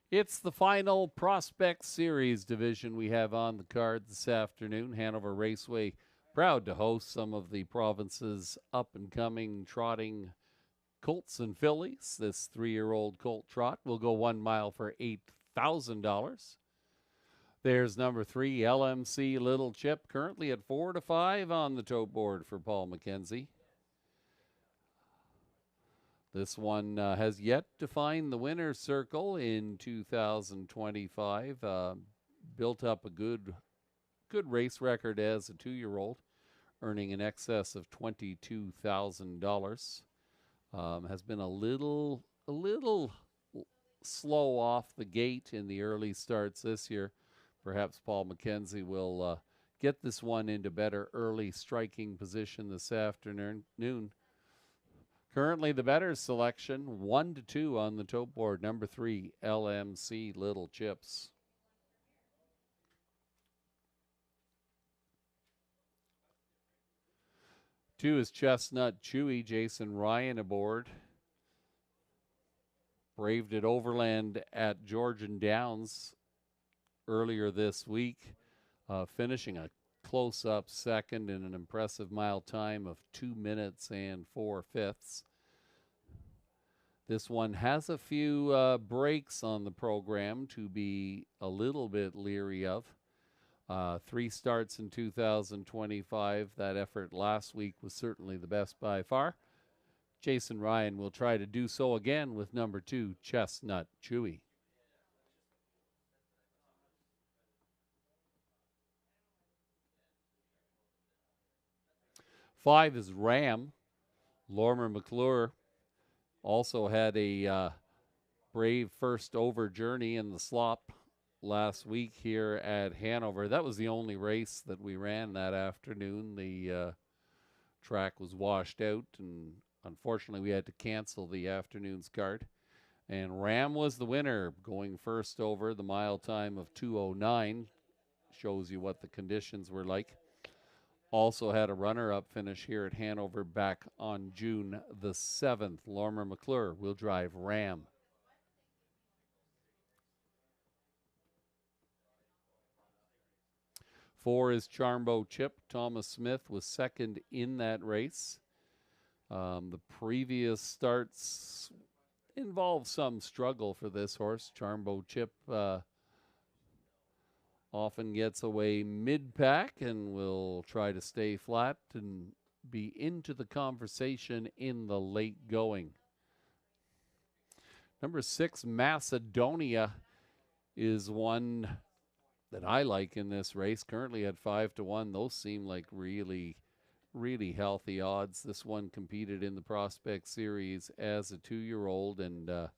It's the final Prospect Series division we have on the card this afternoon. Hanover Raceway proud to host some of the province's up-and-coming trotting colts and fillies. This 3-year-old colt trot will go 1 mile for $8,000. There's number 3, LMC Little Chip, currently at 4 to 5 on the tote board for Paul McKenzie. This one has yet to find the winner's circle in 2025. Built up a good race record as a 2-year-old, earning in excess of $22,000. Has been a little slow off the gate in the early starts this year. Perhaps Paul McKenzie will get this one into better early striking position this afternoon. Currently the better selection, 1 to 2 on the tote board. Number 3, LMC Little Chips. Two is Chestnut Chewy, Jason Ryan aboard. Braved it overland at Georgian Downs earlier this week, finishing a close-up second in an impressive mile time of 2 minutes and 4/5. This one has a few breaks on the program to be a little bit leery of. 3 starts in 2025. That effort last week was certainly the best by far. Jason Ryan will try to do so again with number 2, Chestnut Chewy. Five is Ram. Lormer McClure also had a brave first over journey in the slop last week here at Hanover. That was the only race that we ran that afternoon. The track was washed out, and unfortunately we had to cancel the afternoon's card. And Ram was the winner, going first over. The mile time of 2:09 shows you what the conditions were like. Also had a runner-up finish here at Hanover back on June the 7th. Lormer McClure will drive Ram. Four is Charmbo Chip. Thomas Smith was second in that race. The previous starts involved some struggle for this horse. Charmbo Chip often gets away mid-pack and will try to stay flat and be into the conversation in the late going. Number 6, Macedonia, is one that I like in this race. Currently at 5 to 1. Those seem like really healthy odds. This one competed in the Prospect Series as a 2-year-old and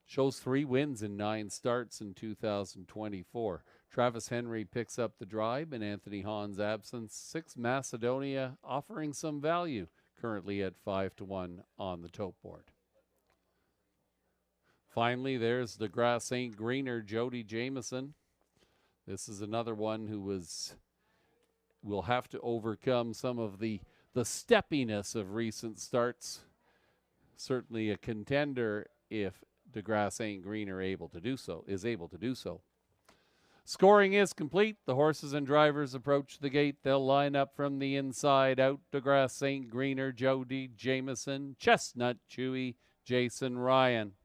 shows 3 wins in 9 starts in 2024. Travis Henry picks up the drive in Anthony Hahn's absence. 6, Macedonia, offering some value, currently at 5 to 1 on the tote board. Finally, there's the Grass St. Greener, Jody Jameson. This is another one who will have to overcome some of the steppiness of recent starts. Certainly a contender if DeGrasse St. Greener is able to do so. Scoring is complete. The horses and drivers approach the gate. They'll line up from the inside out. DeGrasse St. Greener, Jody Jameson, Chestnut Chewy, Jason Ryan.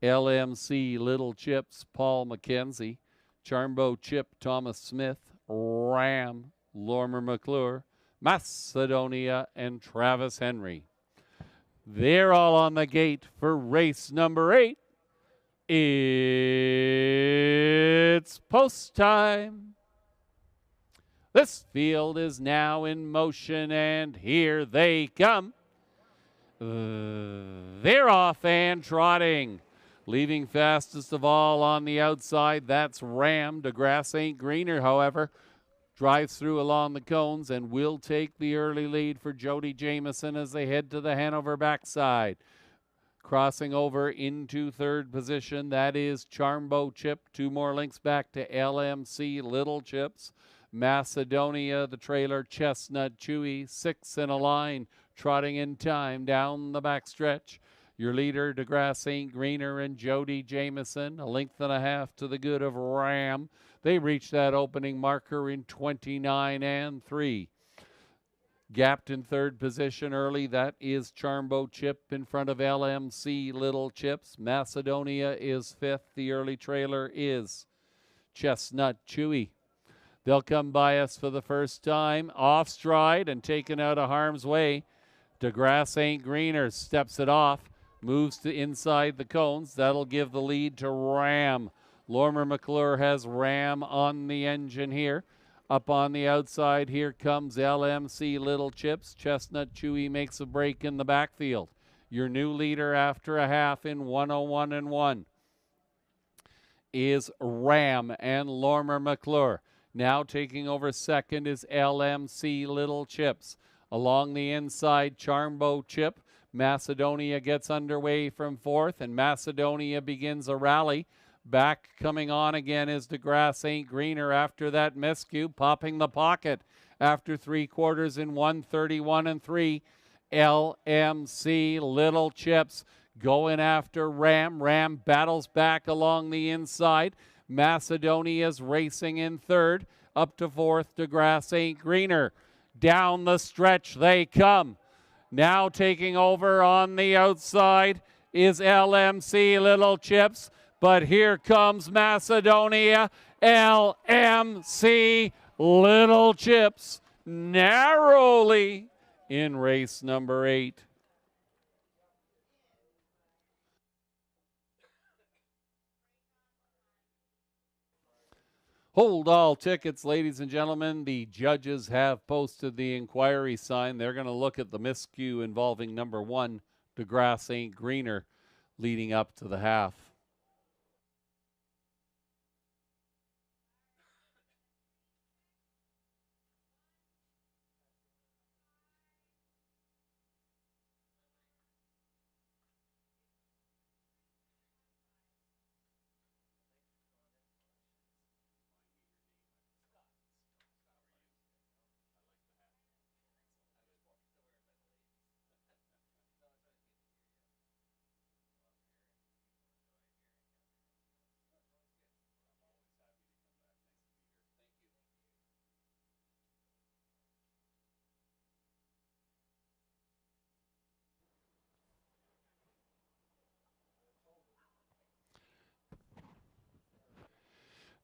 LMC Little Chips, Paul McKenzie. Charmbo Chip, Thomas Smith. Ram, Lormer McClure. Macedonia, and Travis Henry. They're all on the gate for race number 8. It's post time. This field is now in motion, and here they come. They're off and trotting. Leaving fastest of all on the outside, that's Ram. DeGrasse St. Greener, however, drives through along the cones and will take the early lead for Jody Jamieson as they head to the Hanover backside. Crossing over into third position, that is Charmbo Chip. 2 more links back to LMC Little Chips. Macedonia, the trailer, Chestnut Chewy, 6 in a line, trotting in time down the backstretch. Your leader, DeGrasse St. Greener and Jody Jamieson, a length and a half to the good of Ram. They reached that opening marker in 29 and 3. Gapped in third position early, that is Charmbo Chip in front of LMC Little Chips. Macedonia is 5th. The early trailer is Chestnut Chewy. They'll come by us for the first time, off stride and taken out of harm's way. DeGrasse St. Greener steps it off, moves to inside the cones. That'll give the lead to Ram. Lormer McClure has Ram on the engine here. Up on the outside, here comes LMC Little Chips. Chestnut Chewy makes a break in the backfield. Your new leader after a half in 101 and 1 is Ram and Lormer McClure. Now taking over second is LMC Little Chips. Along the inside, Charmbo Chip. Macedonia gets underway from 4th, and Macedonia begins a rally. Back coming on again is DeGrasse St. Greener after that miscue, popping the pocket after 3 quarters in 131 and 3. LMC Little Chips going after Ram. Ram battles back along the inside. Macedonia's racing in third. Up to 4th, DeGrasse St. Greener. Down the stretch they come. Now taking over on the outside is LMC Little Chips. But here comes Macedonia. LMC Little Chips narrowly in race number 8. Hold all tickets, ladies and gentlemen. The judges have posted the inquiry sign. They're going to look at the miscue involving number 1, DeGrasse St. Greener, leading up to the half.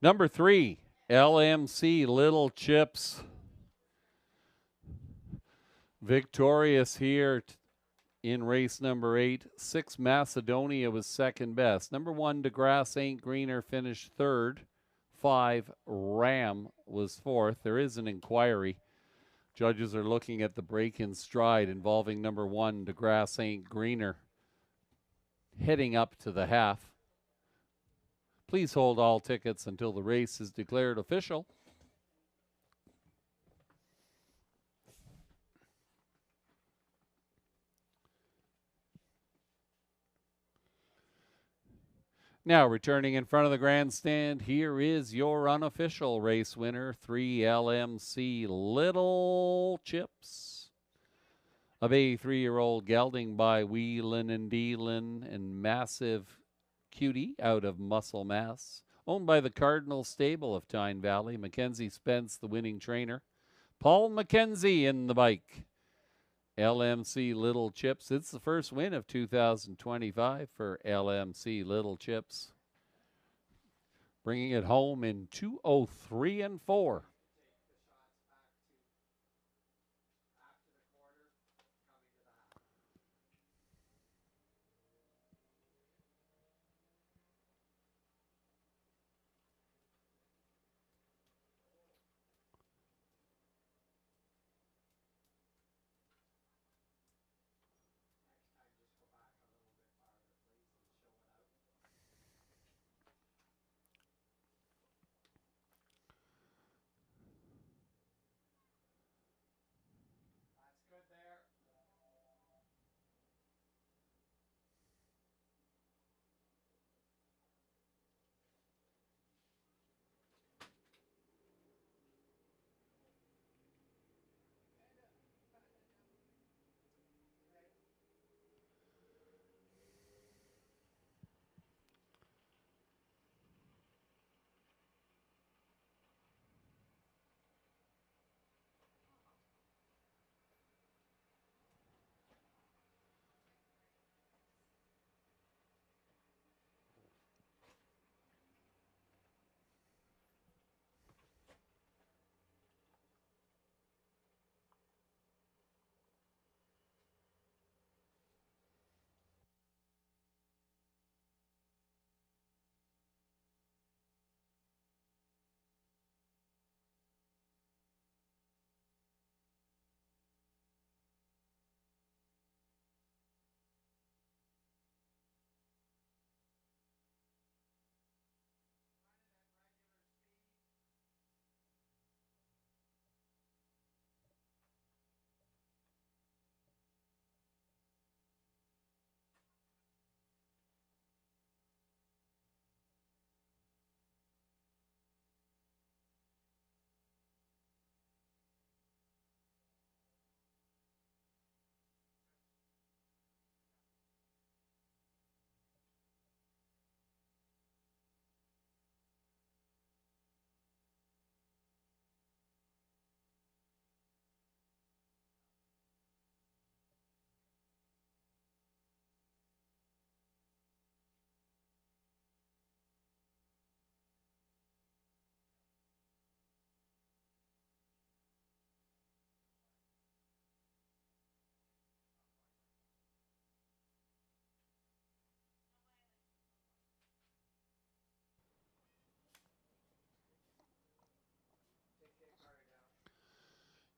Number 3, LMC Little Chips. Victorious here in race number 8. 6, Macedonia was second best. Number 1, DeGrasse St. Greener finished 3rd. 5, Ram was 4th. There is an inquiry. Judges are looking at the break in stride involving number 1, DeGrasse St. Greener, heading up to the half. Please hold all tickets until the race is declared official. Now returning in front of the grandstand, here is your unofficial race winner, 3 LMC Little Chips. A bay 3-year-old gelding by Wheelin' and Dealin' and Massive Cutie out of Muscle Mass. Owned by the Cardinal Stable of Tyne Valley. Mackenzie Spence, the winning trainer. Paul Mackenzie in the bike. LMC Little Chips. It's the first win of 2025 for LMC Little Chips. Bringing it home in 2:03 and 4.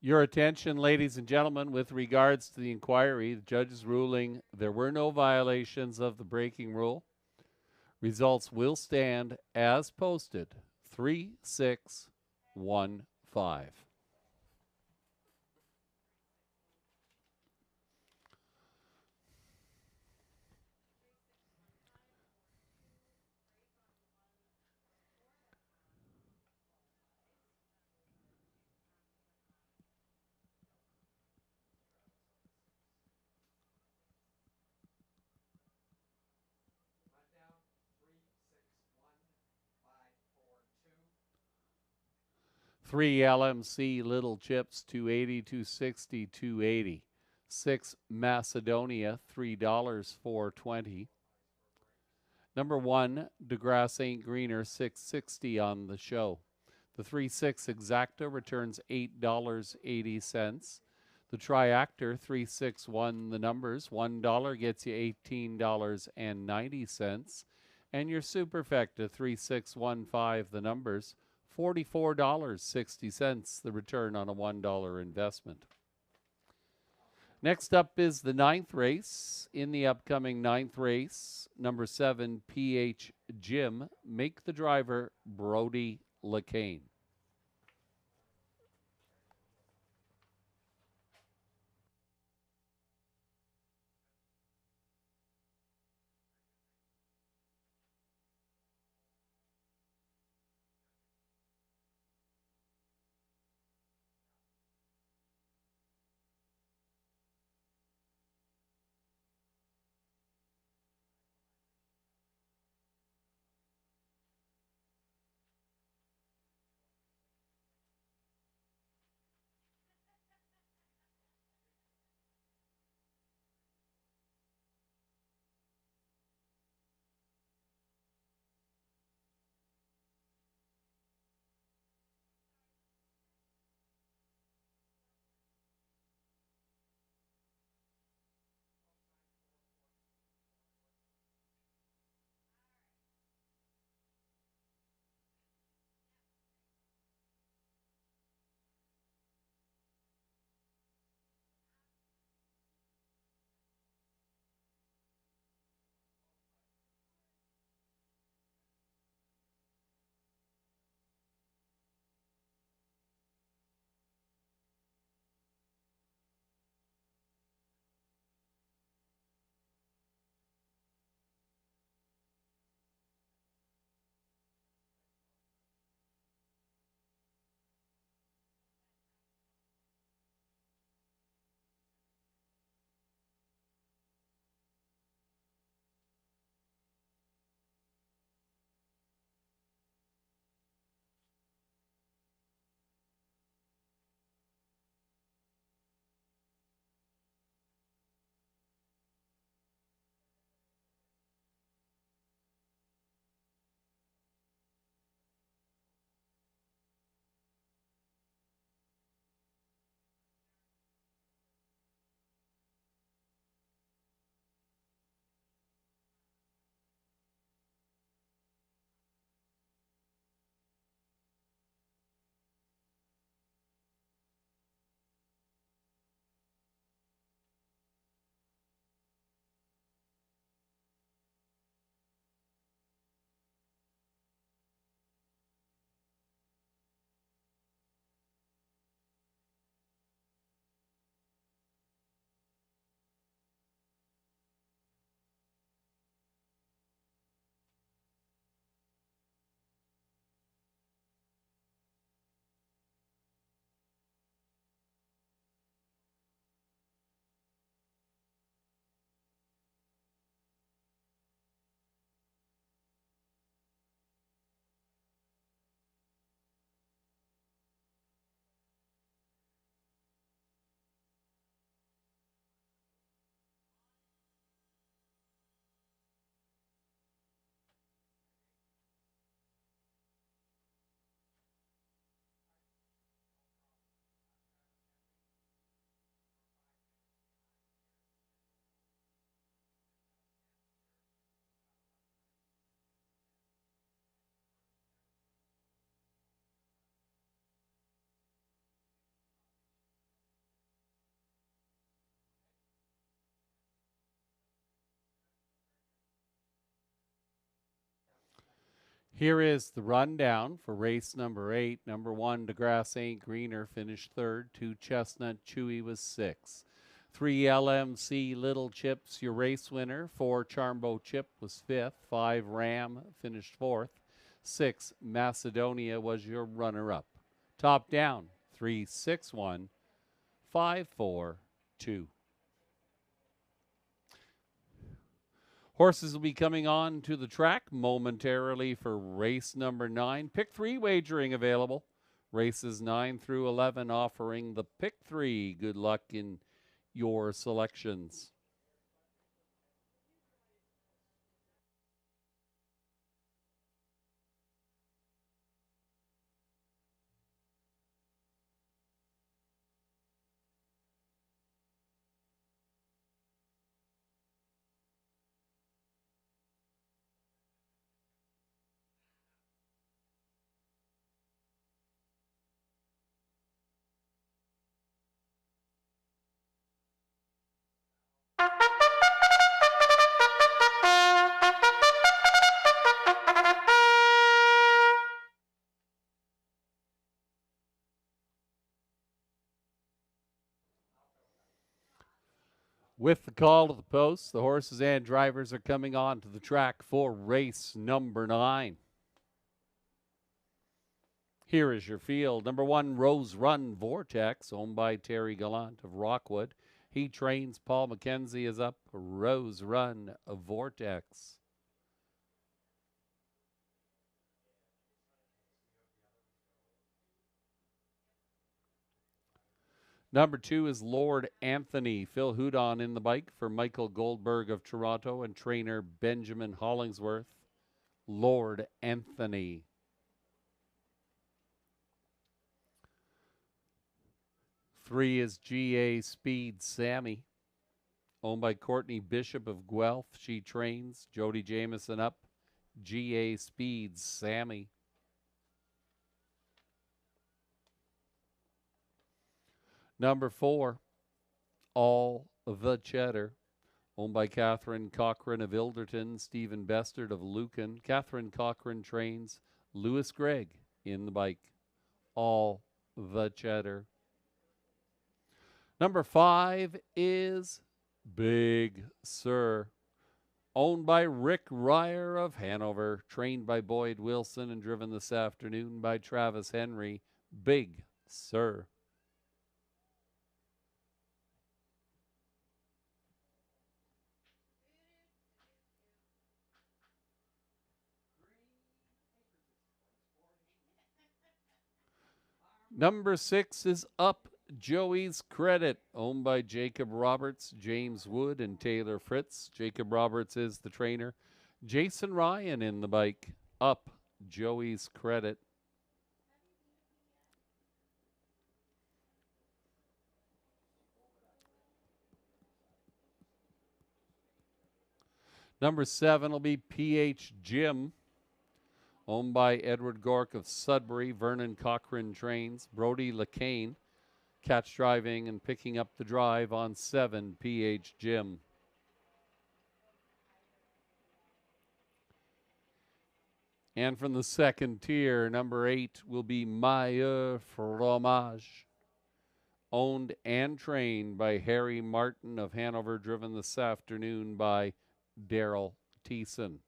Your attention, ladies and gentlemen, with regards to the inquiry, the judge's ruling there were no violations of the braking rule. Results will stand as posted. 3615. Three LMC Little Chips, 280, 260, 280. 6 Macedonia, $3, 420. Number 1, DeGrasse St. Greener, 660 on the show. The 3-6 Exacta returns $8.80. The Triactor 361, the numbers, $1 gets you $18.90. And your Superfecta 3615, the numbers, $44.60, the return on a $1 investment. Next up is the 9th race. In the upcoming 9th race, number 7, PH Jim, make the driver Brody LeCain. Here is the rundown for race number 8. Number 1, DeGrasse Ain't Greener finished 3rd. 2, Chestnut Chewy was 6th. 3, LMC Little Chips, your race winner. 4, Charmbo Chip was 5th. 5, Ram finished 4th. 6, Macedonia was your runner-up. Top down, 3, 6, 1, 5, 4, 2. Horses will be coming on to the track momentarily for race number 9. Pick 3 wagering available. Races 9 through 11 offering the pick 3. Good luck in your selections. With the call to the post, the horses and drivers are coming on to the track for race number 9. Here is your field. Number 1, Rose Run Vortex, owned by Terry Gallant of Rockwood. He trains. Paul McKenzie is up. Rose Run Vortex. Number 2 is Lord Anthony. Phil Houdon in the bike for Michael Goldberg of Toronto and trainer Benjamin Hollingsworth. Lord Anthony. Three is GA Speed Sammy, owned by Courtney Bishop of Guelph. She trains. Jody Jameson up. GA Speed Sammy. Number 4, All the Cheddar, owned by Catherine Cochran of Ilderton, Stephen Bestard of Lucan. Catherine Cochran trains. Lewis Gregg in the bike. All the Cheddar. Number 5 is Big Sur, owned by Rick Ryer of Hanover, trained by Boyd Wilson and driven this afternoon by Travis Henry. Big Sur. Number 6 is Up Joey's Credit, owned by Jacob Roberts, James Wood, and Taylor Fritz. Jacob Roberts is the trainer. Jason Ryan in the bike. Up Joey's Credit. Number 7 will be PH Jim, owned by Edward Gork of Sudbury. Vernon Cochran trains. Brody LeCain catch driving and picking up the drive on 7, PH Jim. And from the second tier, number 8 will be Meilleur Fromage, owned and trained by Harry Martin of Hanover, driven this afternoon by Daryl Thiessen.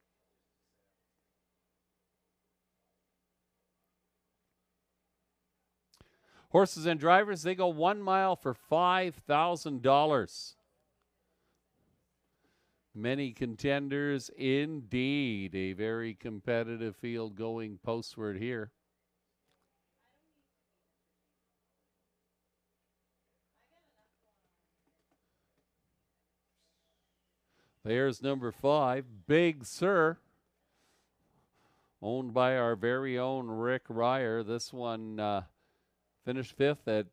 Horses and drivers, they go 1 mile for $5,000. Many contenders indeed. A very competitive field going postward here. There's number 5, Big Sur, owned by our very own Rick Ryer. This one finished 5th at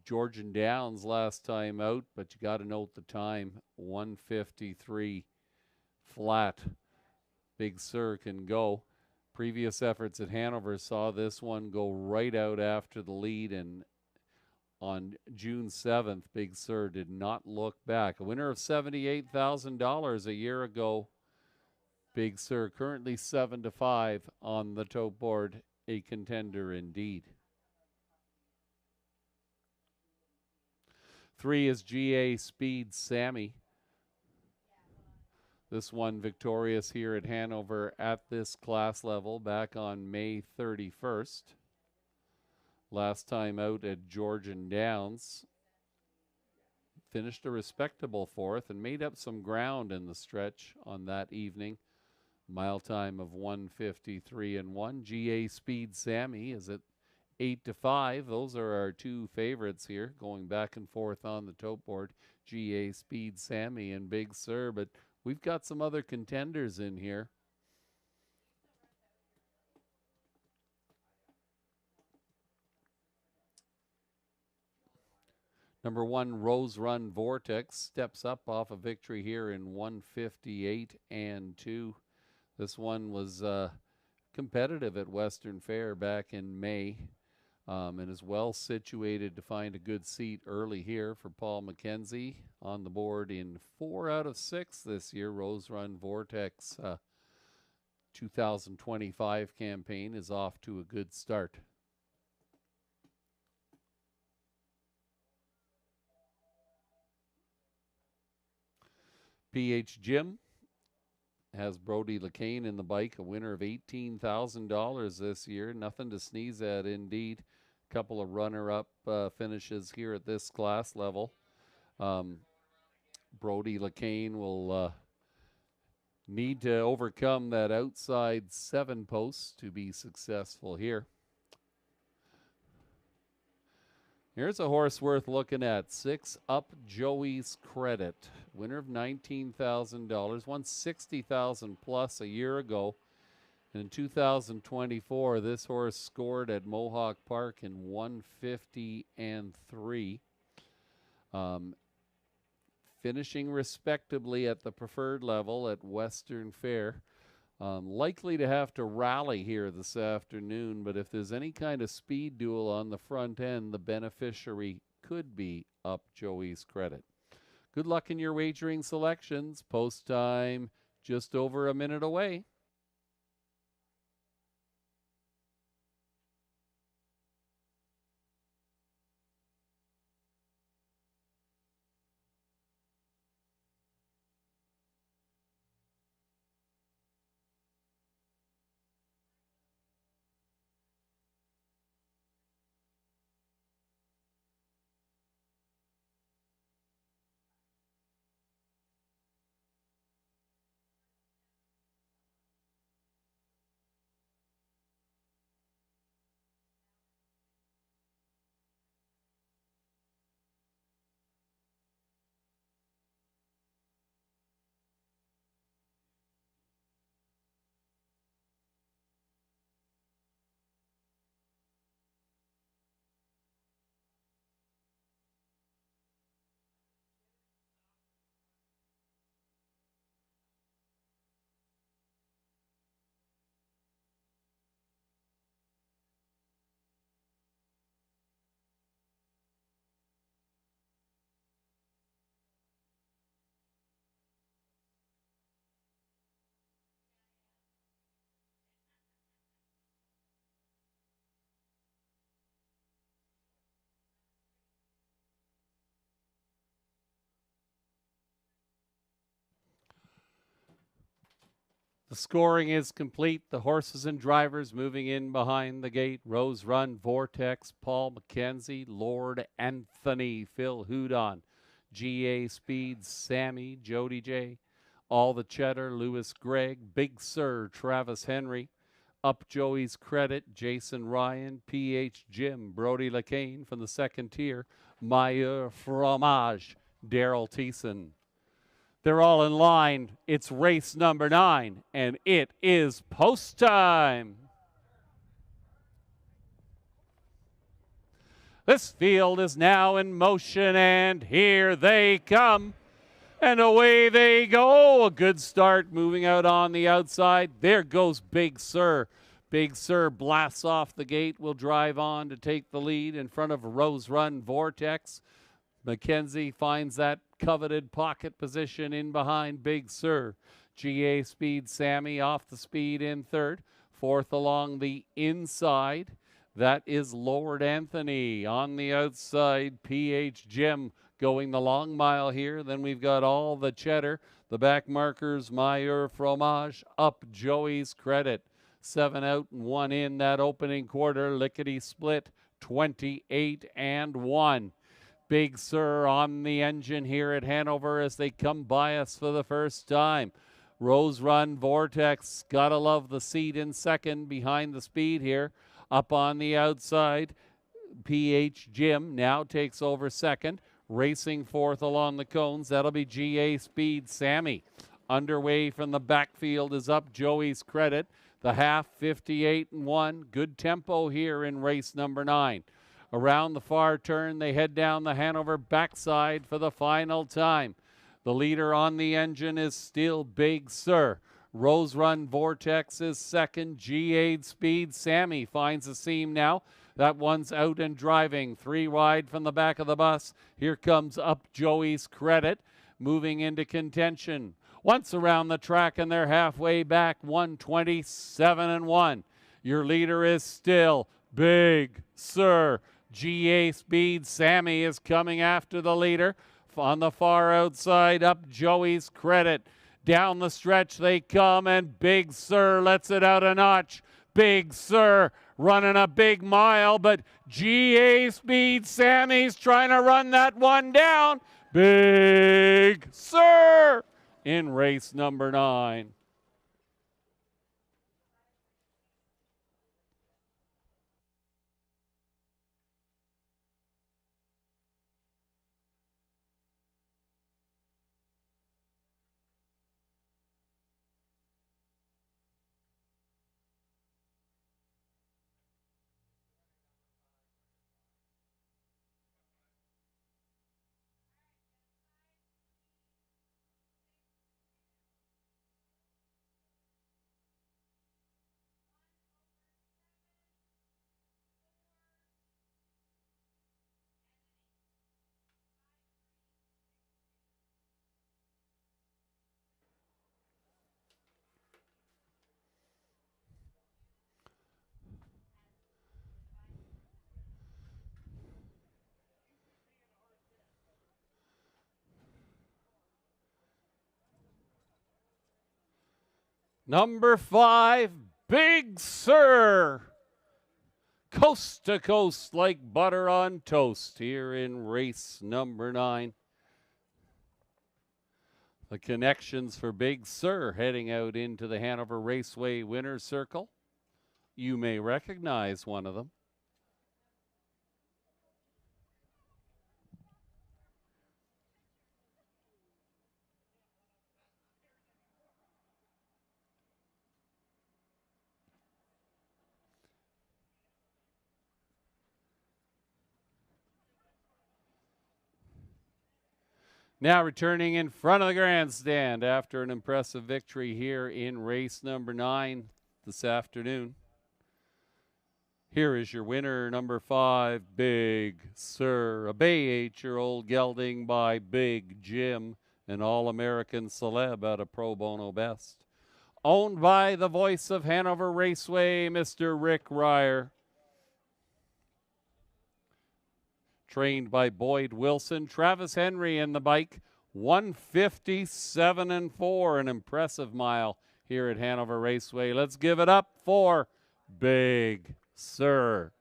Georgian Downs last time out, but you got to note the time, 1:53 flat. Big Sur can go. Previous efforts at Hanover saw this one go right out after the lead, and on June 7th, Big Sur did not look back. A winner of $78,000 a year ago Big Sur currently 7-5 on the tote board. A contender indeed. 3 is GA Speed Sammy. This one victorious here at Hanover at this class level back on May 31st. Last time out at Georgian Downs. Finished a respectable 4th and made up some ground in the stretch on that evening. Mile time of 1:53.1. GA Speed Sammy is at 8-5. Those are our 2 favorites here, going back and forth on the tote board. GA Speed Sammy and Big Sur, but we've got some other contenders in here. Number 1, Rose Run Vortex steps up off a victory here in 1:58.2. This one was competitive at Western Fair back in May, and is well situated to find a good seat early here for Paul McKenzie. On the board in 4 out of 6 this year. Rose Run Vortex 2025 campaign is off to a good start. PH Jim has Brody LeCain in the bike, a winner of $18,000 this year. Nothing to sneeze at indeed. Couple of runner-up finishes here at this class level. Brody LeCain will need to overcome that outside 7 posts to be successful here. Here's a horse worth looking at. 6 Up Joey's Credit. Winner of $19,000. Won $60,000 plus a year ago. And in 2024, this horse scored at Mohawk Park in 1:50.3. Finishing respectably at the preferred level at Western Fair. Likely to have to rally here this afternoon, but if there's any kind of speed duel on the front end, the beneficiary could be Up Joey's Credit. Good luck in your wagering selections. Post time just over a minute away. The scoring is complete. The horses and drivers moving in behind the gate. Rose Run, Vortex, Paul McKenzie, Lord Anthony, Phil Houdon, GA Speed, Sammy, Jody J, All the Cheddar, Lewis Gregg, Big Sur, Travis Henry, Up Joey's Credit, Jason Ryan, PH Jim, Brody LeCain from the second tier, Meilleur Fromage, Daryl Thiessen. They're all in line. It's race number 9, and it is post time. This field is now in motion, and here they come. And away they go. A good start moving out on the outside. There goes Big Sur. Big Sur blasts off the gate, will drive on to take the lead in front of Rose Run Vortex. McKenzie finds that coveted pocket position in behind Big Sur. GA Speed Sammy off the speed in third. Fourth along the inside, that is Lord Anthony. On the outside, PH Jim going the long mile here. Then we've got All the Cheddar. The back markers, Meilleur Fromage, up Joey's Credit. 7 out and 1 in that opening quarter. Lickety split, 28 and 1. Big Sur on the engine here at Hanover as they come by us for the first time. Rose Run Vortex, gotta love the seat in second behind the speed here. Up on the outside, PH Jim now takes over second. Racing fourth along the cones, that'll be GA Speed Sammy. Underway from the backfield is up Joey's Credit. The half, 58 and 1. Good tempo here in race number 9. Around the far turn, they head down the Hanover backside for the final time. The leader on the engine is still Big Sur. Rose Run Vortex is second. GA Speed Sammy finds a seam now. That one's out and driving. 3 wide from the back of the bus. Here comes up Joey's Credit, moving into contention. Once around the track and they're halfway back, 127 and 1. Your leader is still Big Sur. GA Speed Sammy is coming after the leader. On the far outside, up Joey's Credit. Down the stretch they come, and Big Sur lets it out a notch. Big Sur running a big mile, but GA Speed Sammy's trying to run that one down. Big Sur in race number 9. Number 5, Big Sur. Coast to coast like butter on toast here in race number 9. The connections for Big Sur heading out into the Hanover Raceway winner's circle. You may recognize one of them. Now returning in front of the grandstand after an impressive victory here in race number 9 this afternoon. Here is your winner, number 5, Big Sur. A Bay 8-year-old gelding by Big Jim, an All-American celeb at a pro bono best. Owned by the voice of Hanover Raceway, Mr. Rick Ryer. Trained by Boyd Wilson. Travis Henry in the bike, 157 and 4, an impressive mile here at Hanover Raceway. Let's give it up for Big Sur.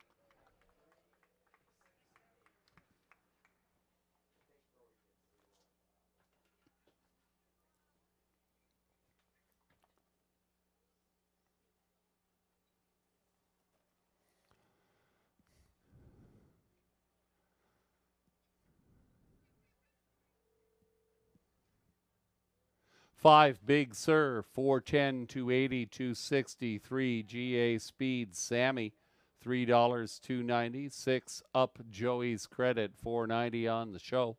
Five Big Sur, 410, 280, 263. GA Speed Sammy, $3, 290. 6 up Joey's Credit, $4.90 on the show.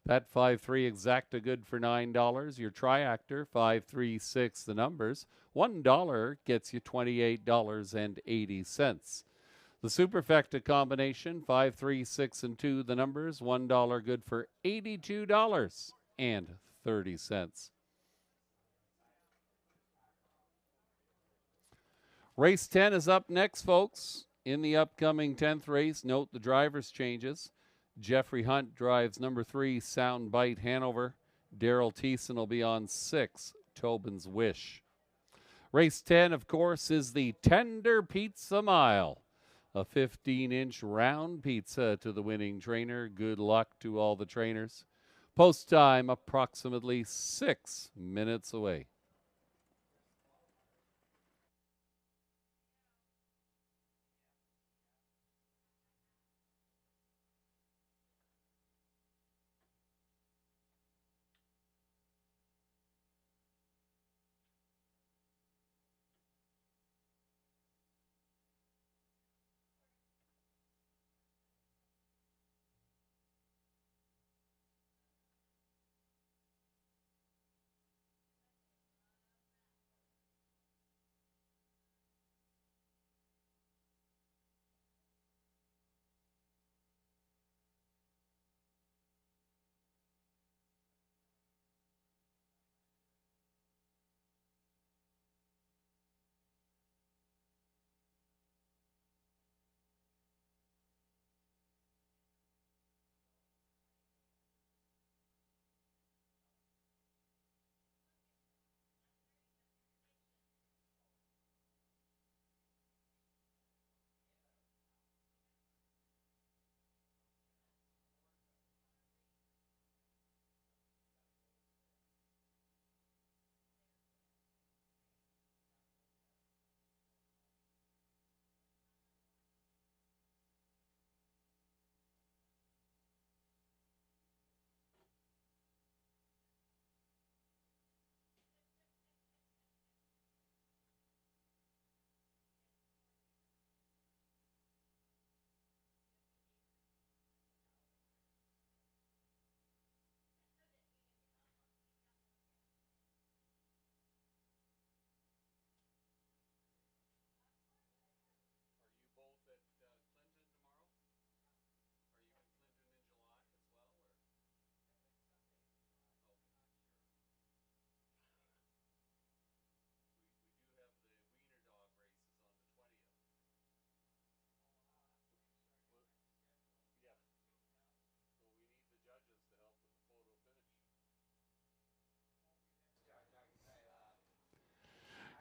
That 5-3 exacta good for $9. Your Triactor, 5-3-6 the numbers. $1 gets you $28.80. The Superfecta combination, 5, 3, 6, and 2 the numbers. $1 good for $82.30. Race 10 is up next, folks. In the upcoming 10th race, note the driver's changes. Jeffrey Hunt drives number 3, Soundbite Hanover. Daryl Thiessen will be on 6, Tobin's Wish. Race 10, of course, is the Tender Pizza Mile. A 15-inch round pizza to the winning trainer. Good luck to all the trainers. Post time approximately 6 minutes away.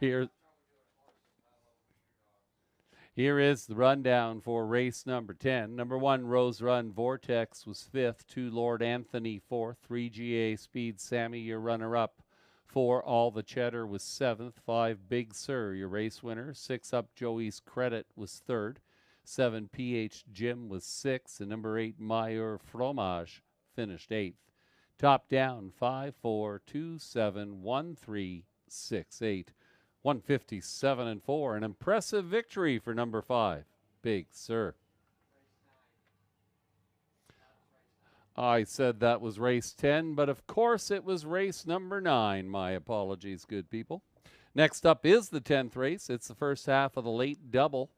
Here is the rundown for race number 10. Number 1, Rose Run Vortex was 5th. 2, Lord Anthony 4th. 3, GA Speed Sammy, your runner-up. 4, All the Cheddar was 7th. 5, Big Sir, your race winner. 6, Up Joey's Credit was 3rd. 7, PH Jim was 6th. And number 8, Meyer Fromage finished 8th. Top down, 5, 4, 2, 7, 1, 3, 6, 8. 157 and 4. An impressive victory for number 5, Big Sir. I said that was race 10, but of course it was race number 9. My apologies, good people. Next up is the 10th race. It's the first half of the late double.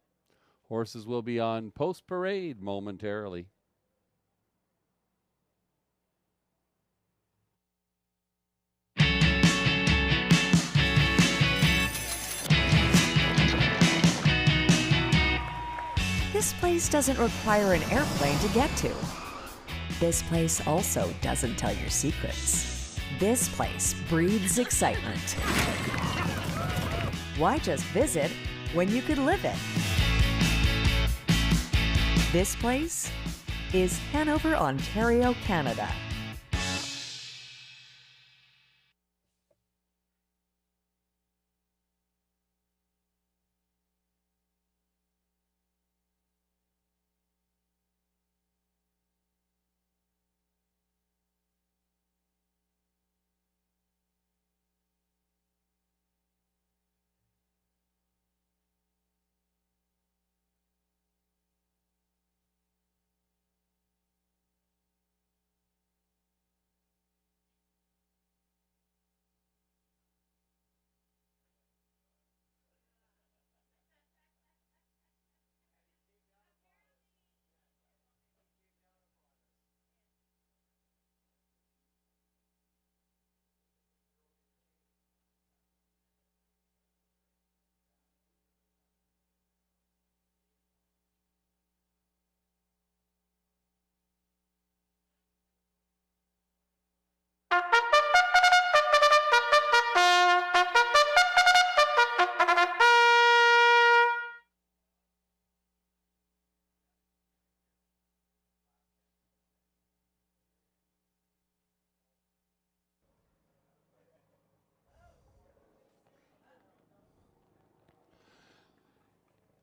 Horses will be on post parade momentarily. This place doesn't require an airplane to get to. This place also doesn't tell your secrets. This place breathes excitement. Why just visit when you could live it? This place is Hanover, Ontario, Canada.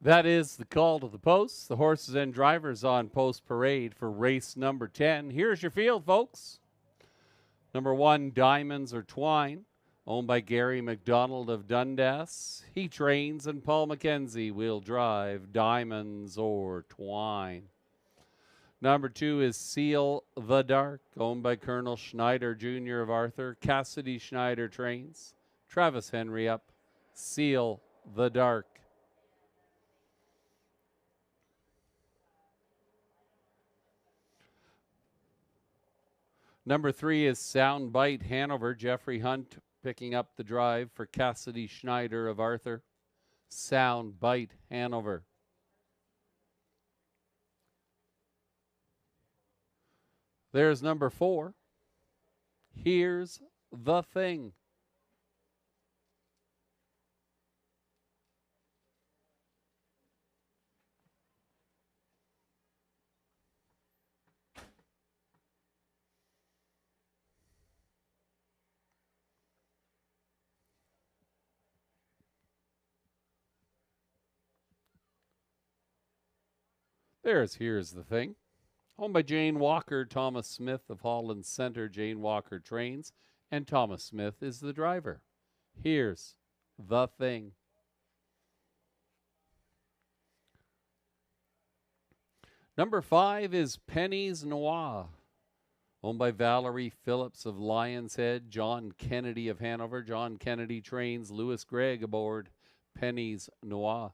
That is the call to the posts. The horses and drivers on post parade for race number 10. Here's your field, folks. Number 1, Diamonds or Twine, owned by Gary McDonald of Dundas. He trains, and Paul McKenzie will drive Diamonds or Twine. Number 2 is Seal the Dark, owned by Colonel Schneider Jr. of Arthur. Cassidy Schneider trains. Travis Henry up. Seal the Dark. Number 3 is Soundbite Hanover. Jeffrey Hunt picking up the drive for Cassidy Schneider of Arthur. Soundbite Hanover. There's number 4. Here's the Thing. Here's the Thing. Owned by Jane Walker, Thomas Smith of Holland Center. Jane Walker trains, and Thomas Smith is the driver. Here's the Thing. Number 5 is Penny's Noir, owned by Valerie Phillips of Lion's Head. John Kennedy of Hanover. John Kennedy trains. Lewis Gregg aboard Penny's Noir.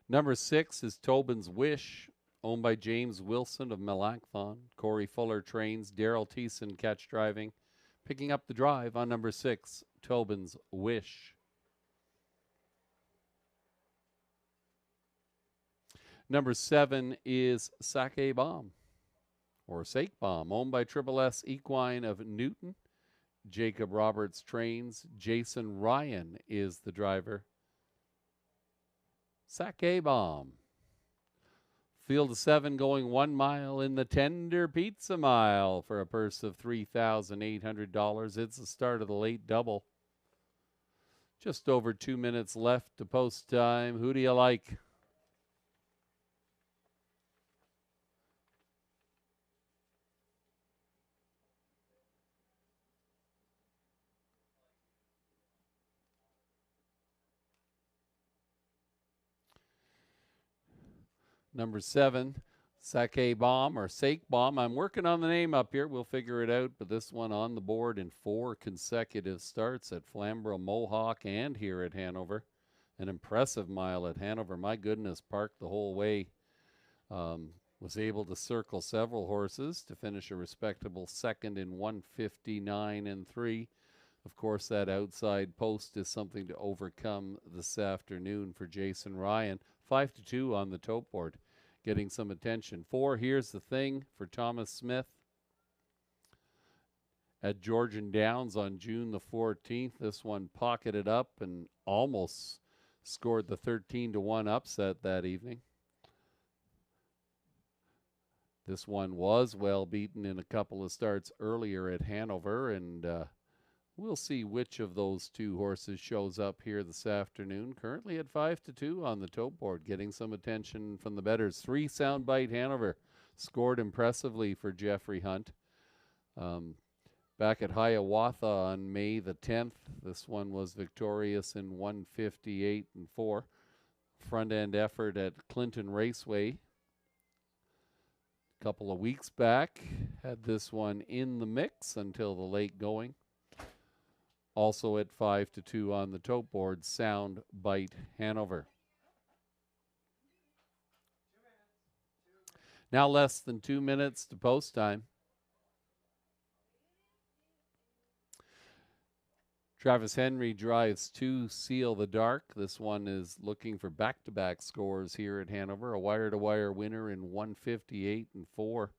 Number 6 is Tobin's Wish, owned by James Wilson of Melanchthon. Corey Fuller trains. Daryl Thiessen catch driving. Picking up the drive on number 6, Tobin's Wish. Number 7 is Sake Bomb, or Sake Bomb, owned by Triple S Equine of Newton. Jacob Roberts trains. Jason Ryan is the driver. Sake Bomb. Field of 7 going 1 mile in the Tender Pizza Mile for a purse of $3,800. It's the start of the late double. Just over 2 minutes left to post time. Who do you like? Number 7, Sake Bomb or Sake Bomb. I'm working on the name up here. We'll figure it out. But this one on the board in 4 consecutive starts at Flamborough, Mohawk, and here at Hanover. An impressive mile at Hanover. My goodness, parked the whole way. Was able to circle several horses to finish a respectable second in 1:59 and 3. Of course, that outside post is something to overcome this afternoon for Jason Ryan. 5-2 on the tote board, getting some attention. 4, Here's the Thing for Thomas Smith at Georgian Downs on June the 14th. This one pocketed up and almost scored the 13-1 upset that evening. This one was well beaten in a couple of starts earlier at Hanover, and we'll see which of those 2 horses shows up here this afternoon. Currently at 5-2 on the tote board, getting some attention from the bettors. 3, Soundbite Hanover, scored impressively for Jeffrey Hunt. Back at Hiawatha on May the 10th, this one was victorious in 1:58 and 4. Front end effort at Clinton Raceway a couple of weeks back had this one in the mix until the late going. Also at 5-2 on the tote board, Soundbite Hanover. Now less than 2 minutes to post time. Travis Henry drives 2, Seal the Dark. This one is looking for back-to-back scores here at Hanover. A wire-to-wire winner in 158 and 4.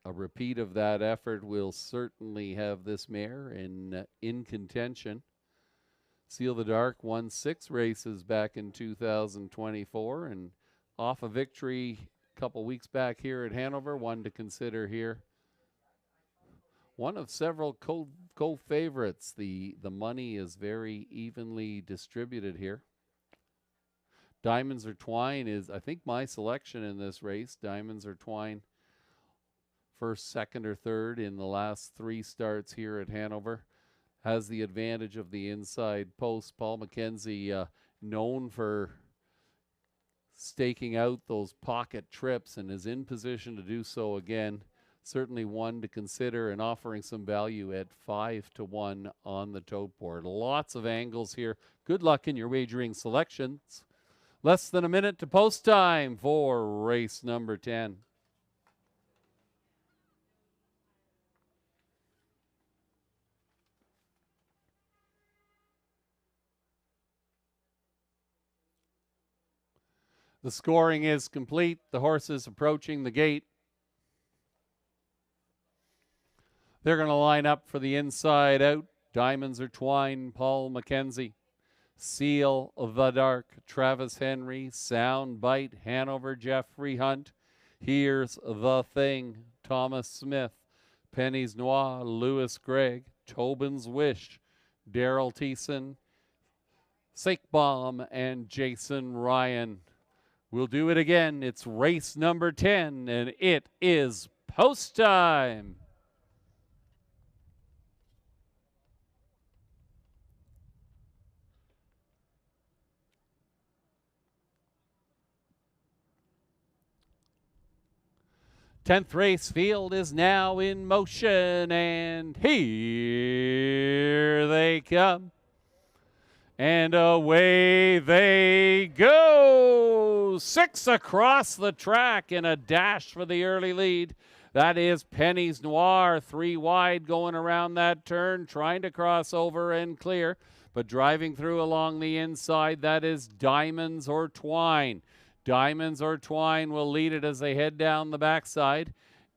A repeat of that effort will certainly have this mare in contention. Seal the Dark won 6 races back in 2024 and off a victory a couple weeks back here at Hanover. One to consider here. One of several co-favorites. The money is very evenly distributed here. Diamonds Are Twine is, I think, my selection in this race. Diamonds Are Twine, first, second, or third in the last 3 starts here at Hanover. Has the advantage of the inside post. Paul McKenzie, known for staking out those pocket trips, and is in position to do so again. Certainly one to consider, and offering some value at 5-1 on the tote board. Lots of angles here. Good luck in your wagering selections. Less than a minute to post time for race number 10. The scoring is complete. The horses approaching the gate. They're going to line up for the inside out. Diamonds Are Twine, Paul McKenzie. Seal the Dark, Travis Henry. Soundbite, Hanover, Jeffrey Hunt. Here's the Thing, Thomas Smith. Penny's Noir, Lewis Gregg. Tobin's Wish, Daryl Thiessen. Sake Bomb, and Jason Ryan. We'll do it again. It's race number 10, and it is post time. Tenth race field is now in motion, and here they come. And away they go. 6 across the track in a dash for the early lead. That is Penny's Noir, 3 wide going around that turn, trying to cross over and clear, but driving through along the inside. That is Diamonds Or Twine. Diamonds Or Twine will lead it as they head down the backside.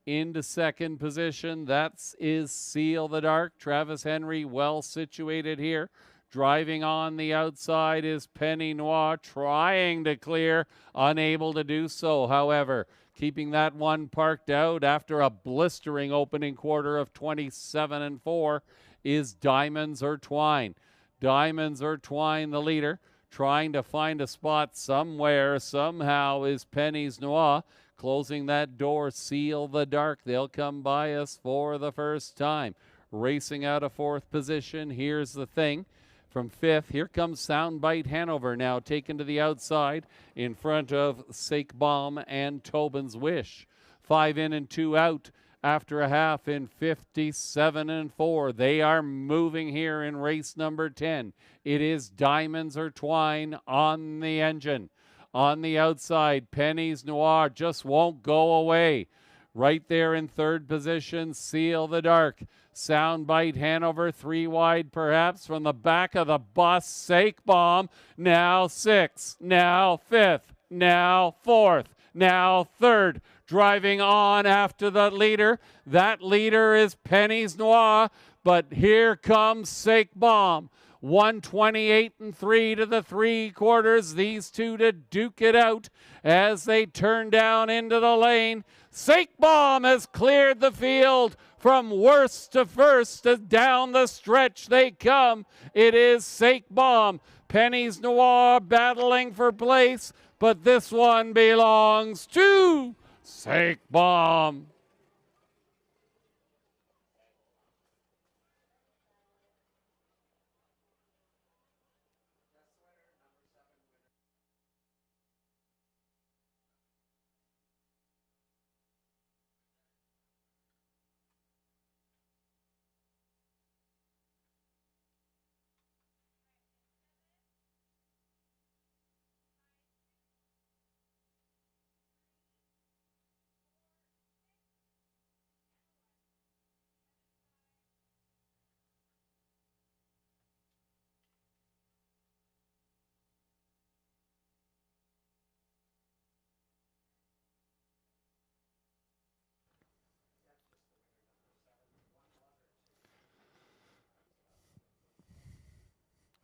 Into second position, that is Seal the Dark. Travis Henry well situated here. Driving on the outside is Penny Noir, trying to clear, unable to do so. However, keeping that one parked out after a blistering opening quarter of 27 and 4 is Diamonds Or Twine. Diamonds Or Twine, the leader. Trying to find a spot somewhere, somehow, is Penny's Noir. Closing that door, Seal the Dark. They'll come by us for the first time. Racing out of 4th position, Here's the Thing. From 5th, here comes Soundbite Hanover, now taken to the outside in front of Sake Bomb and Tobin's Wish. 5 in and 2 out after a half in 57 and 4. They are moving here in race number 10. It is Diamonds Or Twine on the engine. On the outside, Penny's Noir just won't go away. Right there in 3rd position, Seal the Dark. Soundbite Hanover, 3 wide perhaps from the back of the bus. Sake Bomb, now 6th, now 5th, now 4th, now 3rd. Driving on after the leader. That leader is Penny's Noir, but here comes Sake Bomb. 128 and 3 to the 3/4. These two to duke it out as they turn down into the lane. Sake Bomb has cleared the field. From worst to first, as down the stretch they come. It is Sake Bomb. Penny's Noir battling for place, but this one belongs to Sake Bomb.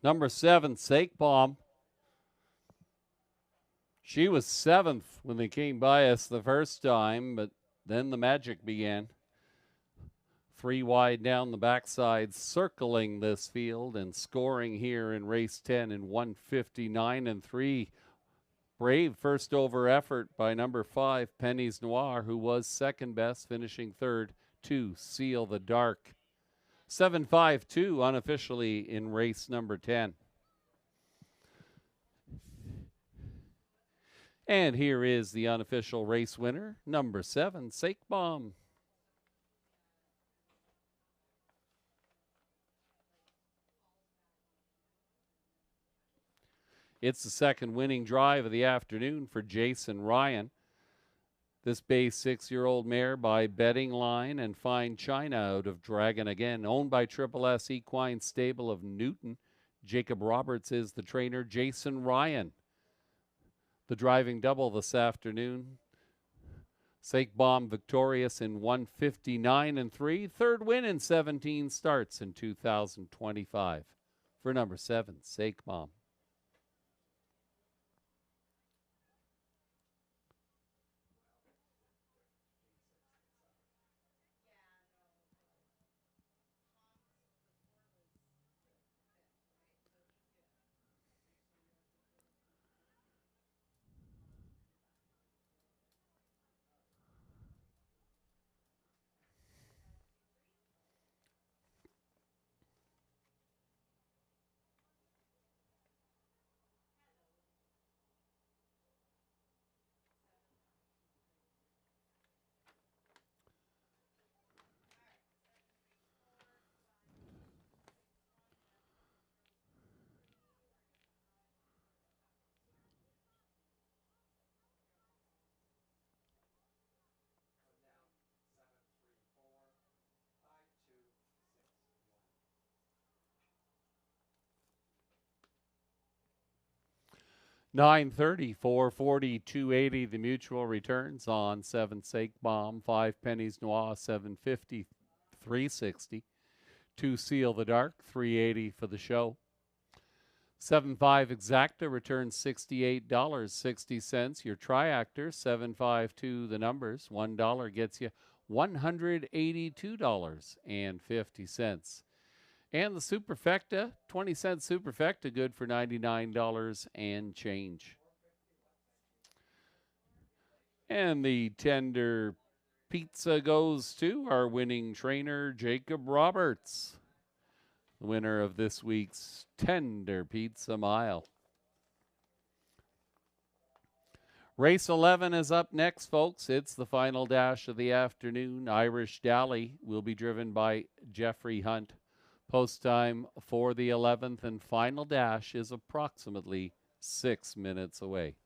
Number 7, Sake Bomb. She was 7th when they came by us the first time, but then the magic began. 3 wide down the backside, circling this field and scoring here in race 10 in 1:59 and 3. Brave first over effort by number 5, Penny's Noir, who was second best, finishing third to Seal the Dark. 7:52 unofficially in race number 10. And here is the unofficial race winner, number 7, Sake Bomb. It's the second winning drive of the afternoon for Jason Ryan. This base 6-year-old mare by Betting Line and Fine China out of Dragon again, owned by Triple S Equine Stable of Newton. Jacob Roberts is the trainer. Jason Ryan, the driving double this afternoon. Sake Bomb victorious in 1:59 and 3. Third win in 17 starts in 2025 for number 7, Sake Bomb. $9.30, $4.40, $2.80. The mutual returns on 7 Sake Bomb, 5 Pennies Noir, $7.50, $3.60. 2 Seal the Dark, $3.80 for the show. 7.5 Exacta returns $68.60. Your Triactor, 7.52 the numbers. $1 gets you $182.50. And the Superfecta, 20-cent Superfecta, good for $99 and change. And the tender pizza goes to our winning trainer, Jacob Roberts, the winner of this week's Tender Pizza Mile. Race 11 is up next, folks. It's the final dash of the afternoon. Irish Dally will be driven by Jeffrey Hunt. Post time for the 11th and final dash is approximately 6 minutes away.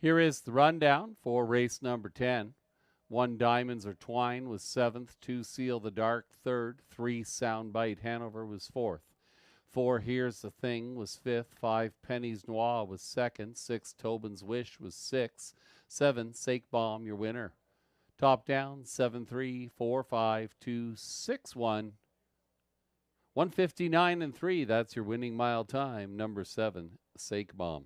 Here is the rundown for race number 10. 1 Diamonds Are Twine was 7th, 2 Seal the Dark 3rd, 3 Soundbite Hanover was 4th. 4 Here's the Thing was 5th, 5 Pennies Noir was 2nd, 6 Tobin's Wish was 6th, 7 Sake Bomb your winner. Top down 7-3, 4-5, 2-6-1. 159 and 3, that's your winning mile time, number 7, Sake Bomb.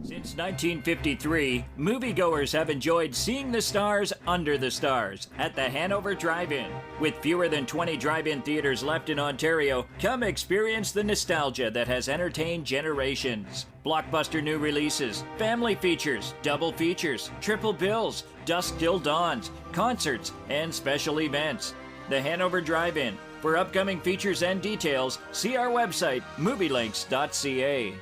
Since 1953, moviegoers have enjoyed seeing the stars under the stars at the Hanover Drive-In. With fewer than 20 drive-in theaters left in Ontario, come experience the nostalgia that has entertained generations. Blockbuster new releases, family features, double features, triple bills, dusk till dawns, concerts, and special events. The Hanover Drive-In. For upcoming features and details, see our website, movielinks.ca.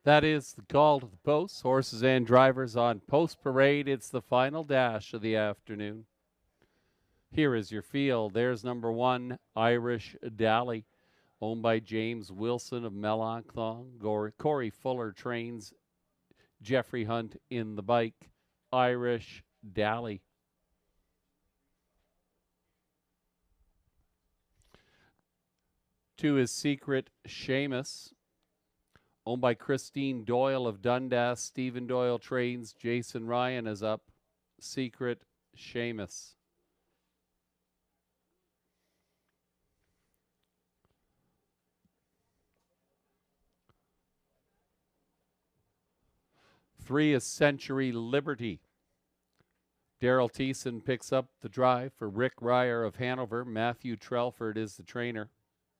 That is the call to the posts. Horses and drivers on post parade. It's the final dash of the afternoon. Here is your field. There's number 1, Irish Dally, owned by James Wilson of Melanchthon. Corey Fuller trains Jeffrey Hunt in the bike. Irish Dally. Two is Secret Seamus, owned by Christine Doyle of Dundas. Stephen Doyle trains. Jason Ryan is up. Secret Seamus. Three is Century Liberty. Daryl Thiessen picks up the drive for Rick Ryer of Hanover. Matthew Trelford is the trainer.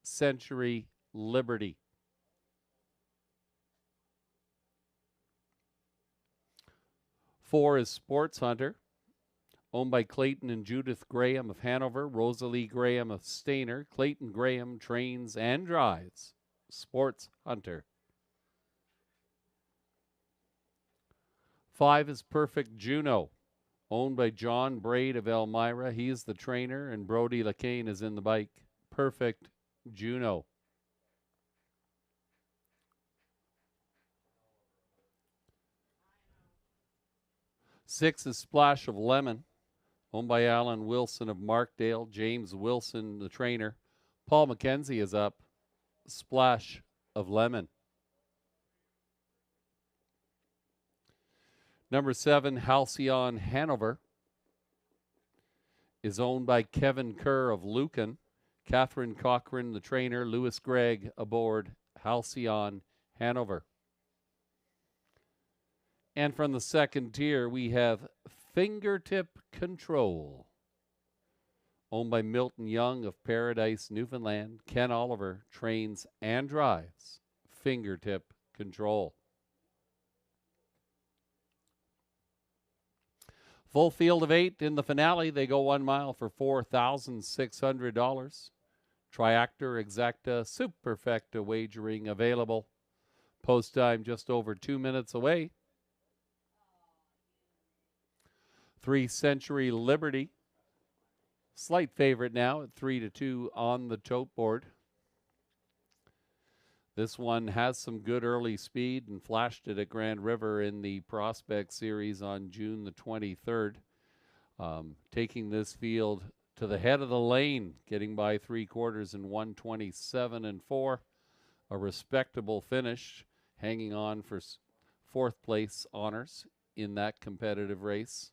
Century Liberty. Four is Sports Hunter, owned by Clayton and Judith Graham of Hanover. Rosalie Graham of Stainer. Clayton Graham trains and drives Sports Hunter. 5 is Perfect Juno, owned by John Braid of Elmira. He is the trainer, and Brody LeCain is in the bike. Perfect Juno. Six is Splash of Lemon, owned by Alan Wilson of Markdale. James Wilson, the trainer. Paul McKenzie is up. Splash of Lemon. Number 7, Halcyon Hanover, is owned by Kevin Kerr of Lucan. Catherine Cochran, the trainer. Lewis Gregg aboard Halcyon Hanover. And from the second tier, we have Fingertip Control, owned by Milton Young of Paradise, Newfoundland. Ken Oliver trains and drives Fingertip Control. Full field of 8 in the finale. They go 1 mile for $4,600. Triactor, Exacta, Superfecta wagering available. Post time just over 2 minutes away. 3 Century Liberty. Slight favorite now at 3-2 on the tote board. This one has some good early speed and flashed it at Grand River in the Prospect Series on June the 23rd. Taking this field to the head of the lane, getting by 3/4 in 1:27.4. A respectable finish, hanging on for 4th place honors in that competitive race.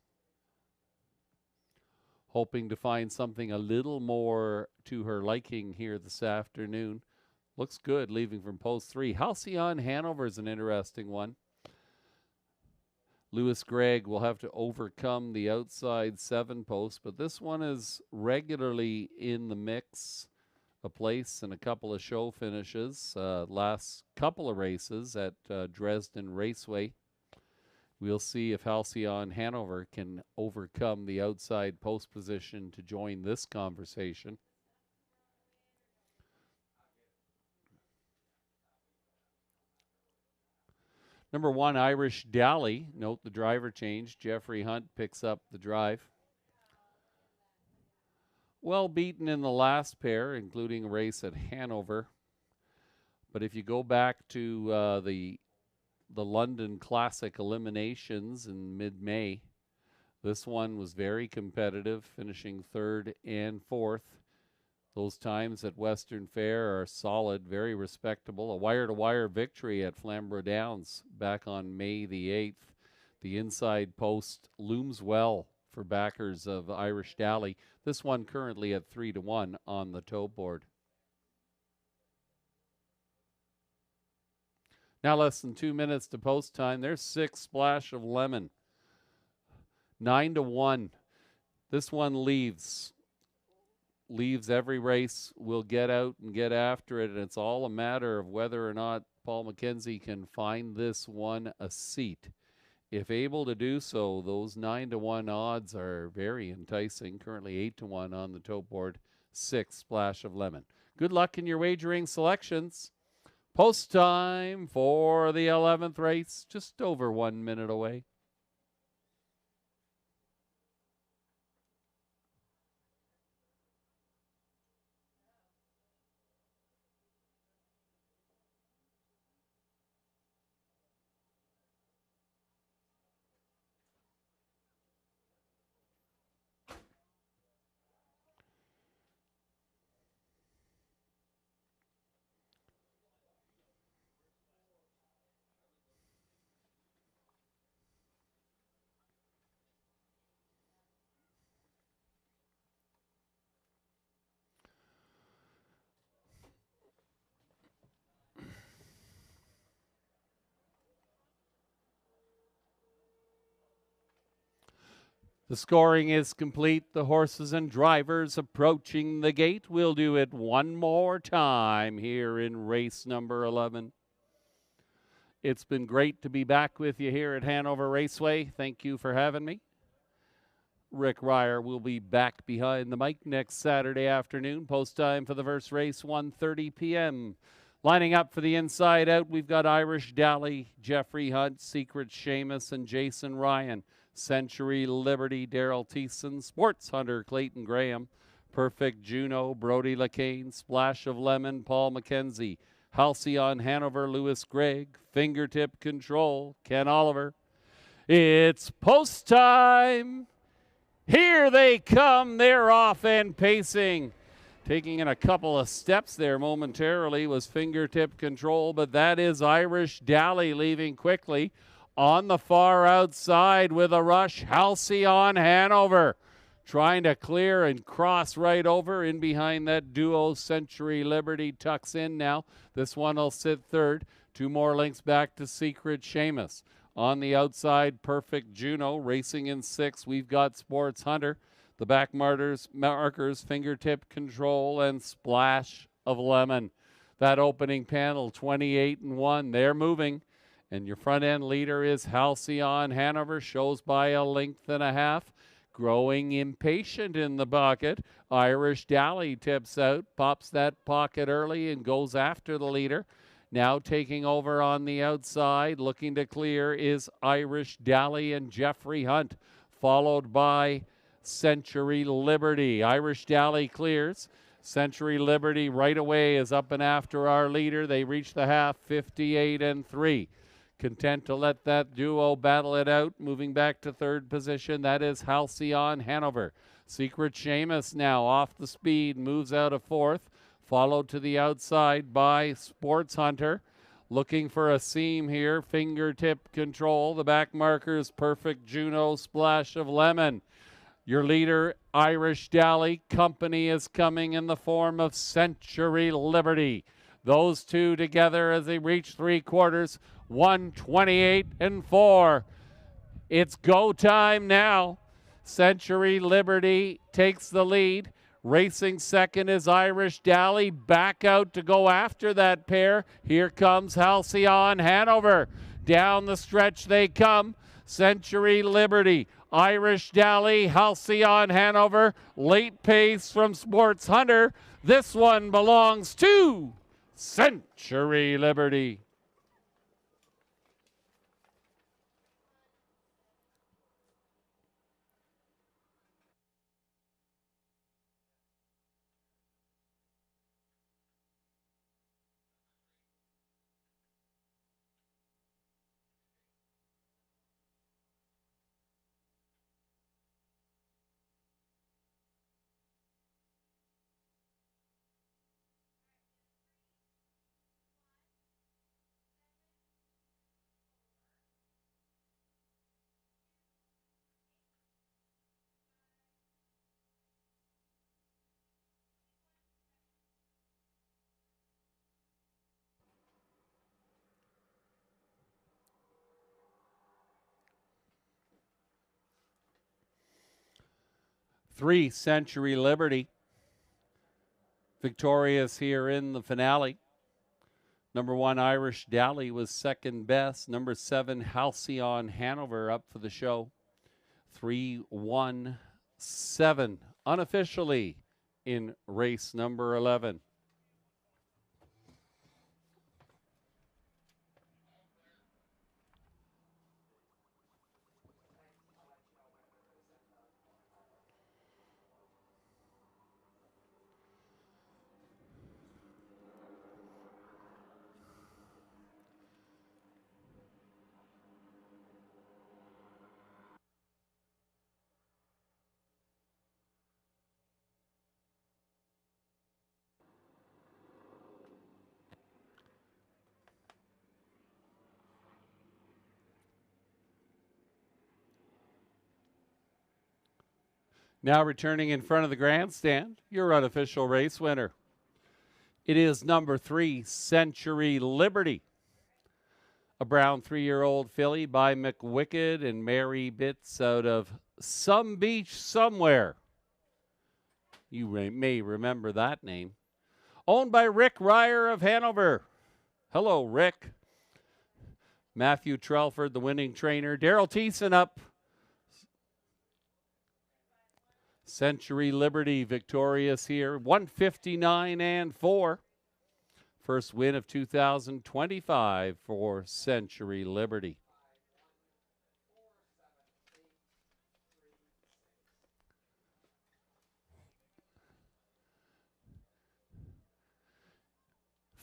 Hoping to find something a little more to her liking here this afternoon. Looks good leaving from post 3. Halcyon Hanover is an interesting one. Lewis Gregg will have to overcome the outside 7 post, but this one is regularly in the mix. A place and a couple of show finishes. Last couple of races at Dresden Raceway. We'll see if Halcyon Hanover can overcome the outside post position to join this conversation. Number 1, Irish Dally. Note the driver change. Jeffrey Hunt picks up the drive. Well beaten in the last pair, including a race at Hanover. But if you go back to the London Classic eliminations in mid-May, this one was very competitive, finishing 3rd and 4th. Those times at Western Fair are solid, very respectable. A wire-to-wire victory at Flamborough Downs back on May the 8th. The inside post looms well for backers of Irish Dally. This one currently at 3-1 on the tote board. Now less than 2 minutes to post time. There's 6 Splash of Lemon. 9-1. This one leaves every race, will get out and get after it, and it's all a matter of whether or not Paul McKenzie can find this one a seat. If able to do so, those 9-1 odds are very enticing. Currently 8-1 on the tote board. 6 Splash of Lemon. Good luck in your wagering selections. Post time for the 11th race, just over 1 minute away. The scoring is complete. The horses and drivers approaching the gate. We'll do it one more time here in race number 11. It's been great to be back with you here at Hanover Raceway. Thank you for having me. Rick Ryer will be back behind the mic next Saturday afternoon. Post time for the first race, 1:30 p.m. Lining up for the inside out, we've got Irish Dally, Jeffrey Hunt, Secret Seamus, and Jason Ryan. Century Liberty, Daryl Thiessen, Sports Hunter, Clayton Graham, Perfect Juno, Brody LaCane, Splash of Lemon, Paul McKenzie, Halcyon Hanover, Lewis Gregg, Fingertip Control, Ken Oliver. It's post time. Here they come. They're off and pacing. Taking in a couple of steps there momentarily was Fingertip Control, but that is Irish Dally leaving quickly. On the far outside with a rush, Halcyon Hanover trying to clear and cross right over in behind that duo. Century Liberty tucks in now. This one will sit 3rd. 2 more lengths back to Secret Seamus. On the outside, Perfect Juno racing in 6th. We've got Sports Hunter. The back markers, Fingertip Control, and Splash of Lemon. That opening panel, 28-1. They're moving. And your front end leader is Halcyon Hanover, shows by a length and a half. Growing Impatient in the pocket. Irish Dally tips out, pops that pocket early and goes after the leader. Now taking over on the outside, looking to clear is Irish Dally and Jeffrey Hunt, followed by Century Liberty. Irish Dally clears. Century Liberty right away is up and after our leader. They reach the half, 58-3. Content to let that duo battle it out. Moving back to third position, that is Halcyon Hanover. Secret Seamus now off the speed, moves out of fourth, followed to the outside by Sports Hunter. Looking for a seam here, fingertip control. The back markers, Perfect Juno, Splash of Lemon. Your leader, Irish Dally. Company is coming in the form of Century Liberty. Those two together as they reach three quarters, 128-4. It's go time now. Century Liberty takes the lead. Racing second is Irish Dally. Back out to go after that pair. Here comes Halcyon Hanover. Down the stretch they come. Century Liberty, Irish Dally, Halcyon Hanover. Late pace from Sports Hunter. This one belongs to Century Liberty. Three, Century Liberty, victorious here in the finale. Number 1, Irish Dally was second best. Number 7, Halcyon Hanover up for the show. 3-1-7, unofficially in race number 11. Now returning in front of the grandstand, your unofficial race winner. It is number 3, Century Liberty. A brown 3-year-old filly by McWicked and Mary Bitts out of some beach somewhere. You may remember that name. Owned by Rick Ryer of Hanover. Hello, Rick. Matthew Trelford, the winning trainer. Daryl Thiessen up. Century Liberty victorious here, 159-4. First win of 2025 for Century Liberty.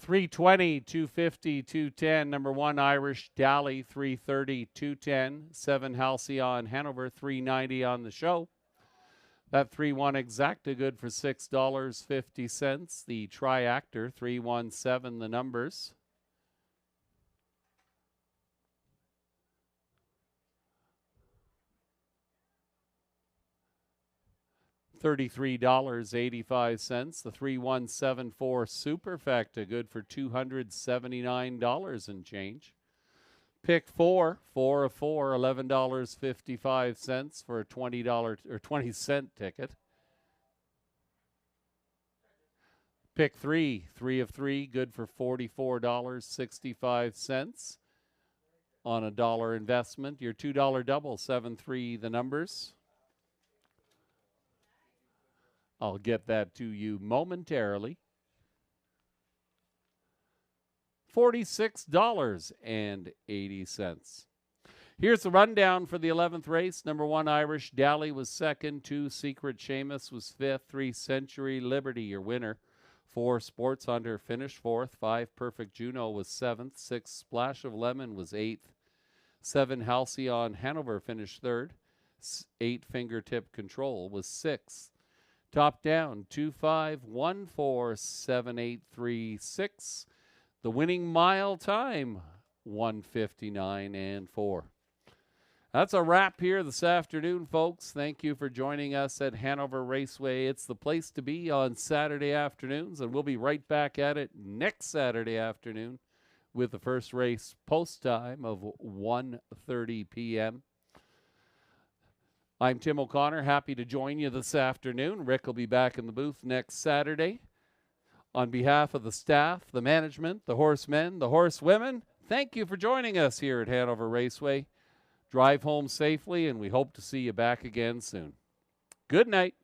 $320, $250, $210. Number 1, Irish Dally, $330, $210. 7, Halcyon Hanover, $390 on the show. That 3-1 exacta good for $6.50. The Triactor, 317, the numbers. $33.85. The 3174 Superfecta good for $279 and change. Pick 4, 4 of 4, $11.55 for a $20 or 20-cent ticket. Pick 3, 3 of 3, good for $44.65. on a $1 investment. Your $2 double, 7-3 the numbers. I'll get that to you momentarily. $46.80. Here's the rundown for the 11th race. Number 1, Irish Dally was second. 2, Secret Seamus was fifth. 3, Century Liberty, your winner. 4, Sports Hunter finished fourth. 5, Perfect Juno was seventh. 6, Splash of Lemon was eighth. 7, Halcyon Hanover finished third. 8, Fingertip Control was sixth. Top down, 2-5-1-4-7-8-3-6. The winning mile time, 1:59.4. That's a wrap here this afternoon, folks. Thank you for joining us at Hanover Raceway. It's the place to be on Saturday afternoons, and we'll be right back at it next Saturday afternoon with the first race post time of 1:30 p.m. I'm Tim O'Connor, happy to join you this afternoon. Rick will be back in the booth next Saturday. On behalf of the staff, the management, the horsemen, the horsewomen, thank you for joining us here at Hanover Raceway. Drive home safely, and we hope to see you back again soon. Good night.